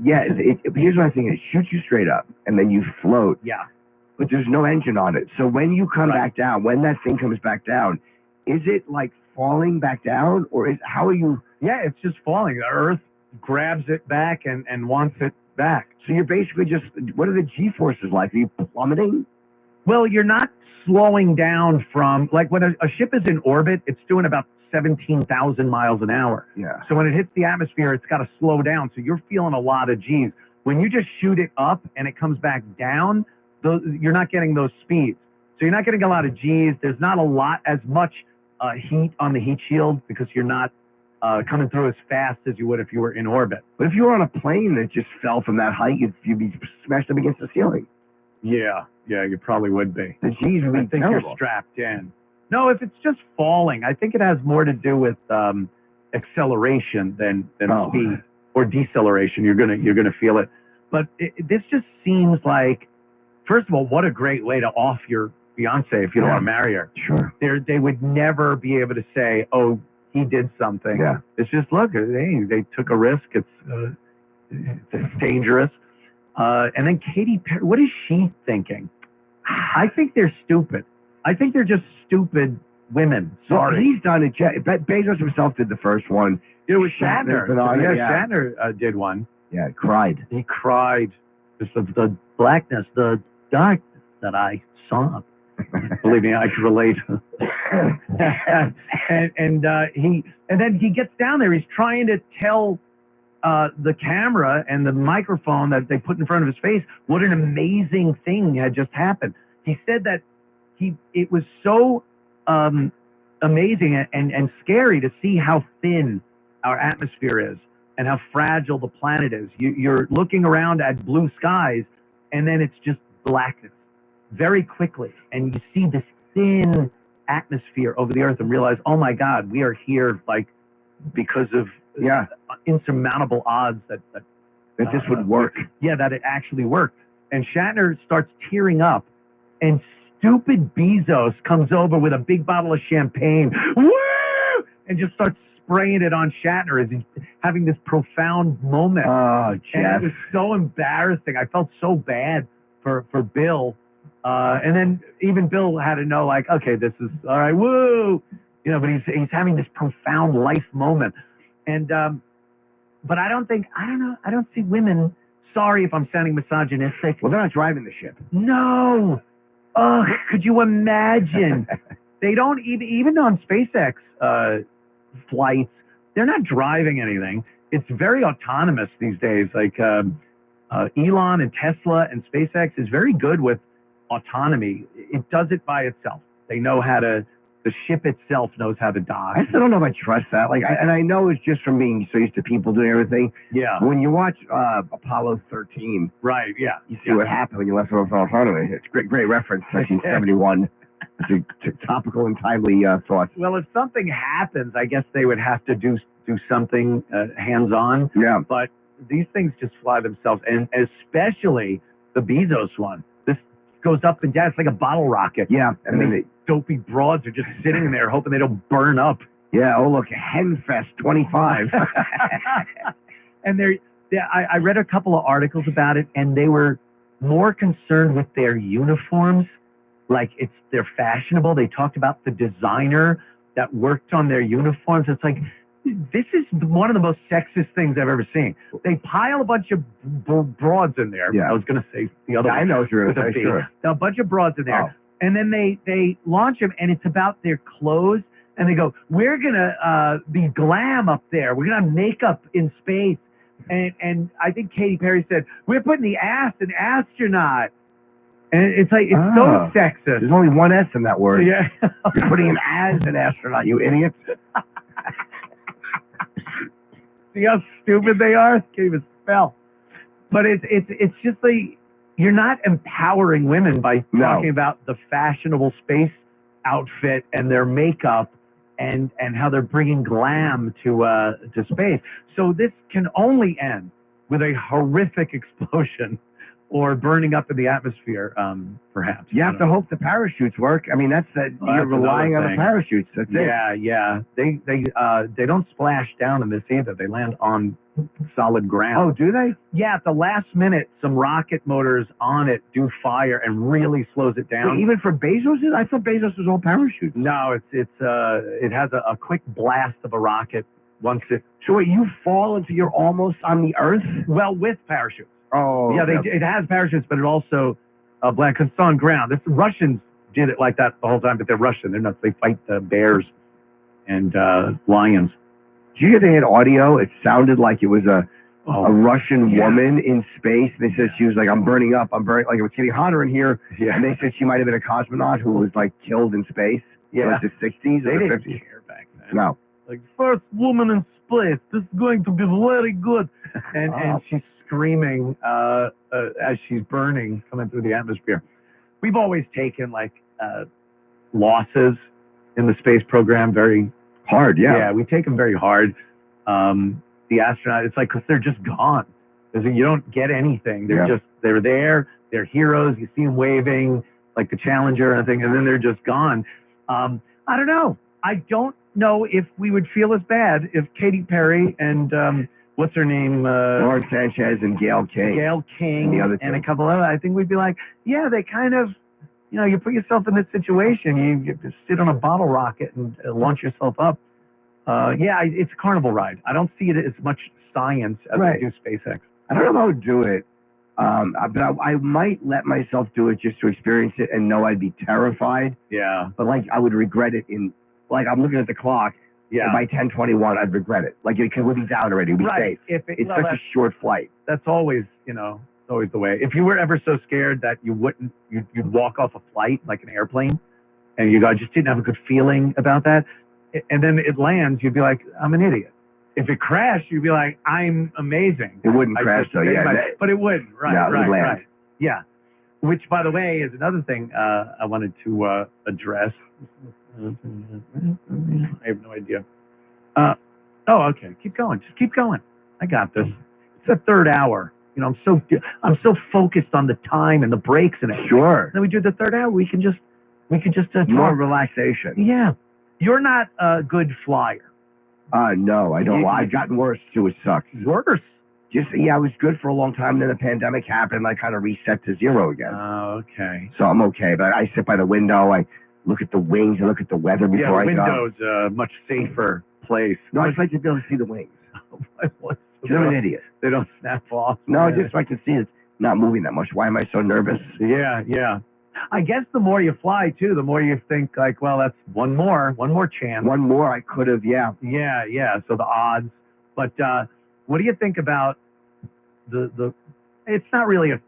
Here's what I think: it shoots you straight up, and then you float. Yeah. But there's no engine on it, so when you come back down, when that thing comes back down, is it like falling back down, or how are you? Yeah, it's just falling. The Earth grabs it back and wants it back. So you're basically just. What are the G-forces like? Are you plummeting? Well, you're not slowing down from, like, when a ship is in orbit, it's doing about 17,000 miles an hour. Yeah. So when it hits the atmosphere, it's got to slow down. So you're feeling a lot of G's. When you just shoot it up and it comes back down, you're not getting those speeds. So you're not getting a lot of G's. There's not as much heat on the heat shield because you're not coming through as fast as you would if you were in orbit. But if you were on a plane that just fell from that height, you'd be smashed up against the ceiling. Yeah, you probably would be. The G's would be I think terrible. you're strapped in. No, if it's just falling, I think it has more to do with acceleration than speed or deceleration. You're gonna feel it. But this just seems like, first of all, what a great way to off your fiance if you don't want to marry her. Sure. They would never be able to say, oh, he did something. Yeah. It's just, look, they took a risk. It's dangerous. And then Katy Perry, what is she thinking? I think they're stupid. I think they're just stupid women. Sorry. He's done it. Bezos himself did the first one. It was Shatner. Yeah. Shatner did one. Yeah, cried. He cried. Just of the blackness, the darkness that I saw. Believe me, I can relate. and then he gets down there. He's trying to tell the camera and the microphone that they put in front of his face what an amazing thing had just happened. He said that it was so amazing and scary to see how thin our atmosphere is and how fragile the planet is. You're looking around at blue skies, and then it's just blackness very quickly, and you see this thin atmosphere over the earth and realize, oh my God, we are here like because of insurmountable odds that this would work. Yeah, that it actually worked. And Shatner starts tearing up, and stupid Bezos comes over with a big bottle of champagne, woo, and just starts spraying it on Shatner as he's having this profound moment. Oh, Jeff. And it was so embarrassing. I felt so bad for Bill. And then even Bill had to know, like, okay, this is all right, woo, but he's having this profound life moment. And but I don't see women. Sorry if I'm sounding misogynistic. Well, they're not driving the ship. No. Oh, could you imagine? They don't even on SpaceX flights, they're not driving anything. It's very autonomous these days. Like Elon and Tesla and SpaceX is very good with autonomy. It does it by itself. They know how to. The ship itself knows how to dock. I still don't know if I trust that. And I know it's just from being so used to people doing everything. Yeah. When you watch Apollo 13, right? Yeah. You see what happened when you left over autonomy. It's great reference, 1971. It's a topical and timely thought. Well, if something happens, I guess they would have to do something hands-on. Yeah. But these things just fly themselves, and especially the Bezos one. This goes up and down. It's like a bottle rocket. Yeah. And the dopey broads are just sitting there hoping they don't burn up. Yeah. Oh, look, Henfest 25. And I read a couple of articles about it, and they were more concerned with their uniforms. Like they're fashionable. They talked about the designer that worked on their uniforms. It's like, this is one of the most sexist things I've ever seen. They pile a bunch of broads in there. Yeah. I was going to say the other one. I know what you're with going to say, sure. A bunch of broads in there. Oh. And then they launch them, and it's about their clothes. And they go, we're going to be glam up there. We're going to have makeup in space. And I think Katy Perry said, we're putting the ass in astronaut. And it's like, it's so sexist. There's only one S in that word. Yeah. You're putting an as in astronaut, you idiot. See how stupid they are? Can't even spell. But it's just like, you're not empowering women by talking about the fashionable space outfit and their makeup and how they're bringing glam to space. So this can only end with a horrific explosion or burning up in the atmosphere, perhaps. You have to hope the parachutes work. I mean, you're relying on the parachutes. That's it. Yeah. They don't splash down in this either. They land on solid ground. Oh, do they? Yeah, at the last minute, some rocket motors on it do fire and really slows it down. Wait, even for Bezos? I thought Bezos was all parachutes. No, it has a quick blast of a rocket once it. So wait, you fall until you're almost on the Earth? Well, with parachutes. Oh, yeah, it has parachutes, but it also black because it's on ground. The Russians did it like that the whole time, but they're Russian. They're nuts. They fight bears and lions. Did you hear they had audio? It sounded like it was a Russian woman in space. They said she was like, I'm burning up. Like it was getting hotter in here. Yeah. And they said she might have been a cosmonaut who was like killed in space. Yeah. Like the 60s or the 50s. Care back then. No. Like, first woman in space. This is going to be very good. And she's screaming as she's burning, coming through the atmosphere. We've always taken losses in the space program very hard. Yeah, we take them very hard. The astronaut, it's like, because they're just gone. You don't get anything. They're there. They're heroes. You see them waving like the Challenger and thing, and then they're just gone. I don't know. I don't know if we would feel as bad if Katy Perry and what's her name? Lauren Sanchez and Gail King. And the other and a couple other. I think we'd be like, yeah, they kind of, you put yourself in this situation. You just sit on a bottle rocket and launch yourself up. It's a carnival ride. I don't see it as much science as I do SpaceX. I don't know if I would do it. But I might let myself do it just to experience it and know I'd be terrified. Yeah. But like I would regret it like I'm looking at the clock. Yeah. And by 10:21, I'd regret it. Like it would be down already. It'd be safe. It's such a short flight. That's always, always the way. If you were ever so scared that you'd walk off a flight like an airplane, and you just didn't have a good feeling about that, and then it lands, you'd be like, I'm an idiot. If it crashed, you'd be like, I'm amazing. It wouldn't crash though, but it wouldn't, right? No, it would land. Right. Yeah. Which, by the way, is another thing I wanted to address. I have no idea. Okay. Keep going. Just keep going. I got this. It's the third hour. I'm so focused on the time and the breaks and it. Sure. Then we do the third hour. We can just more relaxation. Yeah. You're not a good flyer. No, I don't. I've gotten worse too. It sucks. Worse. I was good for a long time. Then the pandemic happened. I kind of reset to zero again. Oh, okay. So I'm okay. But I sit by the window. I look at the wings. I look at the weather before I go. Yeah, the window's a much safer place. No, I just like to be able to see the wings. You're an idiot. They don't snap off. No, I just like to see it's not moving that much. Why am I so nervous? Yeah. I guess the more you fly too, the more you think like, well, that's one more chance. One more I could have, yeah. Yeah. So the odds. But what do you think about the? It's not really a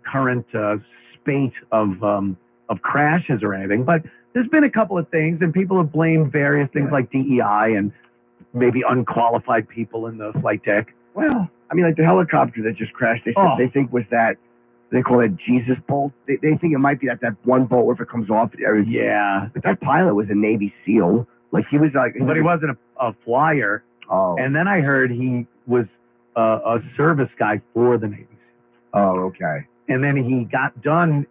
current spate of crashes or anything, but there's been a couple of things, and people have blamed various things like DEI and maybe unqualified people in the flight deck. Well, I mean, like the helicopter that just crashed, they think was that. They call it Jesus bolt. They think it might be that one bolt where if it comes off. Yeah. But that pilot was a Navy SEAL. Like he was like. But he wasn't a flyer. Oh. And then I heard he was a service guy for the Navy SEAL. Oh, okay. And then he got done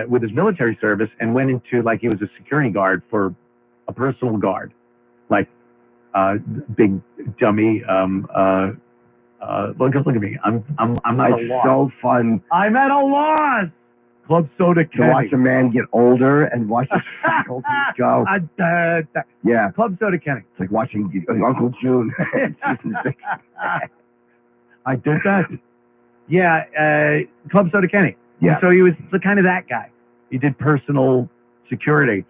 with his military service and went into like he was a security guard for a personal guard, like big dummy. Look at me. I'm not a loss. It's so fun. I'm at a loss. Club Soda Kenny. To watch a man get older and watch his faculties go. Yeah. Club Soda Kenny. It's like watching Uncle June. Season 6. I did that. Yeah. Club Soda Kenny. Yeah. So he was kind of that guy. He did personal security.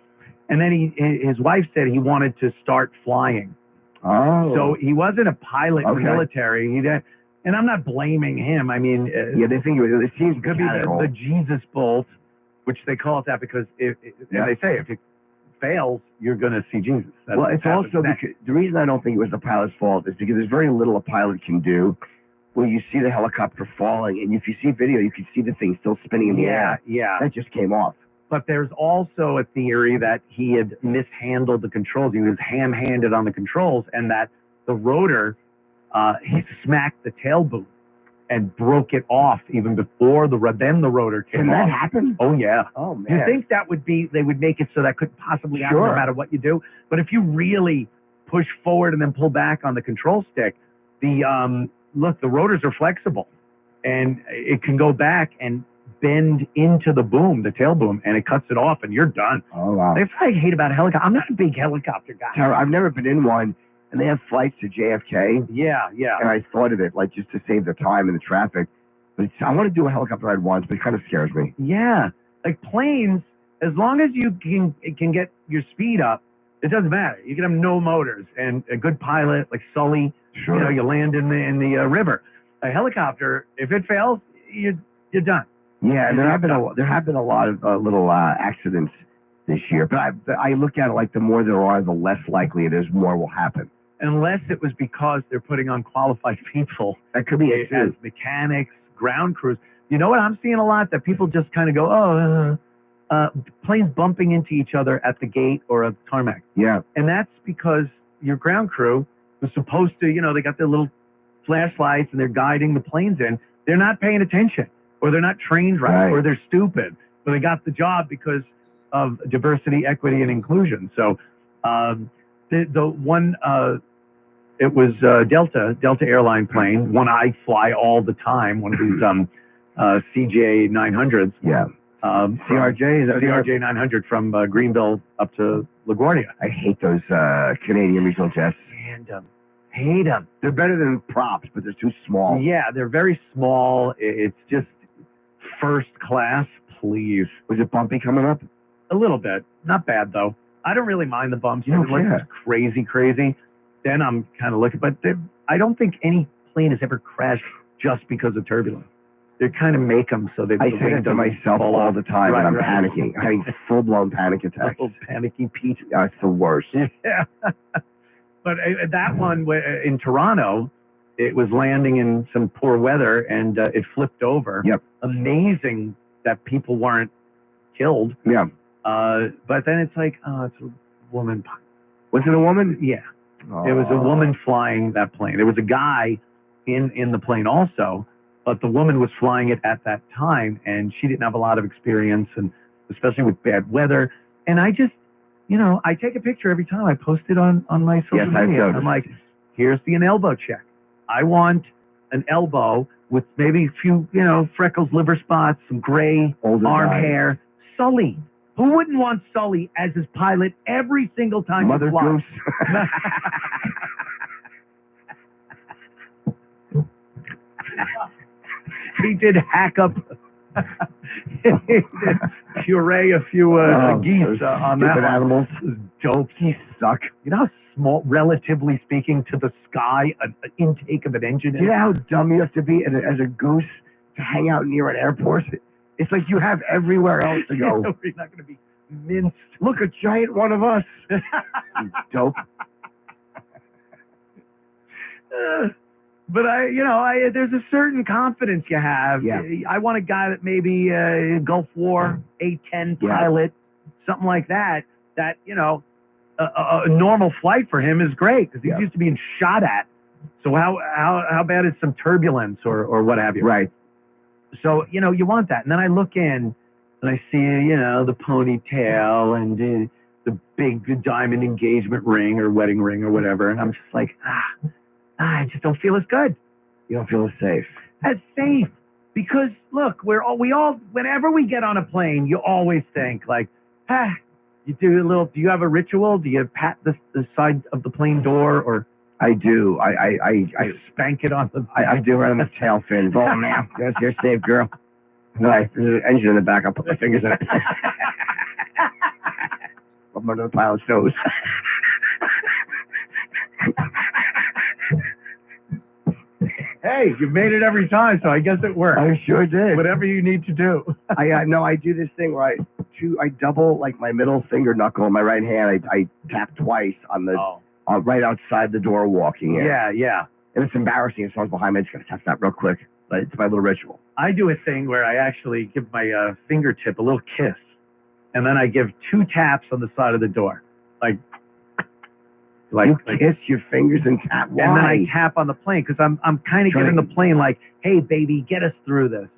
And then his wife said he wanted to start flying. Oh. So he wasn't a pilot in the military. And I'm not blaming him. I mean, they think it seems could be the Jesus bolt, which they call it that because they say if it fails, you're going to see Jesus. It's also because the reason I don't think it was the pilot's fault is because there's very little a pilot can do. When you see the helicopter falling, and if you see video, you can see the thing still spinning in the air. Yeah. That just came off. But there's also a theory that he had mishandled the controls. He was ham-handed on the controls, and that the rotor, he smacked the tail boom and broke it off even before then the rotor came off. Can that happen? Oh, yeah. Oh, man. You think they would make it so that couldn't possibly happen no matter what you do? But if you really push forward and then pull back on the control stick, the rotors are flexible, and it can go back and bend into the boom, the tail boom, and it cuts it off, and you're done. Oh, wow. That's what I hate about a helicopter. I'm not a big helicopter guy. I've never been in one, and they have flights to JFK. Yeah. And I thought of it, like, just to save the time and the traffic. But I want to do a helicopter ride once, but it kind of scares me. Yeah. Like planes, as long as you can get your speed up, it doesn't matter. You can have no motors and a good pilot, like Sully. Sure. You land in the river. A helicopter, if it fails, you're done. Yeah, and there have been a lot of little accidents this year. But I look at it like the more there are, the less likely it is more will happen. Unless it was because they're putting on qualified people. That could be it as mechanics, ground crews. You know what I'm seeing a lot? That people just kind of go, planes bumping into each other at the gate or at the tarmac. Yeah. And that's because your ground crew was supposed to, they got their little flashlights and they're guiding the planes in. They're not paying attention, or they're not trained right, or they're stupid, but they got the job because of diversity, equity, and inclusion. So the one, it was Delta airline plane, one I fly all the time, one of these CJ 900s. Yeah. CRJ? Is that CRJ 900 from Greenville up to LaGuardia. I hate those Canadian regional jets. hate them. They're better than props, but they're too small. Yeah, they're very small. It's just first class, please. Was it bumpy coming up? A little bit. Not bad, though. I don't really mind the bumps. You don't Unless it's crazy. Then I'm kind of looking. But I don't think any plane has ever crashed just because of turbulence. They kind of make them so that I say that to myself all the time when I'm panicking. I'm having full-blown panic attacks. Little panicky Pete. Yeah, it's the worst. Yeah. But that one in Toronto, it was landing in some poor weather, and it flipped over. Yep. Amazing that people weren't killed. Yeah. But then it's like, oh, it's a woman. Was it a woman? Yeah. It was a woman flying that plane. There was a guy in the plane also, but the woman was flying it at that time, and she didn't have a lot of experience, and especially with bad weather. And I just, I take a picture every time I post it on my social media. I'm like, here's an elbow check. I want an elbow with maybe a few, freckles, liver spots, some gray arm hair. Sully. Who wouldn't want Sully as his pilot every single time Mother he flies? He did hack up, puree a few geese on that one. Animals. Dope. Geese suck. You know how small, relatively speaking, to the sky, an intake of an engine is? You know how dumb you have to be as a goose to hang out near an airport? It's like you have everywhere else to go. We're not going to be minced. Look, a giant one of us. Dope. But there's a certain confidence you have. Yeah. I want a guy that maybe Gulf War A-10 pilot, something like that. That a normal flight for him is great because he's used to being shot at. So how bad is some turbulence or what have you? Right. So you want that, and then I look in and I see the ponytail and the big diamond engagement ring or wedding ring or whatever, and I'm just like I just don't feel as good. You don't feel as safe. As safe. Because, look, we all, whenever we get on a plane, you always think, like, you do you have a ritual? Do you pat the side of the plane door? Or I do. I spank it on the... I do right on the tail fin. Oh, man. You're safe, girl. And then there's an engine in the back. I'll put my fingers in it. I'm under the pilot's nose. Hey, you've made it every time, so I guess it worked. I sure did. Whatever you need to do. I do this thing where I double like my middle finger knuckle in my right hand. I tap twice on the right outside the door walking in. Yeah. And it's embarrassing if someone's behind me. I just gotta tap that real quick. But it's my little ritual. I do a thing where I actually give my fingertip a little kiss, and then I give 2 taps on the side of the door, like kiss your fingers and tap. Why? And then I tap on the plane because I'm kind of giving the plane like, hey baby, get us through this.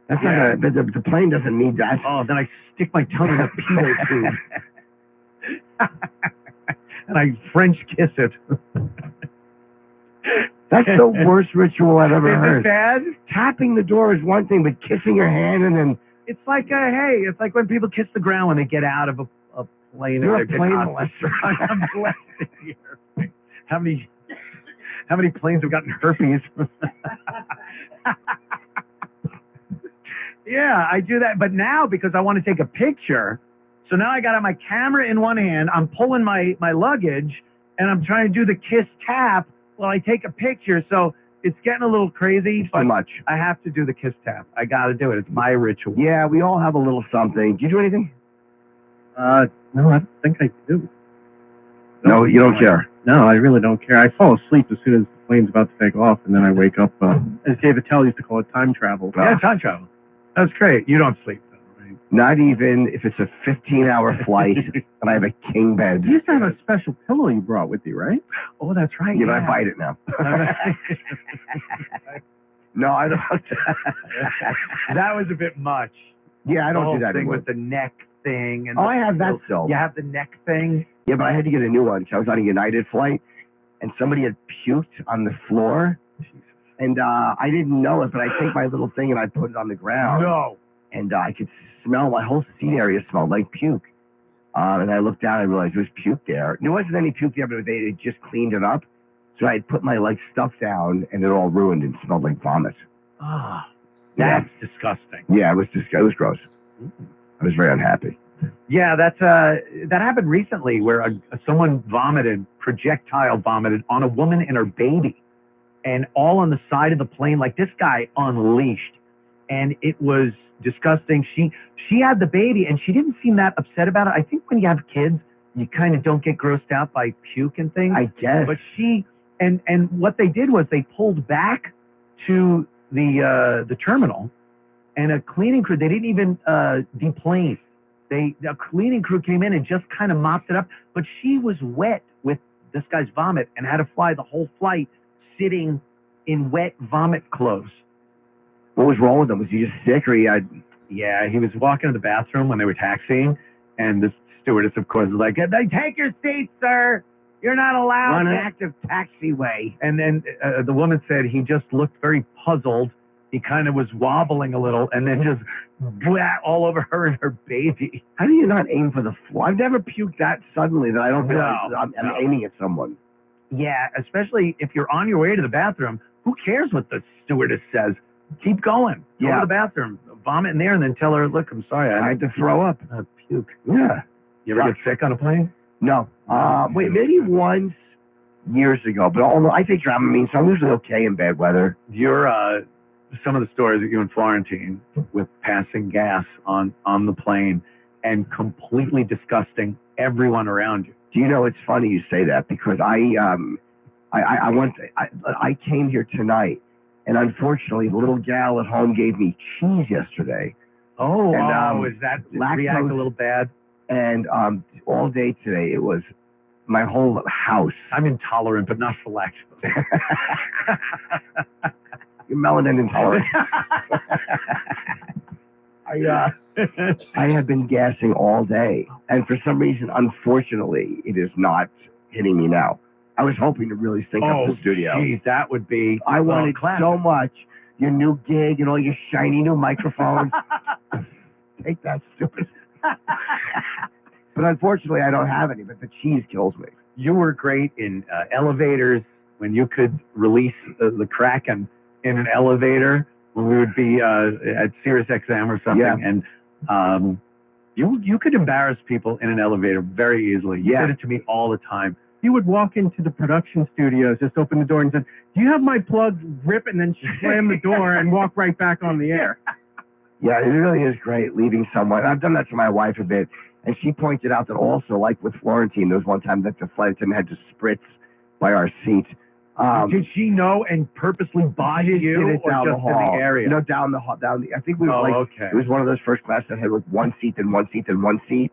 That's not the plane doesn't need that. Oh, then I stick my tongue in a pedo tube. And I French kiss it. That's the worst ritual I've ever heard. Is it bad? Tapping the door is one thing, but kissing your hand and then... It's like, it's like when people kiss the ground when they get out of a plane. You're a plane molester. I'm blessed here. How many planes have gotten herpes? Yeah, I do that. But now, because I want to take a picture, so now I got my camera in one hand, I'm pulling my luggage, and I'm trying to do the kiss tap while I take a picture. So it's getting a little crazy. Too much. I have to do the kiss tap. I got to do it. It's my ritual. Yeah, we all have a little something. Do you do anything? No, I think I do. No, you don't care. No, I really don't care. I fall asleep as soon as the plane's about to take off, and then I wake up. As David Tell used to call it, time travel. Yeah, time travel. That's great. You don't sleep, though, right? Not even if it's a 15-hour flight and I have a king bed. You used to have a special pillow you brought with you, right? Oh, that's right. Yeah, but I bite it now. No, I don't. That was a bit much. Yeah, I don't do that thing anymore. with the neck thing. And I have that still. You have the neck thing? Yeah, but I had to get a new one. I was on a United flight, and somebody had puked on the floor. And I didn't know it, but I take my little thing and I put it on the ground. No. And I could smell, my whole seat area smelled like puke. And I looked down and realized there was puke there. There wasn't any puke there, but they had just cleaned it up. So I had put my stuff down, and it all ruined and smelled like vomit. Ah, that's disgusting. Yeah, it was gross. I was very unhappy. Yeah, that happened recently where someone projectile vomited on a woman and her baby, and all on the side of the plane. Like, this guy unleashed, and it was disgusting. She had the baby, and she didn't seem that upset about it. I think when you have kids, you kind of don't get grossed out by puke and things. I guess. But she and what they did was they pulled back to the terminal, and a cleaning crew. They didn't even deplane. A cleaning crew came in and just kind of mopped it up, but she was wet with this guy's vomit and had to fly the whole flight sitting in wet vomit clothes. What was wrong with him? Was he just sick, or he had? Yeah, he was walking to the bathroom when they were taxiing, and the stewardess, of course, was like, "Take your seat, sir. You're not allowed." Run an active taxiway. And then the woman said he just looked very puzzled. He kind of was wobbling a little, and then just blah, all over her and her baby. How do you not aim for the floor? I've never puked that suddenly that I don't realize I'm aiming at someone. Yeah, especially if you're on your way to the bathroom. Who cares what the stewardess says? Keep going. Go to the bathroom. Vomit in there, and then tell her, "Look, I'm sorry. I had to throw up." Puke. Yeah. You ever get sick on a plane? No. Wait, maybe once years ago, but I take Dramamine, so I'm usually okay in bad weather. You're some of the stories that you and Florentine with passing gas on the plane and completely disgusting everyone around you. Do you know, it's funny you say that, because I came here tonight, and unfortunately the little gal at home gave me cheese yesterday. Oh, and, is that lactose, react a little bad? And all day today it was my whole house. I'm intolerant, but not for lactose. You're melanin intolerant. I have been gassing all day, and for some reason, unfortunately, it is not hitting me now. I was hoping to really sync up the studio. Geez, that would be. I wanted so much. Your new gig and all your shiny new microphones. Take that, stupid. But unfortunately, I don't have any. But the cheese kills me. You were great in elevators when you could release the Kraken in an elevator when we would be at Sirius XM or something, and you could embarrass people in an elevator very easily. You did it to me all the time. You would walk into the production studios, just open the door and say, "Do you have my plug?" Rip, and then slam the door and walk right back on the air. Yeah, it really is great leaving someone. I've done that to my wife a bit, and she pointed out that also, like with Florentine, there was one time that the flight attendant had to spritz by our seat. Did she know and purposely buy you, or down just the hall? in the area? No, down the hall. I think we were okay. It was one of those first class that had like one seat and one seat and one seat.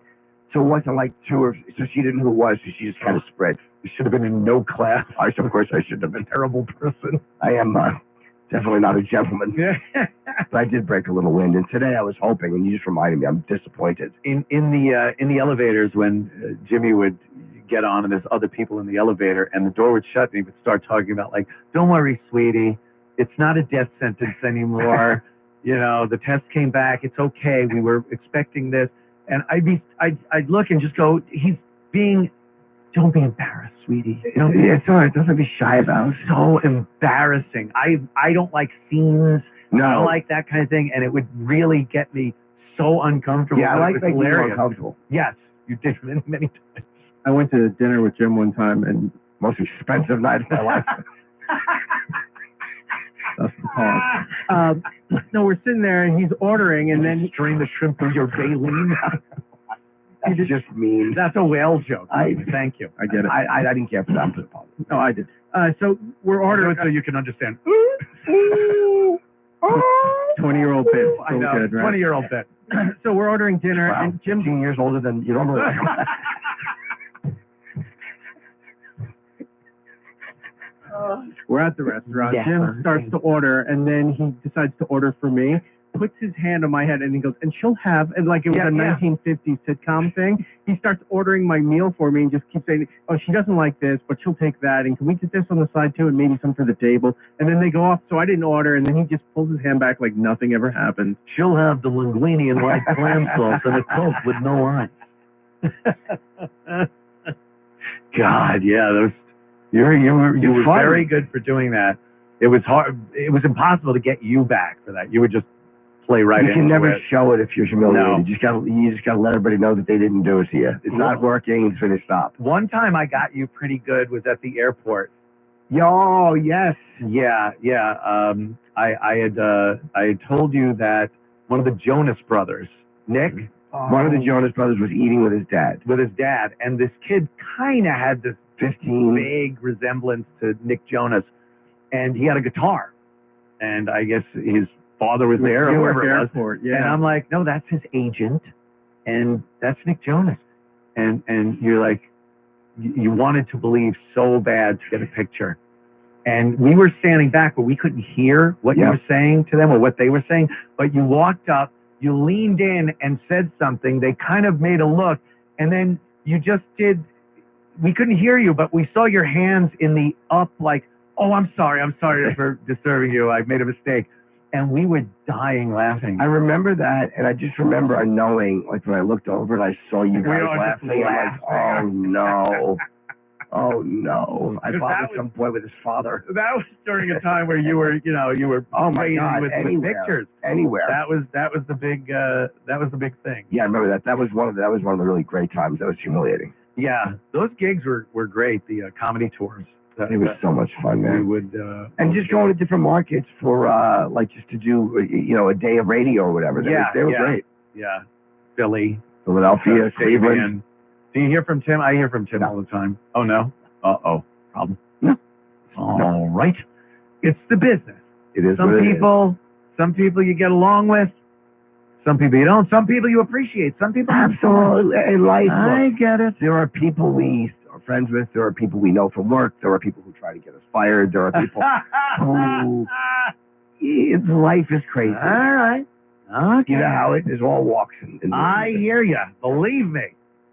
So it wasn't like two or so she didn't know who it was, so she just kind of spread. You should have been in no class. Of course, I should have been. Terrible person. I am definitely not a gentleman. But I did break a little wind, and today I was hoping, and you just reminded me, I'm disappointed. In the elevators, when Jimmy would get on and there's other people in the elevator and the door would shut and he would start talking about, like, "Don't worry, sweetie, it's not a death sentence anymore. You know, the test came back. It's okay. We were expecting this." And I'd look and just go, "He's being, don't be embarrassed, sweetie. It's all right. Don't be shy about it." So embarrassing. I don't like scenes. No. I don't like that kind of thing, and it would really get me so uncomfortable. Yeah, I like making you hilarious. uncomfortable. Yes, you did many, many times. I went to dinner with Jim one time, and most expensive night of my life. That's the pause. No, we're sitting there, and he's ordering, and then strain the shrimp through your baleen. That's just mean. That's a whale joke. Thank you. I get it. I didn't care for that. No, I did. So we're ordering. So you can understand. 20-year-old bit. I know. Good, right? 20-year-old bit. So we're ordering dinner, Wow, and Jim's 15 years older than you normally are. We're at the restaurant. Yeah. Jim starts to order, and then he decides to order for me. Puts his hand on my head, and he goes, "And she'll have," and like it was a 1950s sitcom thing. He starts ordering my meal for me and just keeps saying, "Oh, she doesn't like this, but she'll take that. And can we get this on the side too, and maybe some for the table?" And then they go off. So I didn't order, and then he just pulls his hand back like nothing ever happened. She'll have the linguine and white clam sauce and a Coke with no ice. God, yeah, You were very good for doing that. It was hard. It was impossible to get you back for that. You would just play right. You can never show it if you're humiliated. No. You just gotta let everybody know that they didn't do it to you. It's not working. It's finished. Stop. One time I got you pretty good was at the airport. Yo, yes. Yeah. I had told you that one of the Jonas brothers, Nick, one of the Jonas brothers was eating with his dad. And this kid kind of had this 15 vague resemblance to Nick Jonas, and he had a guitar, and I guess his father was there or whoever it was. Yeah. And I'm like, no, that's his agent, and that's Nick Jonas, and you're like, you wanted to believe so bad to get a picture. And we were standing back, but we couldn't hear what you were saying to them or what they were saying. But you walked up, you leaned in and said something. They kind of made a look, and then you just did. We couldn't hear you, but we saw your hands in the up, like, oh, I'm sorry for disturbing you. I made a mistake. And we were dying laughing. I remember that, and I just remember knowing, like, when I looked over and I saw you guys laughing, I'm like, oh, no. Oh, no. I thought it was some boy with his father. That was during a time where you were oh my God, with pictures. Anywhere. That was the big thing. Yeah, I remember that. That was one of the really great times. That was humiliating. Yeah, those gigs were great. The comedy tours. It was so much fun, man. We would and just going to different markets for like just to do a day of radio or whatever. They were great. Yeah, Philly, Philadelphia, Cleveland. Do you hear from Tim? I hear from Tim all the time. Oh no. Problem. No. All right. It's the business. It is. Some people you get along with. Some people you don't. Some people you appreciate. Some people absolutely. In life, I get it. There are people we are friends with. There are people we know from work. There are people who try to get us fired. There are people who life is crazy. All right. Okay. You know how it is. All walks. I hear you. Believe me,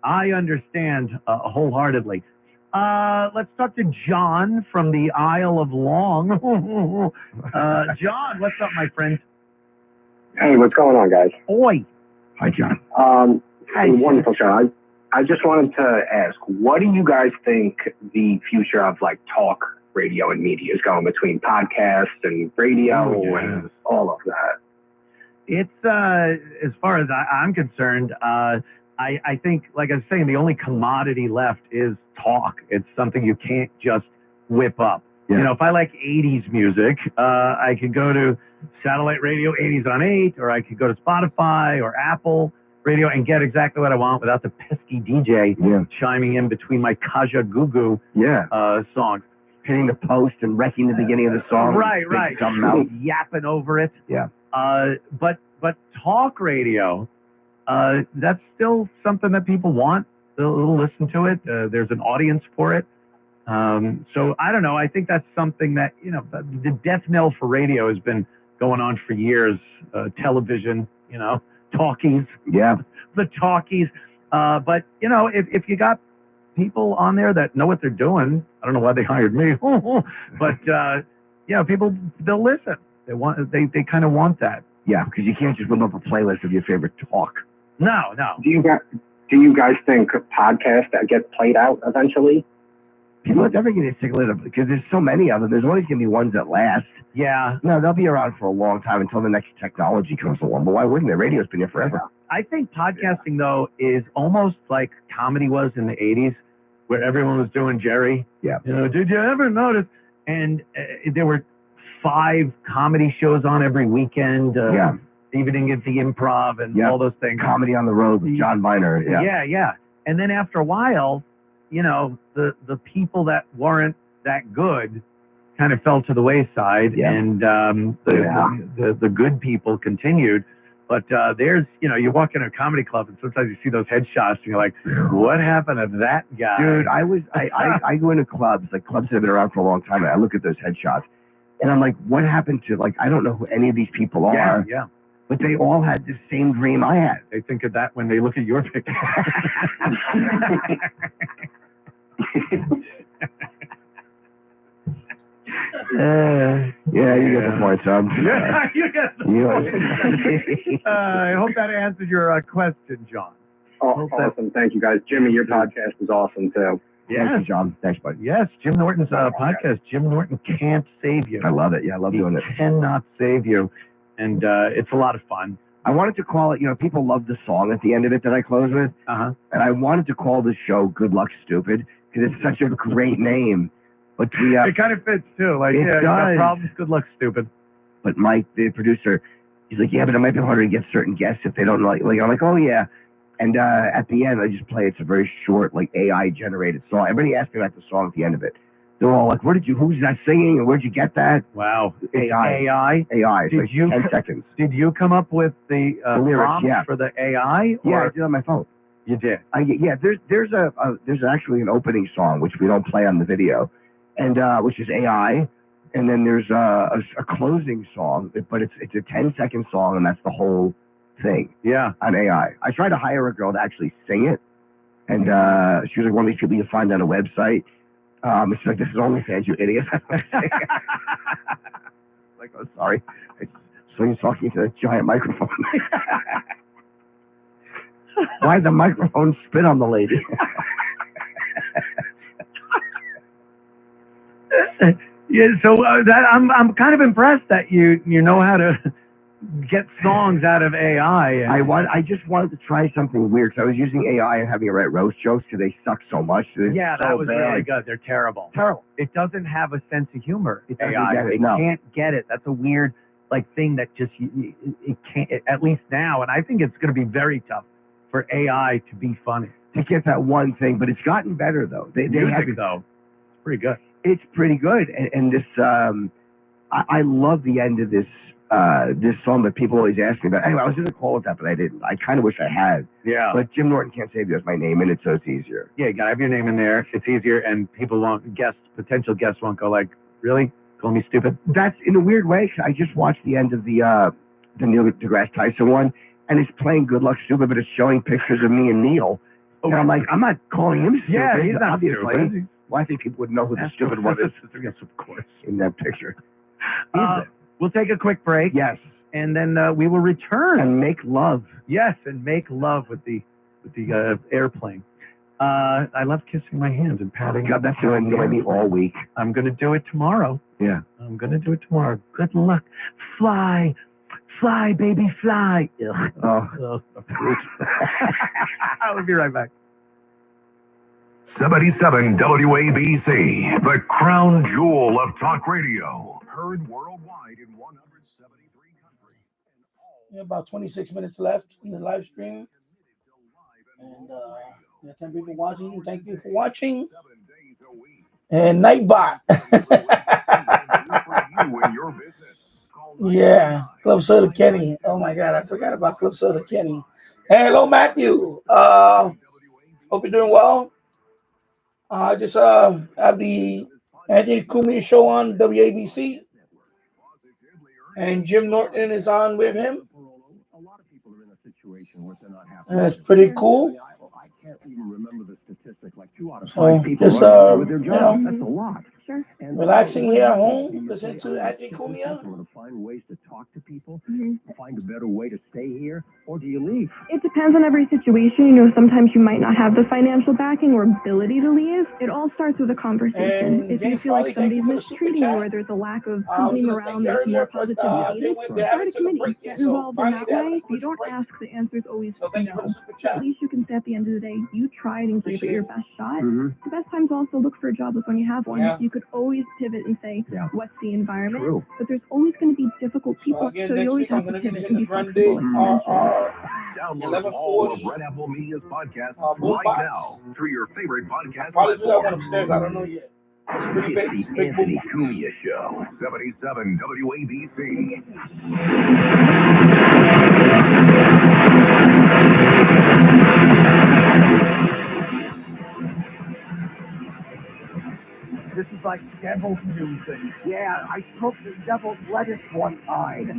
I understand wholeheartedly. Let's talk to John from the Isle of Long. John, what's up, my friend? Hey, what's going on, guys? Oi. Hi, John. Hey, wonderful show. I just wanted to ask, what do you guys think the future of like talk radio and media is going between podcasts and radio and all of that? It's as far as I'm concerned, I think, like I was saying, the only commodity left is talk. It's something you can't just whip up. Yeah. You know, if I like 80s music, I could go to satellite radio 80s on 8, or I could go to Spotify or Apple radio and get exactly what I want without the pesky DJ chiming in between my Kaja Gugu songs. Hitting the post and wrecking the beginning of the song. Right. Yapping over it. Yeah. But talk radio, that's still something that people want. They'll listen to it. There's an audience for it. So I don't know. I think that's something that, the death knell for radio has been going on for years. Television, talkies. Yeah. The talkies. But, if you got people on there that know what they're doing, I don't know why they hired me, but, people, they'll listen. They kind of want that. Yeah, because you can't just whip up a playlist of your favorite talk. No. Do you guys think podcasts that get played out eventually? People are definitely going to get sick of it because there's so many of them. There's always going to be ones that last. Yeah. No, they'll be around for a long time until the next technology comes along. But why wouldn't they? Radio's been here forever. I think podcasting, though, is almost like comedy was in the 80s, where everyone was doing Jerry. Yeah. Did you ever notice? And there were 5 comedy shows on every weekend. Evening at the Improv and all those things. Comedy on the Road with John Viner. Yeah. And then after a while, the people that weren't that good kind of fell to the wayside, and the good people continued. But there's, you walk in a comedy club and sometimes you see those headshots and you're like, what happened to that guy? Dude, I go into clubs, like clubs that have been around for a long time, and I look at those headshots and I'm like, what happened to, I don't know who any of these people are. Yeah. But they all had the same dream I had. They think of that when they look at your picture. Yeah, you get the point, son. Yeah, you get the point. I hope that answered your question, John. Awesome. Thank you, guys. Jimmy, your podcast is awesome, too. Thank you, John. Thanks, bud. Yes, Jim Norton's podcast. Jim Norton Can't Save You. I love it. Yeah, I love doing it. He cannot save you. And it's a lot of fun. I wanted to call it, people love the song at the end of it that I close with. Uh-huh. And I wanted to call the show Good Luck Stupid because it's such a great name. But it kind of fits, too. Like, you got problems, good luck, stupid. But Mike, the producer, he's like, yeah, but it might be harder to get certain guests if they don't know. Like I'm like, oh, yeah. And at the end, I just play. It's a very short, like AI-generated song. Everybody asked me about the song at the end of it. They're all like, who's that singing, and where'd you get that? Wow. AI. It's like 10 seconds. Did you come up with the lyrics, for the AI? Yeah, I did on my phone. You did? There's actually an opening song, which we don't play on the video, and which is AI. And then there's a closing song, but it's a 10-second song, and that's the whole thing. Yeah. On AI. I tried to hire a girl to actually sing it, and she was like one of these people you find on a website. She's like, this is OnlyFans, you idiot. Like, oh, sorry. So you're talking to a giant microphone. Why'd the microphone spit on the lady? Yeah, so that I'm kind of impressed that you know how to get songs out of AI. I just wanted to try something weird. So I was using AI and having it write roast jokes because they suck so much. Yeah, that was really good. They're terrible. Terrible. It doesn't have a sense of humor. It doesn't AI. get it, It no. can't get it. That's a weird thing that just it can't. At least now, and I think it's going to be very tough for AI to be funny. To get that one thing, but it's gotten better though. Music though, it's pretty good. It's pretty good, and this I love the end of this song that people always ask me about. Anyway, I was going to call it that, but I didn't. I kind of wish I had. Yeah. But Jim Norton Can't Save You is my name in it, so it's easier. Yeah, you gotta have your name in there. It's easier, and people potential guests won't go like, really? Call me stupid? That's in a weird way. I just watched the end of the Neil deGrasse Tyson one, and it's playing Good Luck Stupid, but it's showing pictures of me and Neil. And I'm like, I'm not calling him stupid. Yeah, he's not obviously. stupid. Well, I think people would know who the stupid one is. Yes, of course. In that picture. We'll take a quick break. Yes. And then we will return. And make love. Yes, and make love with the airplane. I love kissing my hand and patting. God, that's going to annoy me all week. I'm going to do it tomorrow. Yeah. I'm going to do it tomorrow. Good luck. Fly, baby, fly. Oh. I will be right back. 77 WABC, the crown jewel of talk radio. Heard worldwide in 173 countries. About 26 minutes left in the live stream. And there are 10 people watching. Thank you for watching. And Nightbot. Yeah, Club Soda Kenny. Oh my God, I forgot about Club Soda Kenny. Hey, hello, Matthew. Hope you're doing well. I just have the Anthony Cumia show on WABC, and Jim Norton is on with him. And it's pretty cool. So just That's a lot. Sure. Relaxing here at home, listening to Anthony Cumia. Find ways to talk to people, find a better way to stay here, or do you leave? It depends on every situation. You know, sometimes you might not have the financial backing or ability to leave. It all starts with a conversation. And if you feel like somebody's mistreating you or there's a lack of company morale, there's more positivity, start a committee. Get involved in that way. If you don't ask, the answer is always no. At least you can say at the end of the day, you tried and gave it your best shot. The best times also look for a job is when you have one. You could always pivot and say, what's the environment? True. But there's always going to be difficult people, so you always have to pivot and be flexible. Download all of Red Apple Media's podcasts right now through your favorite podcast. Probably do that one upstairs. I don't know yet. It's pretty big. It's the Anthony Cumia Show. 77 WABC. This is like devil's music. Yeah, I took the devil's lettuce one time.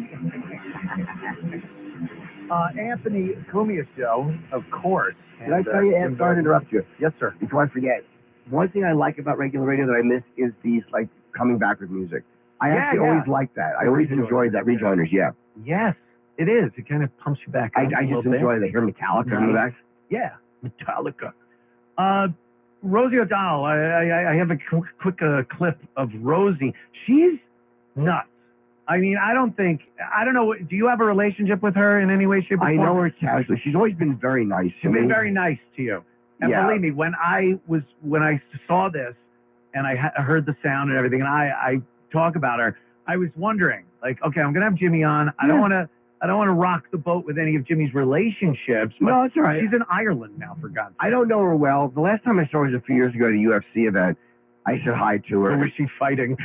Anthony Cumia Show, of course. Did I tell you, Ann, sorry to interrupt you. Yes, sir. Before I forget, one thing I like about regular radio that I miss is these, like, coming back with music. I actually always like that. I always enjoyed that. Rejoiners, yeah. Yes, it is. It kind of pumps you back. I just enjoy it. I hear Metallica in the back. Yeah, Metallica. Rosie O'Donnell. I have a quick clip of Rosie. She's nuts. I mean, I don't know. Do you have a relationship with her in any way, shape, or form? I know her casually. She's always been very nice to me. She's been very nice to you. And believe me, when I saw this and I heard the sound and everything, and I talk about her, I was wondering, like, okay, I'm gonna have Jimmy on. I don't want to rock the boat with any of Jimmy's relationships. But no, it's all right. She's in Ireland now, for God's sake. I don't know her well. The last time I saw her was a few years ago at a UFC event. I said hi to her. Or was she fighting?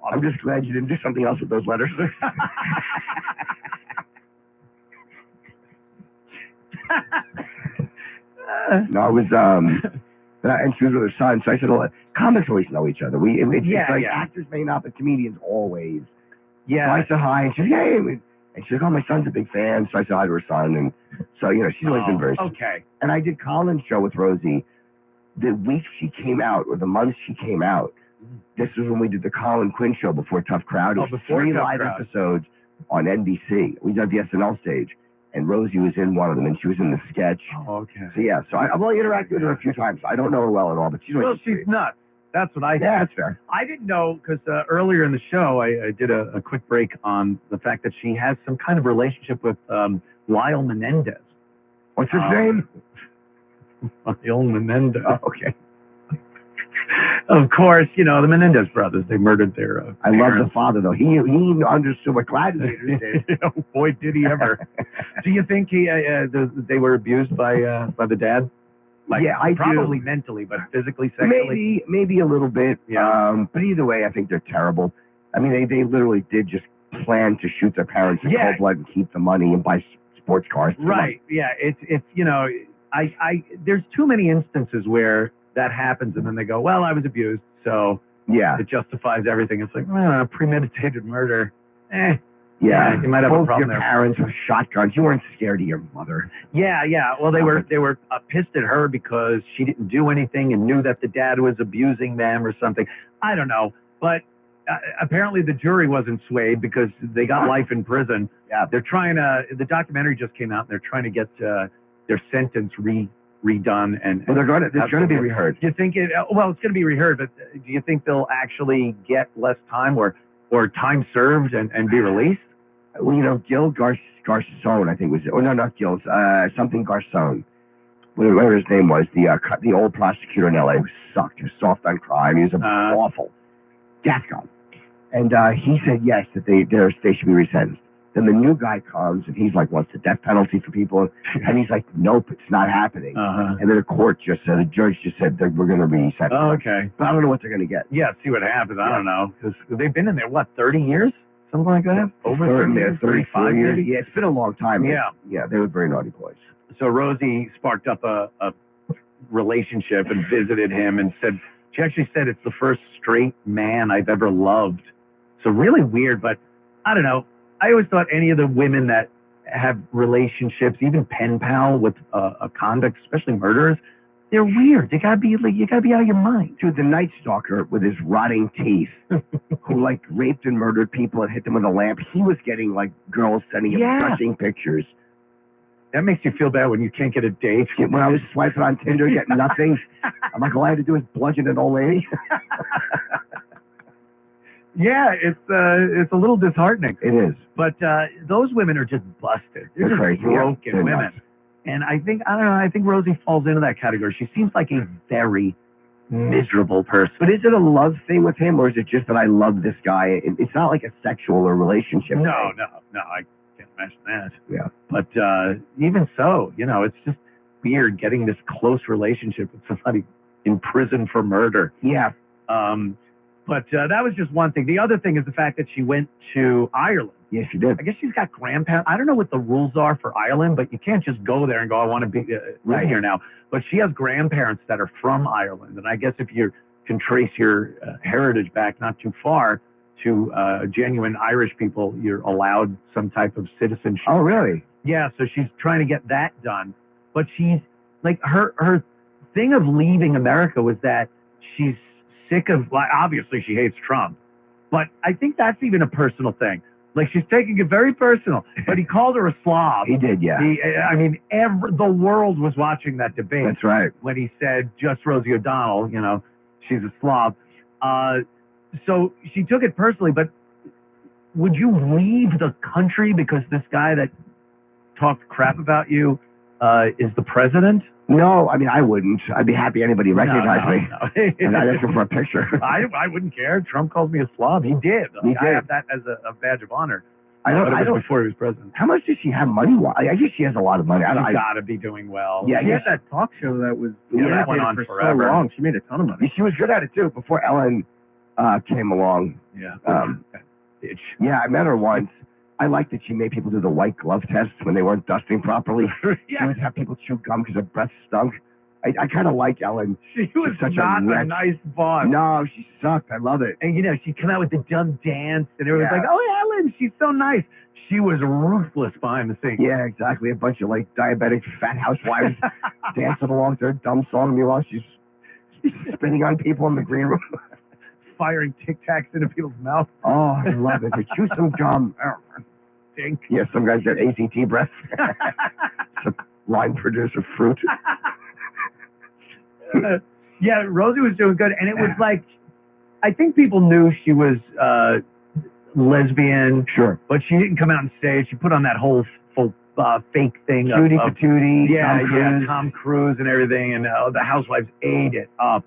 I'm just glad you didn't do something else with those letters. No, I was, and she was with her son. So I said, well, comics always know each other. Actors may not, but comedians always. Yeah. So I said hi, and she said, hey. And she's like, oh, my son's a big fan. So I said hi to her son. And so, she's always been very okay. And I did Colin's show with Rosie the week she came out, or the month she came out. This was when we did the Colin Quinn show before Tough Crowd. It was 3 live episodes on NBC. We did the SNL stage, and Rosie was in one of them, and she was in the sketch. Oh, okay. So yeah, I've only interacted with her a few times. I don't know her well at all, but she's nuts. That's what I think. Yeah, that's fair. I didn't know, because earlier in the show, I did a quick break on the fact that she has some kind of relationship with Lyle Menendez. What's his name? Lyle Menendez. Oh, okay. Of course, the Menendez brothers, they murdered their I love the father, though. He understood what gladiators did. Boy, did he ever. Do you think they were abused by the dad? Like, yeah, I probably do. mentally, but physically, sexually? Maybe a little bit. Yeah. But either way, I think they're terrible. I mean, they literally did just plan to shoot their parents in cold blood and keep the money and buy sports cars. Right. Yeah. It's there's too many instances where that happens, and then they go, well, I was abused, so it justifies everything. It's like, premeditated murder. Yeah, you might have a problem your there. Parents with shotguns. You weren't scared of your mother. Yeah. Well, they were pissed at her because she didn't do anything and knew that the dad was abusing them or something. I don't know, but apparently the jury wasn't swayed because they got life in prison. Yeah, they're trying to. The documentary just came out, and they're trying to get their sentence redone, and well, it's going to be reheard. Do you think it's going to be reheard, but do you think they'll actually get less time or time served and be released? Well, Gil Garcon, I think was, or no, not Gil, something Garcon, whatever his name was, the old prosecutor in LA who sucked, who was soft on crime. He was awful. Gascon. And he said yes, that they should be resentenced. Then the new guy comes, and he's like, wants the death penalty for people. And he's like, nope, it's not happening. And then the judge just said, we're going to resentence. Oh, okay. But I don't know what they're going to get. Yeah, see what happens. I don't know. Because they've been in there, 30 years? Something like that? Over 30 years? 35 years? Yeah, it's been a long time. Yeah. Yeah, they were very naughty boys. So Rosie sparked up a relationship and visited him and she actually said it's the first straight man I've ever loved. So really weird, but I don't know. I always thought any of the women that have relationships, even pen pal with a convict, especially murderers, they're weird. You gotta be out of your mind. Dude, the Night Stalker with his rotting teeth, who raped and murdered people and hit them with a lamp. He was getting girls sending him touching pictures. That makes you feel bad when you can't get a date. When I was swiping on Tinder, getting nothing, I'm like, all I had to do is bludgeon an old lady. Yeah, it's a little disheartening. It is. But those women are just busted. They're just crazy. broken They're women. nuts. And I think Rosie falls into that category. She seems like a very miserable person. But is it a love thing with him, or is it just that I love this guy? It's not like a sexual or relationship No, thing. I can't imagine that. Yeah. But even so, it's just weird getting this close relationship with somebody in prison for murder. Yeah. But that was just one thing. The other thing is the fact that she went to Ireland. Yes, she did. I guess she's got grandparents. I don't know what the rules are for Ireland, but you can't just go there and go, I want to be live here now. But she has grandparents that are from Ireland. And I guess if you can trace your heritage back not too far to genuine Irish people, you're allowed some type of citizenship. Oh, really? Yeah, so she's trying to get that done. But she's, her thing of leaving America was that she's sick of, obviously she hates Trump. But I think that's even a personal thing. Like she's taking it very personal. But he called her a slob. He did, yeah. The world was watching that debate. That's right. When he said just Rosie O'Donnell, she's a slob. So she took it personally. But would you leave the country because this guy that talked crap about you is the president? No, I wouldn't. I'd be happy anybody recognized me. No. And I'd ask him for a picture. I wouldn't care. Trump called me a slob. He did. I have that as a badge of honor. I don't. Before he was president. How much does she have money-wise? I guess she has a lot of money. She's got to be doing well. Yeah, she had that talk show that was that went on for forever. so long. She made a ton of money. She was good at it too. Before Ellen came along. Yeah. Bitch. Yeah, I met her once. I liked that she made people do the white glove test when they weren't dusting properly. She would have people chew gum because her breath stunk. I kind of like Ellen. She was such not a nice boss. No, she sucked. I love it. And she'd come out with the dumb dance, and everyone's like, "Oh, Ellen, she's so nice." She was ruthless behind the scenes. Yeah, exactly. A bunch of diabetic fat housewives dancing along to her dumb song while she's spitting on people in the green room, firing Tic Tacs into people's mouths. Oh, I love it. They chew some gum. Stink. Yeah, some guys get ACT breath. Some line producer fruit. Yeah, Rosie was doing good, and it was I think people knew she was lesbian. Sure. But she didn't come out and say it. She put on that whole fake thing. Judy Patootie. Yeah, Tom Cruise and everything, and the housewives ate it up.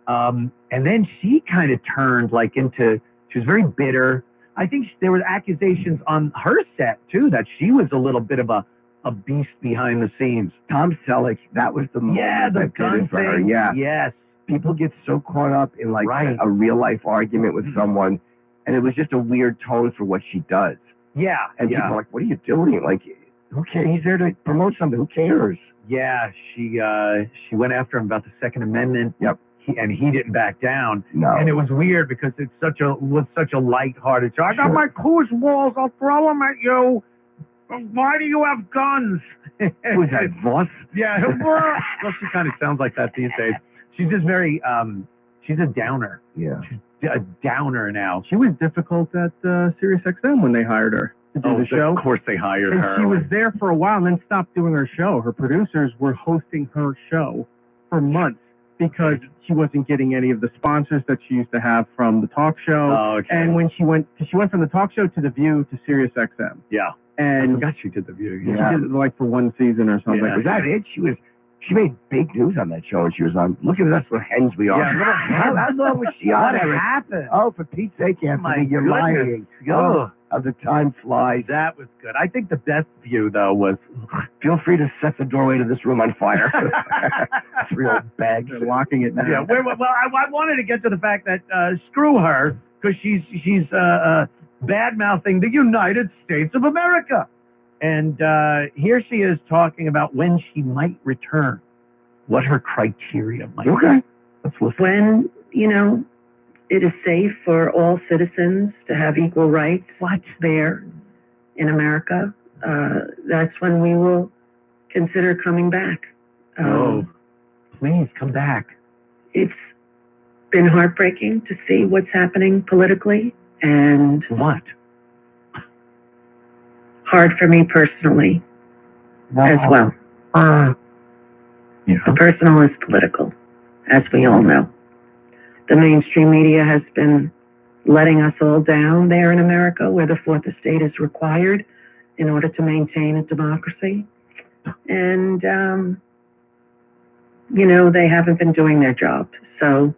And then she kind of turned she was very bitter. I think there were accusations on her set, too, that she was a little bit of a beast behind the scenes. Tom Selleck, that was the moment the that gun did it for her. thing. Yeah. Yes. People get so caught up in a real life argument with someone, and it was just a weird tone for what she does. Yeah. And people are like, "What are you doing? Who cares? He's there to promote something. Who cares?" Yeah, she went after him about the Second Amendment. Yep. And he didn't back down. No. And it was weird because it was such a lighthearted show. I got my Coors walls. I'll throw them at you. Why do you have guns? Who's that, Voss? Yeah. Well, she kind of sounds like that these days. She's just very, she's a downer. Yeah. She's a downer now. She was difficult at SiriusXM when they hired her to do the show. Of course they hired And her. she was there for a while and then stopped doing her show. Her producers were hosting her show for months because she wasn't getting any of the sponsors that she used to have from the talk show. Oh, okay. And when she went from the talk show to The View to SiriusXM. Yeah. And I forgot she did The View. Yeah. She did it for one season or something. Yeah. Was that it? She made big news on that show when she was on. Look at us, what hens we are. Yeah, how long was she on? What happened? Oh, for Pete's sake, Anthony, you're lying. Oh, how the time flies. That was good. I think the best view, though, was... Feel free to set the doorway to this room on fire. 3 old bags. They're locking it now. Yeah, I wanted to get to the fact that screw her, because she's bad-mouthing the United States of America. And here she is talking about when she might return, what her criteria might be. Okay. Let's listen. When, it is safe for all citizens to have equal rights there in America, that's when we will consider coming back. Please come back. It's been heartbreaking to see what's happening politically, and what? Hard for me personally as well. The personal is political, as we all know. The mainstream media has been letting us all down there in America, where the fourth estate is required in order to maintain a democracy. And, they haven't been doing their job. So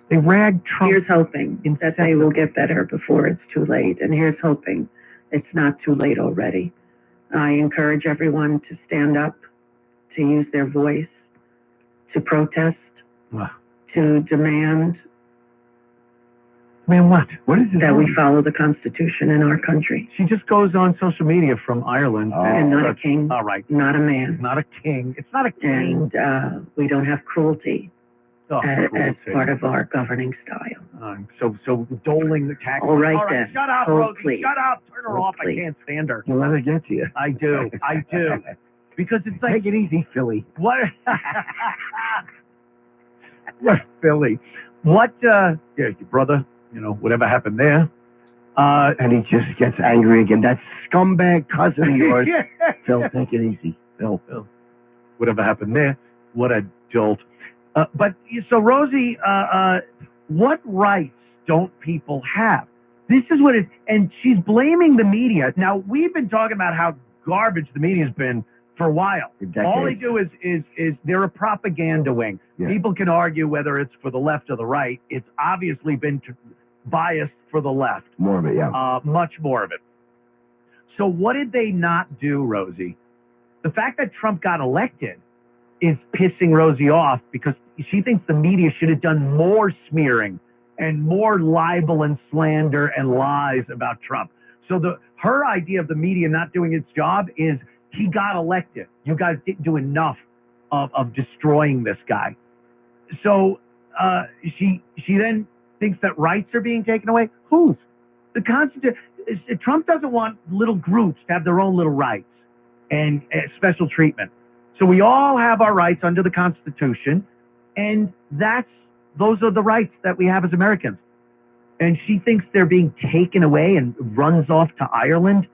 they ragged Trump. Here's hoping that they will get better before it's too late. And here's hoping it's not too late already. I encourage everyone to stand up, to use their voice, to protest, to demand what? What is it? That we follow the Constitution in our country. She just goes on social media from Ireland. And not a king. All right. Not a man. Not a king. It's not a king. And we don't have cruelty as part of our governing style. So doling the tax. All right, then. Shut up, Rosie. Please. Shut up. Turn her off. I can't stand her. You let her get to you. I do. Because it's like... Take it easy, Philly. What? What, Philly? What, your brother, whatever happened there, And he just gets angry again. That scumbag cousin of yours. Yeah. Phil, take it easy. Phil. Whatever happened there? What a dolt. But so Rosie, what rights don't people have? This is what it, and she's blaming the media. Now, we've been talking about how garbage the media's been for a while. All they do is they're a propaganda wing. Yeah. People can argue whether it's for the left or the right. It's obviously been biased for the left. More of it, yeah. Much more of it. So what did they not do, Rosie? The fact that Trump got elected is pissing Rosie off because she thinks the media should have done more smearing and more libel and slander and lies about Trump. So her idea of the media not doing its job is he got elected. You guys didn't do enough of destroying this guy. So she then thinks that rights are being taken away. Whose? The Constitution. Trump doesn't want little groups to have their own little rights and special treatment. So we all have our rights under the Constitution, and those are the rights that we have as Americans. And she thinks they're being taken away and runs off to Ireland.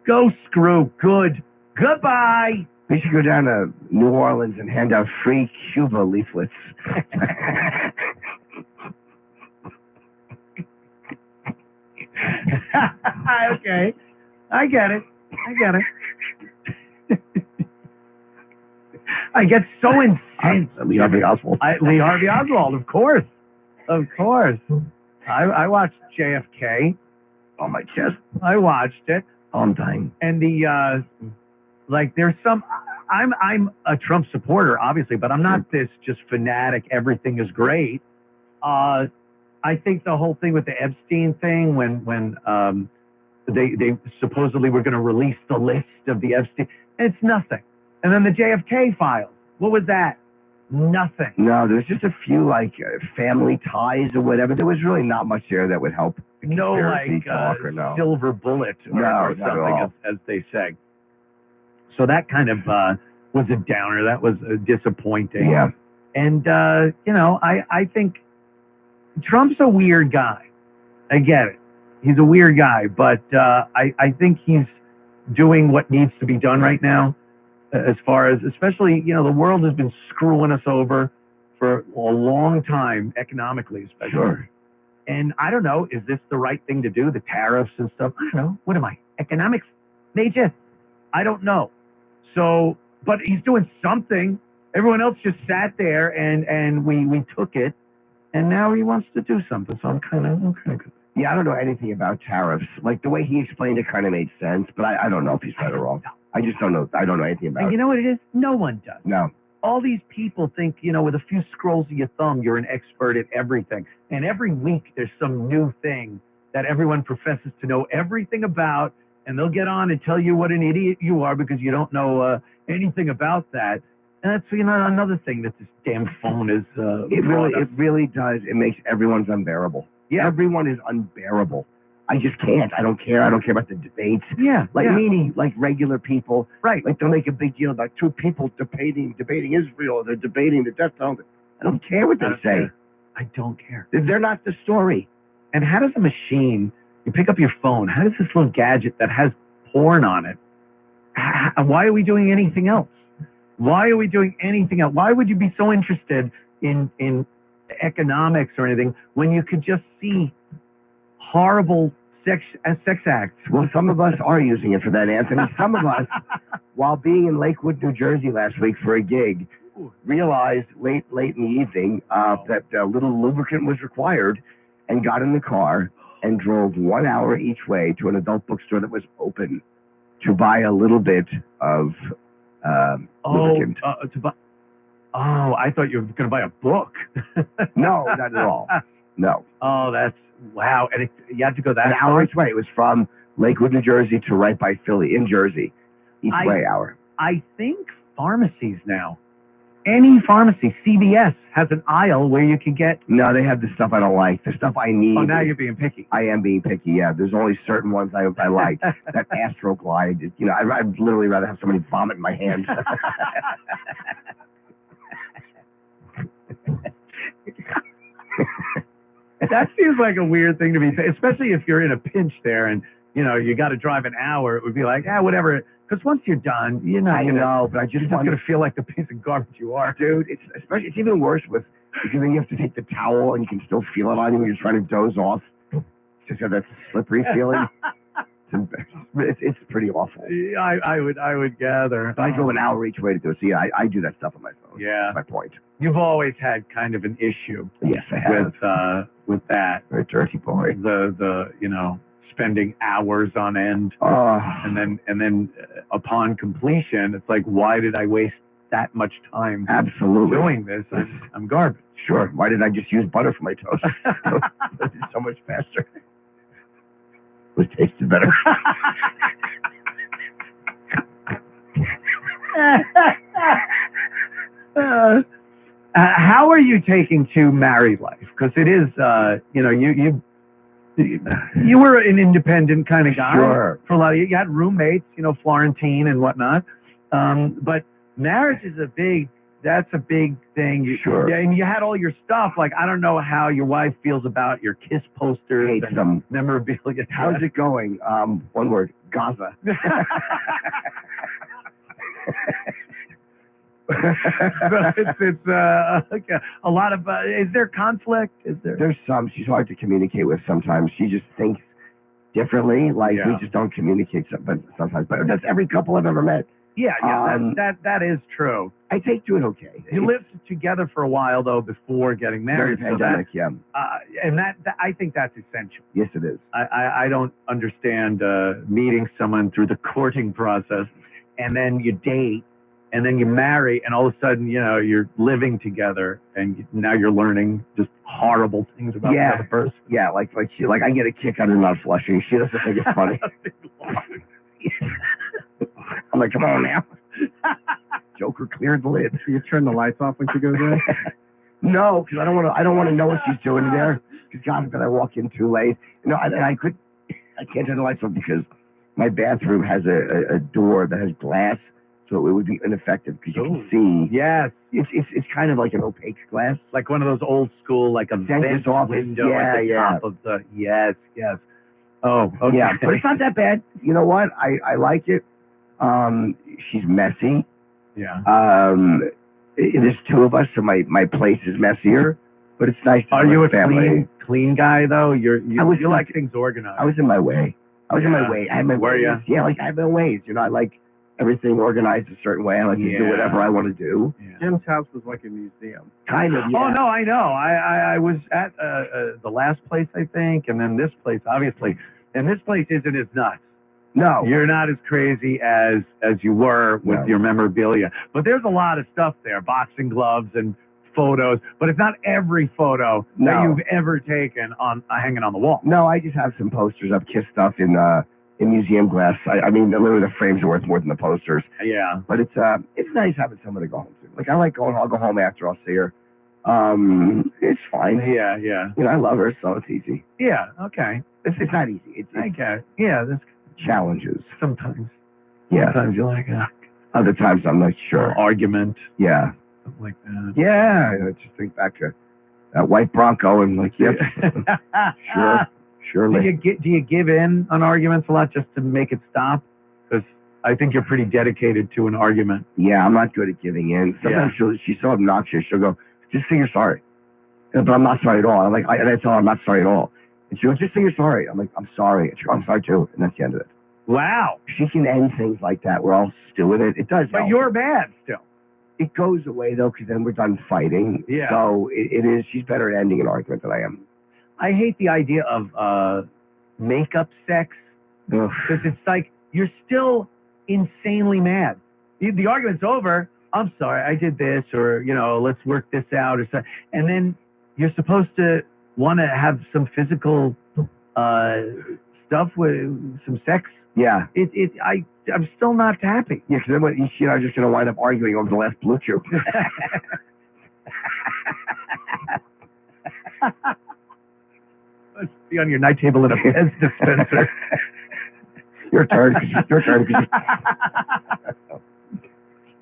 Go screw. Good. Goodbye. We should go down to New Orleans and hand out free Cuba leaflets. Okay. I get it. I get so incensed. Lee Harvey Oswald. Lee Harvey Oswald, of course. Of course. I watched JFK. On my chest. I watched it. On time. And there's some, I'm a Trump supporter, obviously, but I'm not this just fanatic, everything is great. I think the whole thing with the Epstein thing, when they supposedly were going to release the list of the Epstein, it's nothing. And then the JFK files, what was that? Nothing. No, there's just a few family ties or whatever. There was really not much there that would help. No, talk or no. silver bullet or something, as they say. So that kind of was a downer. That was disappointing. Yeah. And, I think Trump's a weird guy. I get it. He's a weird guy, but I think he's doing what needs to be done right now. As far as, especially, the world has been screwing us over for a long time, economically especially. Sure. And I don't know, is this the right thing to do? The tariffs and stuff? I don't know. What am I? Economics major? I don't know. So, but he's doing something. Everyone else just sat there and we took it. And now he wants to do something. So I'm kind of good. Yeah, I don't know anything about tariffs. Like the way he explained it kind of made sense, but I don't know if he's right or wrong. I just don't know. I don't know anything about it. And you know what it is? No one does. No. All these people think, with a few scrolls of your thumb, you're an expert at everything. And every week there's some new thing that everyone professes to know everything about, and they'll get on and tell you what an idiot you are because you don't know anything about that. And that's another thing that this damn phone is. It really does. It makes everyone's unbearable. Yeah. Everyone is unbearable. I just can't. I don't care. I don't care about the debates. Yeah. Meaning, regular people. Right. They'll make a big deal about two people debating Israel. They're debating the death penalty. I don't care what they say. I don't care. They're not the story. And how does a machine, you pick up your phone, how does this little gadget that has porn on it, why are we doing anything else? Why are we doing anything else? Why would you be so interested in economics or anything when you could just see horrible sex acts? Well, some of us are using it for that, Anthony. Some of us, while being in Lakewood, New Jersey last week for a gig, realized late in the evening that a little lubricant was required and got in the car and drove 1 hour each way to an adult bookstore that was open to buy a little bit of lubricant. I thought you were going to buy a book. No, not at all. No. Oh, that's wow. And you had to go that an hour each way. It was from Lakewood, New Jersey to right by Philly in Jersey. Each way hour. I think pharmacies now, any pharmacy, CVS has an aisle where you can get. No, they have the stuff I don't like. The stuff I need. Oh, now you're being picky. I am being picky, yeah. There's only certain ones I like. That Astroglide, I'd literally rather have somebody vomit in my hand. That seems like a weird thing to be saying, especially if you're in a pinch there and, you got to drive an hour. It would be like, whatever. Because once you're done, I know, but you're just going to feel like the piece of garbage you are. Dude, it's even worse because then you have to take the towel and you can still feel it on you when you're trying to doze off. Just have that slippery feeling. It's pretty awful. I would gather. I go an hour each way to do it. So yeah, I do that stuff on my phone. Yeah. That's my point. You've always had kind of an issue. Yes, I have. With that. Very dirty boy. The spending hours on end. And then upon completion, it's like, why did I waste that much time Absolutely doing this? I'm garbage. Sure. Why did I just use butter for my toast? It's so much faster. It tasted better. How are you taking to married life? Because it is, you were an independent kind of guy. Sure. For a lot of you had roommates, Florentine and whatnot. But marriage is that's a big thing. Sure. Yeah, and you had all your stuff. Like, I don't know how your wife feels about your Kiss posters Hates and them. memorabilia. How's it going? One word, Gaza. It's okay. A lot of. Is there conflict? There's some. She's hard to communicate with sometimes. She just thinks differently. Like we just don't communicate. But sometimes, but that's every couple I've ever met. Yeah, that is true. I take to it okay. You lived together for a while though before getting married. Very pandemic, yeah. And that I think that's essential. Yes, it is. I don't understand meeting someone through the courting process, and then you date. And then you marry, and all of a sudden, you're living together, and now you're learning just horrible things about the other person. Yeah, like I get a kick out of not flushing. She doesn't think it's funny. I'm like, come on now. Joker cleared the lid. You turn the lights off when she goes in? No, because I don't want to know what she's doing there. Because God forbid I walk in too late. I can't turn the lights off because my bathroom has a door that has glass. So it would be ineffective because you can see. Yes. It's kind of like an opaque glass. Like one of those old school, like a vent window at the top of the. Yes. Oh, okay. Yeah, but it's not that bad. You know what? I like it. She's messy. Yeah. There's two of us, so my place is messier. But it's nice. Are you a family. clean guy though? You like things organized. I was in my way. I had my ways. Were you? Yeah, like I have my ways. I like everything organized a certain way. I like to do whatever I want to do. Yeah. Jim's house was like a museum. Kind of, yeah. Oh, no, I know. I was at the last place, I think, and then this place, obviously. And this place isn't as nuts. No. You're not as crazy as you were with your memorabilia. But there's a lot of stuff there, boxing gloves and photos. But it's not every photo that you've ever taken on hanging on the wall. No, I just have some posters of Kiss stuff in museum glass. I mean, literally the frames are worth more than the posters. Yeah. But it's nice having someone to go home to. Like, I'll go home after I'll see her. It's fine. Yeah. I love her, so it's easy. Yeah, okay. It's not easy. I get it. Yeah, there's challenges. Sometimes. Yeah. Sometimes you like it. Other times I'm not sure. Argument. Yeah. Something like that. Yeah. I just think back to that white Bronco and like, yep. Sure. Surely. Do you give in on arguments a lot just to make it stop? Because I think you're pretty dedicated to an argument. Yeah, I'm not good at giving in. Sometimes she's so obnoxious. She'll go, just say you're sorry. But I'm not sorry at all. I'm like, and I tell her I'm not sorry at all. And she goes, just say you're sorry. I'm like, I'm sorry. And she goes, I'm sorry too. And that's the end of it. Wow. She can end things like that. We're all still with it. It does. But you're mad still. It goes away though, because then we're done fighting. Yeah. So it is. She's better at ending an argument than I am. I hate the idea of makeup sex because it's like you're still insanely mad. The argument's over. I'm sorry, I did this, or let's work this out, or something. And then you're supposed to want to have some physical stuff with some sex. Yeah. I'm still not happy. Yeah, because then she and I are just going to wind up arguing over the last Blue Chew. Let's be on your night table in a Pez dispenser. Your turn.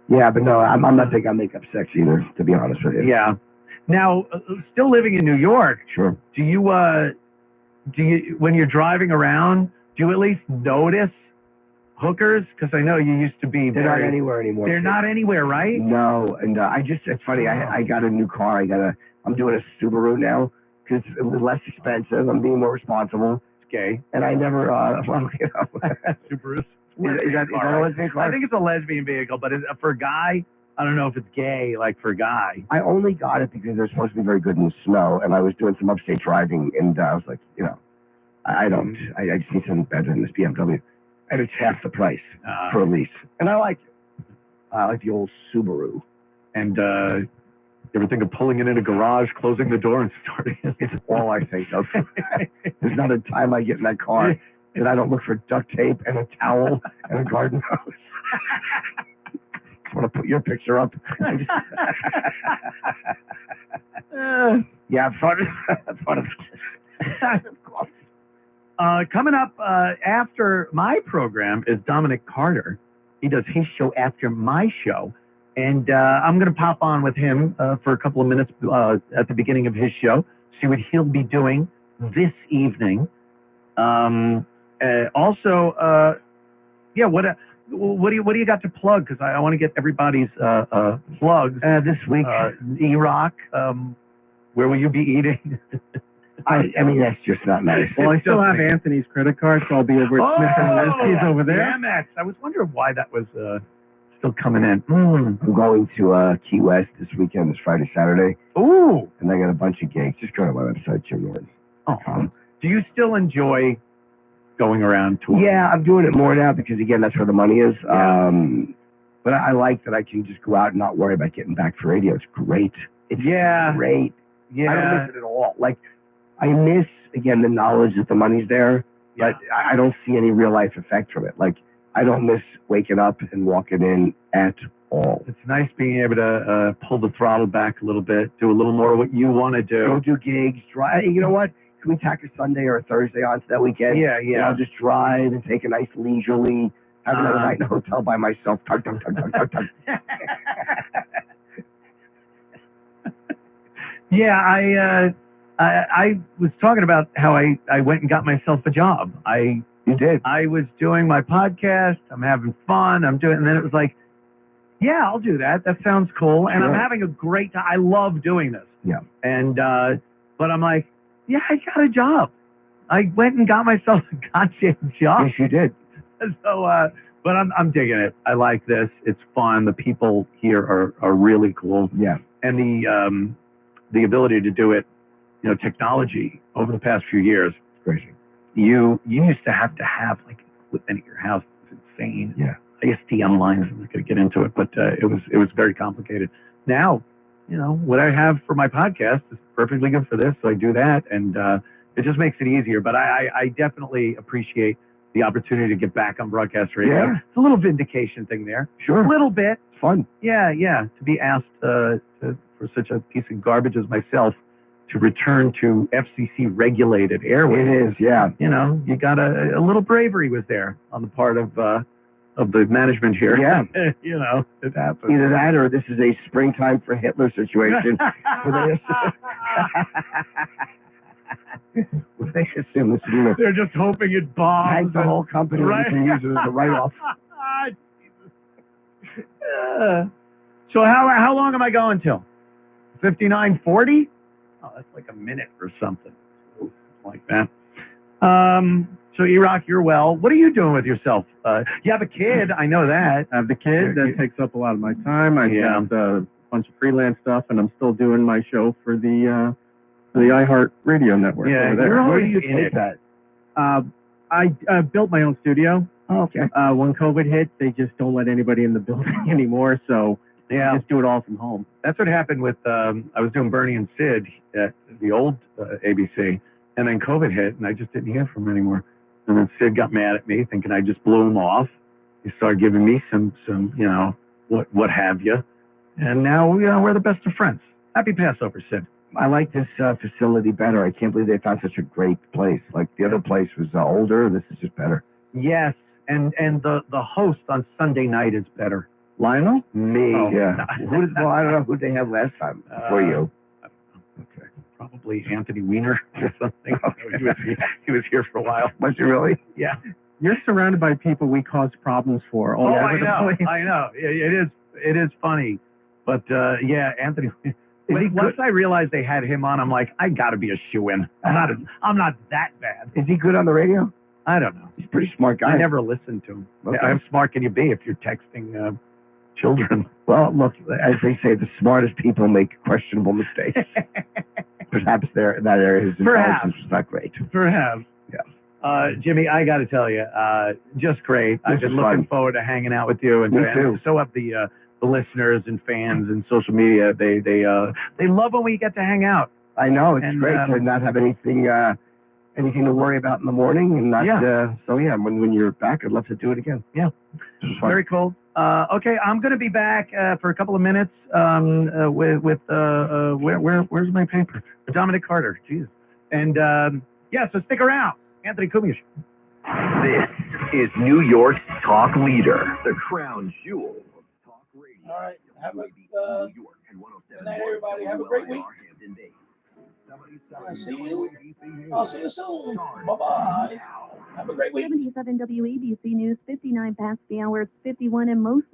Yeah, but no, I'm not big on makeup sex either, to be honest with you. Yeah. Now, still living in New York. Sure. Do you when you're driving around, do you at least notice hookers? Because I know you used to be. They're not anywhere anymore. They're not anywhere, right? No, and it's funny. I got a new car. I'm doing a Subaru now because it was less expensive. I'm being more responsible. It's gay. And I never, Subarus. Is that a lesbian car? I think it's a lesbian vehicle, but for a guy, I don't know if it's gay, like for a guy. I only got it because they're supposed to be very good in the snow, and I was doing some upstate driving, and I was like, I just need something better than this BMW. And it's half the price for a lease. And I like it. I like the old Subaru. And you ever think of pulling it in a garage, closing the door, and starting it? It's all I think of. There's not a time I get in that car that I don't look for duct tape and a towel and a garden hose. I want to put your picture up. Yeah, I've thought of coming up after my program is Dominic Carter. He does his show after my show. And I'm going to pop on with him for a couple of minutes at the beginning of his show, see what he'll be doing this evening. Also, what do you got to plug? Because I want to get everybody's plugs this week. E-Rock, where will you be eating? I mean, that's just not nice. Well, I still have Anthony's credit card, so I'll be over at Smith & Leslie's over there. Amex. I was wondering why that was still coming in. I'm going to Key West this weekend, this Friday, Saturday. Ooh. And I got a bunch of gigs. Just go to my website, JimNorton.com. Do you still enjoy going around touring? Yeah, I'm doing it more now because, again, that's where the money is. Yeah. But I like that I can just go out and not worry about getting back for radio. It's great. It's great. Yeah. I don't miss it at all. Like, I miss, again, the knowledge that the money's there, but I don't see any real life effect from it. Like, I don't miss waking up and walking in at all. It's nice being able to pull the throttle back a little bit, do a little more of what you want to do. Go do gigs, drive. You know what? Can we tack a Sunday or a Thursday onto that weekend? Yeah. And I'll just drive and take a nice leisurely, have another night in a hotel by myself. Tug. Yeah, I was talking about how I went and got myself a job. You did? I was doing my podcast. I'm having fun. And then it was like, yeah, I'll do that. That sounds cool. And I'm having a great time. I love doing this. Yeah. And, but I'm like, yeah, I got a job. I went and got myself a goddamn job. Yes, you did. So, but I'm digging it. I like this. It's fun. The people here are really cool. Yeah. And the ability to do it, technology over the past few years. Crazy. You used to have like equipment at your house. It was insane. Yeah. ISDN lines. I'm not going to get into it, but it was very complicated. Now, what I have for my podcast is perfectly good for this, so I do that, and it just makes it easier. But I definitely appreciate the opportunity to get back on broadcast radio. Yeah. It's a little vindication thing there. Sure. A little bit. It's fun. Yeah. To be asked for such a piece of garbage as myself to return to FCC-regulated airwaves. It is, yeah. You got a little bravery was there on the part of the management here. Yeah. It happens. Either that or this is a springtime for Hitler situation. They assume this is They're just hoping it bombs. Thank the whole company. Right. You can use it as a write-off. So how long am I going till? 59:40? Oh, that's like a minute or something like that. So E-Rock, you're well. What are you doing with yourself? You have a kid. I know that. I have the kid. That takes up a lot of my time. I have a bunch of freelance stuff, and I'm still doing my show for the iHeart Radio Network. Yeah, where do you take that? I built my own studio. Oh, okay. When COVID hit, they just don't let anybody in the building anymore, so I just do it all from home. That's what happened with, I was doing Bernie and Sid at the old ABC, and then COVID hit, and I just didn't hear from him anymore. And then Sid got mad at me, thinking I just blew him off. He started giving me some what have you. And now, we're the best of friends. Happy Passover, Sid. I like this facility better. I can't believe they found such a great place. Like, the other place was older. This is just better. Yes, and the host on Sunday night is better. Lionel? Me. Oh. Yeah. I don't know who they had last time before you. probably Anthony Weiner or something. He was here for a while. Was he really? Yeah. You're surrounded by people we cause problems for. All over the place. I know. It is funny, but Anthony. Once I realized they had him on, I'm like, I got to be a shoo-in. I'm not that bad. Is he good on the radio? I don't know. He's a pretty smart guy. I never listened to him. Okay. How smart can you be if you're texting children? Well, look, as they say, the smartest people make questionable mistakes. Perhaps that area his intelligence was not great. Perhaps. Yeah. Jimmy, I got to tell you, just great. I've been looking forward to hanging out with you, and Me too. so have the listeners and fans and social media. They love when we get to hang out. I know it's great to not have anything to worry about in the morning, and not. When you're back, I'd love to do it again. Yeah, very cool. Okay, I'm going to be back for a couple of minutes with where's my paper? Dominic Carter. Jesus. And so stick around. Anthony Cumia. This is New York's talk leader, the crown jewel of talk radio. All right. Have a good night, everybody. Have a great week. I'll see you soon. Bye-bye. Have a great week. 77 WABC News, 59 past the hour, 51 in most